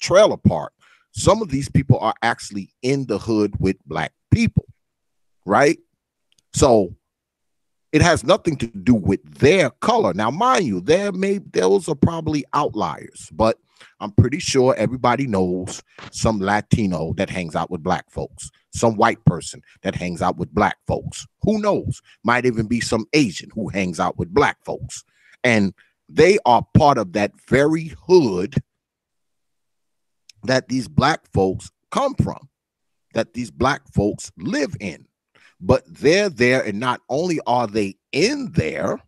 trailer park. Some of these people are actually in the hood with black people, right? So it has nothing to do with their color. Now, mind you, those are probably outliers, but I'm pretty sure everybody knows some Latino that hangs out with black folks, some white person that hangs out with black folks. Who knows? Might even be some Asian who hangs out with black folks. And they are part of that very hood that these black folks come from, that these black folks live in. But they're there, and not only are they in there,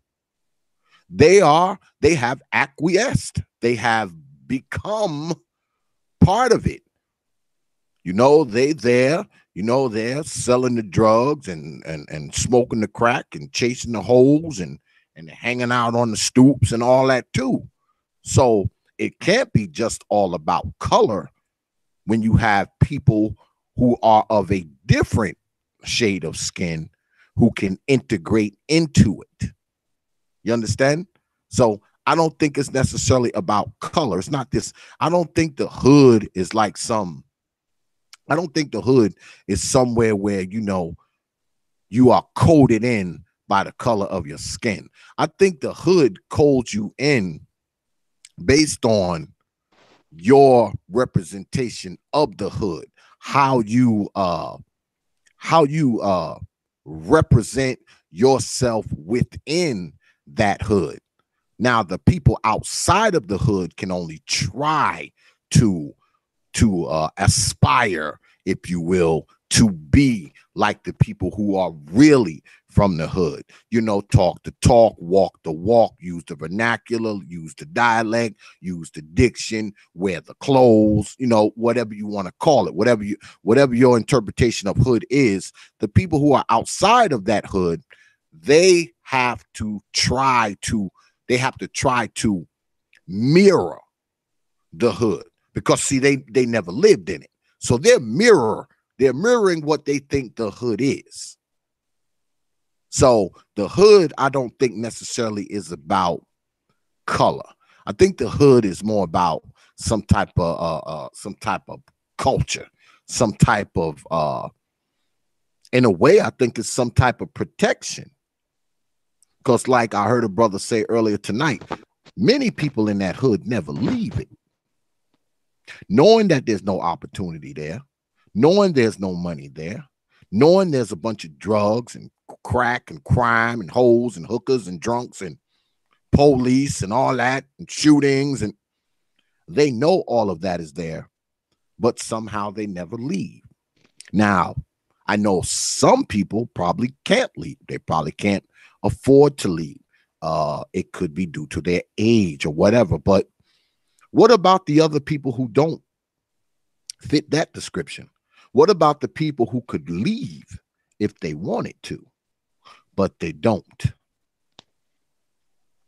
they have acquiesced. They have become part of it. They're selling the drugs and smoking the crack and chasing the hoes and hanging out on the stoops and all that too. So it can't be just all about color when you have people who are of a different shade of skin who can integrate into it. You understand? So I don't think it's necessarily about color. It's not this. I don't think the hood is like I don't think the hood is somewhere where, you are coded in by the color of your skin. I think the hood codes you in based on your representation of the hood, how you represent yourself within that hood. Now, the people outside of the hood can only try to aspire, if you will, to be like the people who are really from the hood. Talk the talk, walk the walk, use the vernacular, use the dialect, use the diction, wear the clothes, whatever you want to call it, whatever your interpretation of hood is. The people who are outside of that hood, they have to try to mirror the hood, because see, they never lived in it. So they're mirroring what they think the hood is. So the hood, I don't think necessarily is about color. I think the hood is more about some type of culture, some type of in a way, I think it's some type of protection. Because like I heard a brother say earlier tonight, many people in that hood never leave it. knowing that there's no opportunity there, knowing there's no money there, knowing there's a bunch of drugs and crack and crime and hoes and hookers and drunks and police and all that and shootings, and they know all of that is there, but somehow they never leave. Now, I know some people probably can't leave. They probably can't afford to leave. It could be due to their age or whatever. But what about the other people who don't fit that description? What about the people who could leave if they wanted to, but they don't?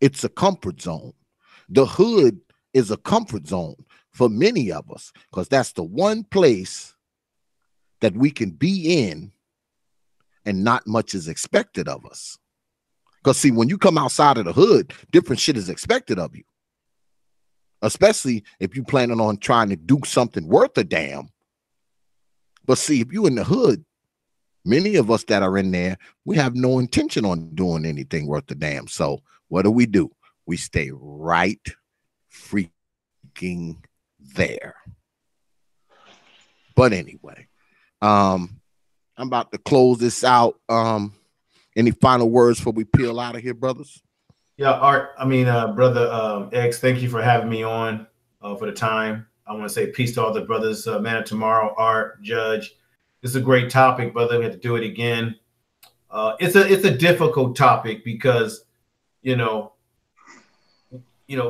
It's a comfort zone. The hood is a comfort zone for many of us because that's the one place that we can be in and not much is expected of us. Because see, when you come outside of the hood, different shit is expected of you. Especially if you're planning on trying to do something worth a damn. But see, if you're in the hood, many of us that are in there, we have no intention on doing anything worth a damn. So what do? We stay right freaking there. But anyway, I'm about to close this out. Any final words before we peel out of here, brothers? Yeah, Art. Brother X, thank you for having me on for the time. I want to say peace to all the brothers, Man of Tomorrow, Art, Judge. This is a great topic, brother. We have to do it again. It's a difficult topic because,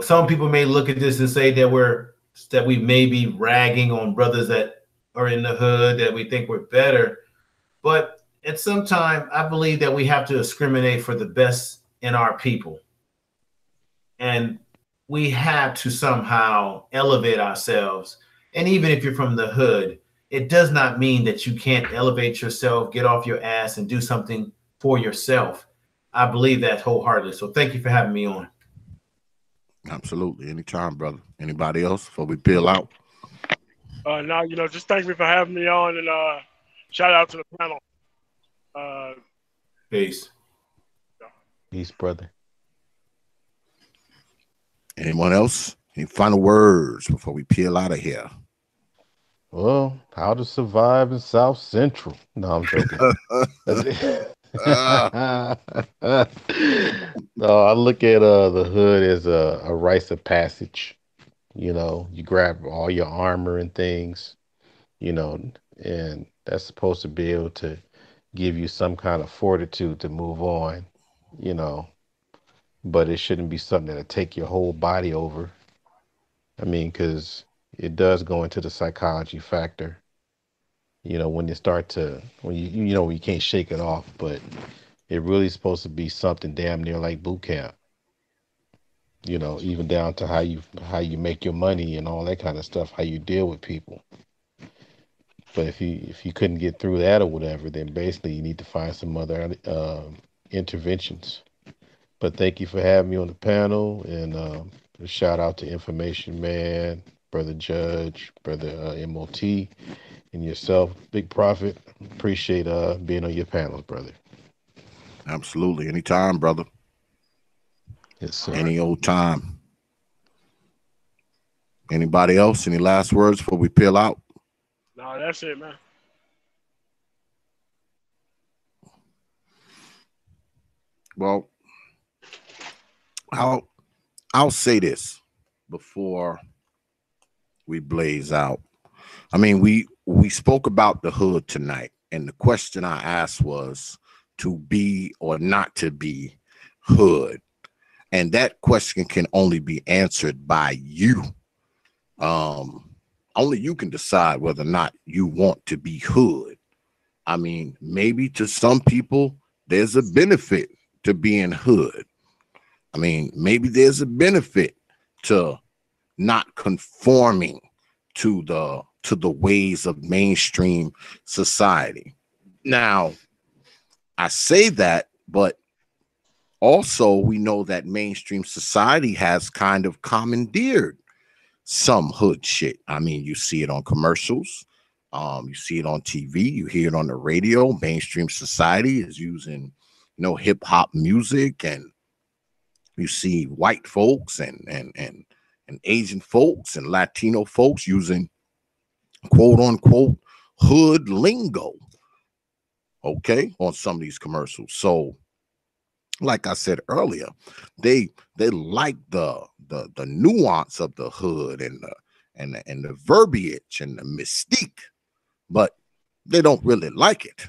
some people may look at this and say that we may be ragging on brothers that are in the hood, that we think we're better. But at some time, I believe that we have to discriminate for the best in our people. And we have to somehow elevate ourselves. And even if you're from the hood, it does not mean that you can't elevate yourself, get off your ass, and do something for yourself. I believe that wholeheartedly. So thank you for having me on. Absolutely. Anytime, brother. Anybody else before we peel out? No, just thank me for having me on, and shout out to the panel. Peace. Peace, brother. Anyone else? Any final words before we peel out of here? Well, how to survive in South Central. No, I'm joking. No, I look at the hood as a rites of passage. You grab all your armor and things, and that's supposed to be able to give you some kind of fortitude to move on, but it shouldn't be something that'll take your whole body over. I mean, because it does go into the psychology factor, when you can't shake it off, but it really is supposed to be something damn near like boot camp, even down to how you make your money and all that kind of stuff, how you deal with people. But if you couldn't get through that or whatever, then basically you need to find some other interventions. But thank you for having me on the panel, and a shout out to Information Man, Brother Judge, Brother MOT, and yourself, Big Prophet. Appreciate being on your panels, brother. Absolutely. Anytime, brother. Yes, sir. Any old time. Anybody else? Any last words before we peel out? No, that's it, man. Well, I'll say this before we blaze out. I mean, we spoke about the hood tonight, and the question I asked was to be or not to be hood. And that question can only be answered by you. Only you can decide whether or not you want to be hood. I mean, maybe to some people, there's a benefit to being hood. I mean, maybe there's a benefit to not conforming to the ways of mainstream society. Now, I say that, but also we know that mainstream society has kind of commandeered some hood shit. I mean, you see it on commercials, you see it on TV, you hear it on the radio. Mainstream society is using, hip hop music, and you see white folks and and Asian folks and Latino folks using quote unquote hood lingo, okay, on some of these commercials. So like I said earlier, they like the nuance of the hood and the verbiage and the mystique, but they don't really like it.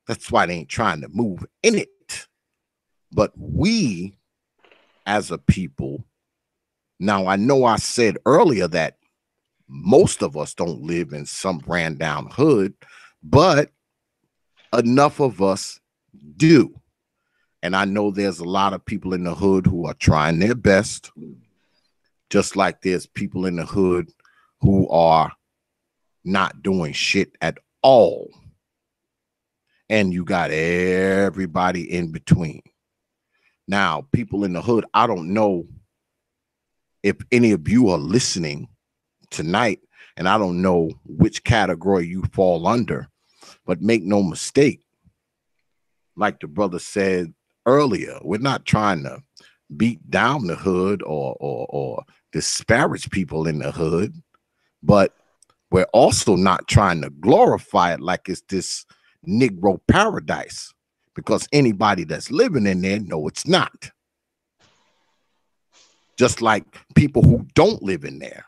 That's why they ain't trying to move in it. But we as a people, now I know I said earlier that most of us don't live in some ran down hood, but enough of us do. And I know there's a lot of people in the hood who are trying their best, just like there's people in the hood who are not doing shit at all. And you got everybody in between. Now, people in the hood, I don't know if any of you are listening tonight, and I don't know which category you fall under, but make no mistake, like the brother said earlier, we're not trying to beat down the hood or disparage people in the hood, but we're also not trying to glorify it like it's this Negro paradise, because anybody that's living in there know it's not. Just like people who don't live in there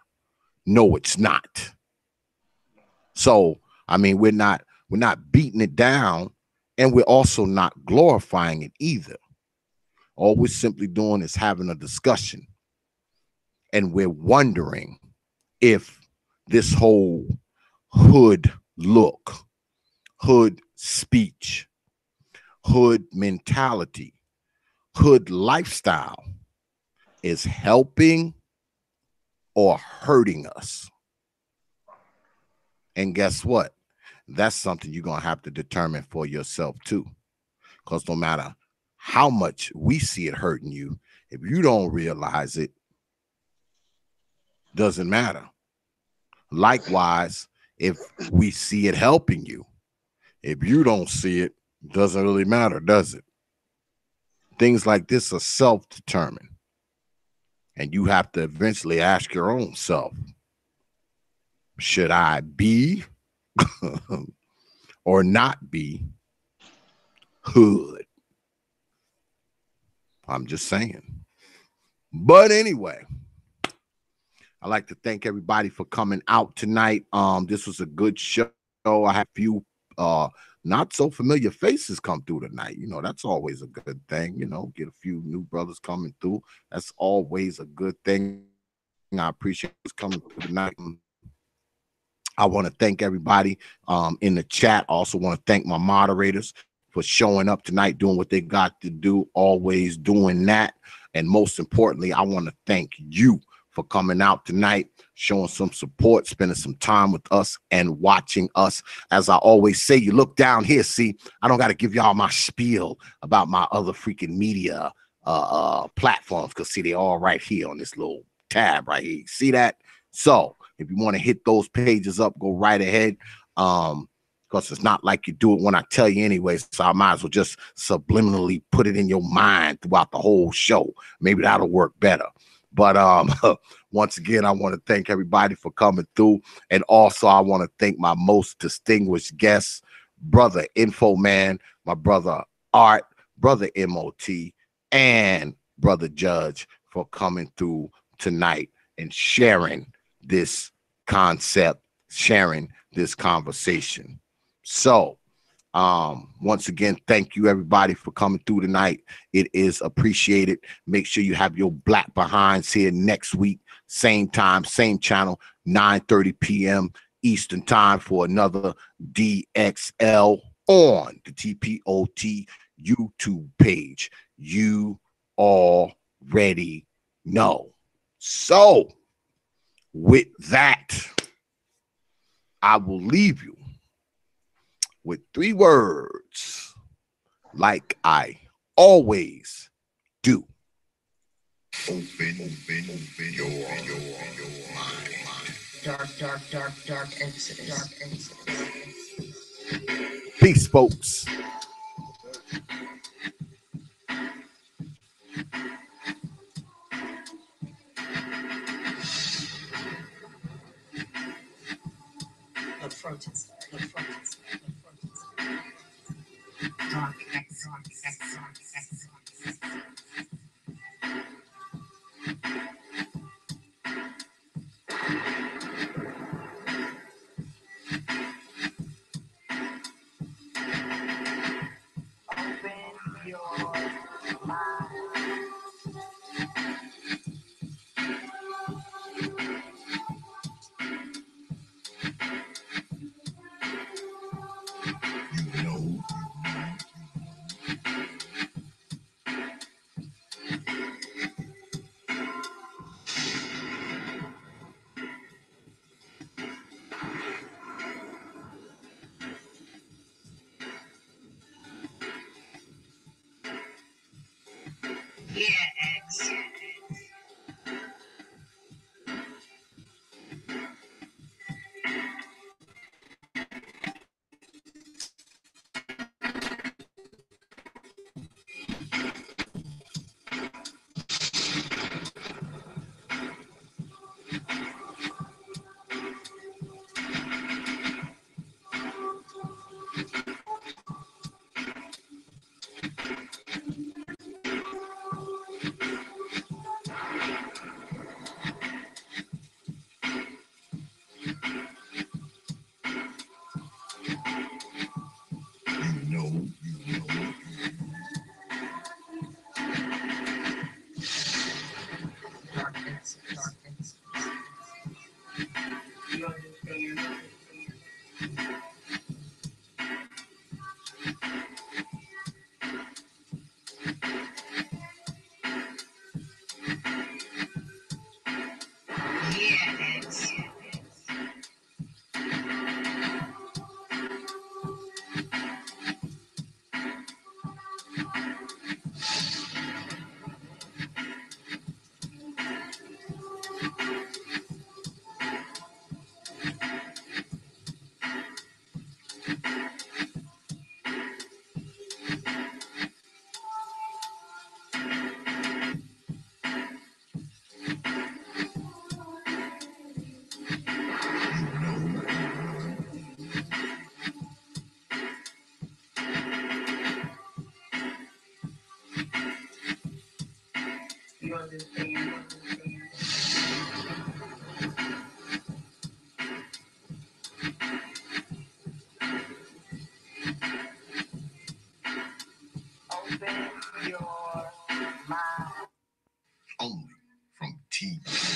know it's not. So, I mean, we're not beating it down, and we're also not glorifying it either. All we're simply doing is having a discussion, and we're wondering if this whole hood look, hood speech, hood mentality, hood lifestyle is helping or hurting us. And guess what? That's something you're going to have to determine for yourself too. Because no matter how much we see it hurting you, if you don't realize it, doesn't matter. Likewise, if we see it helping you, if you don't see it, doesn't really matter, does it? Things like this are self-determined. And you have to eventually ask your own self, should I be or not be hood? I'm just saying. But anyway, I'd like to thank everybody for coming out tonight. This was a good show. I have a few not so familiar faces come through tonight. You know, that's always a good thing. You know, get a few new brothers coming through. That's always a good thing. I appreciate this coming through tonight. I want to thank everybody in the chat. I also want to thank my moderators for showing up tonight, doing what they got to do, always doing that. And most importantly, I want to thank you for coming out tonight, showing some support, spending some time with us and watching us. As I always say, you look down here, see, I don't got to give y'all my spiel about my other freaking media platforms, because see, they're all right here on this little tab right here. See that? So if you want to hit those pages up, go right ahead. Because it's not like you do it when I tell you anyway. So I might as well just subliminally put it in your mind throughout the whole show. Maybe that'll work better. But once again, I want to thank everybody for coming through. And also I want to thank my most distinguished guests, brother Info Man, my brother Art, brother MOT, and brother Judge for coming through tonight and sharing this concept, sharing this conversation. So once again, thank you everybody for coming through tonight. It is appreciated. Make sure you have your black behinds here next week, same time, same channel, 9:30 p.m. Eastern time for another DXL on the TPOT YouTube page. You already know. So with that, I will leave you with 3 words, like I always do. Open your mind. Dark Exodus. Peace, folks. protester. Dark X. Open your mind. Yeah, X. Darkness. You understand? Yeah, X. You understand? Open your mind. Only from TV.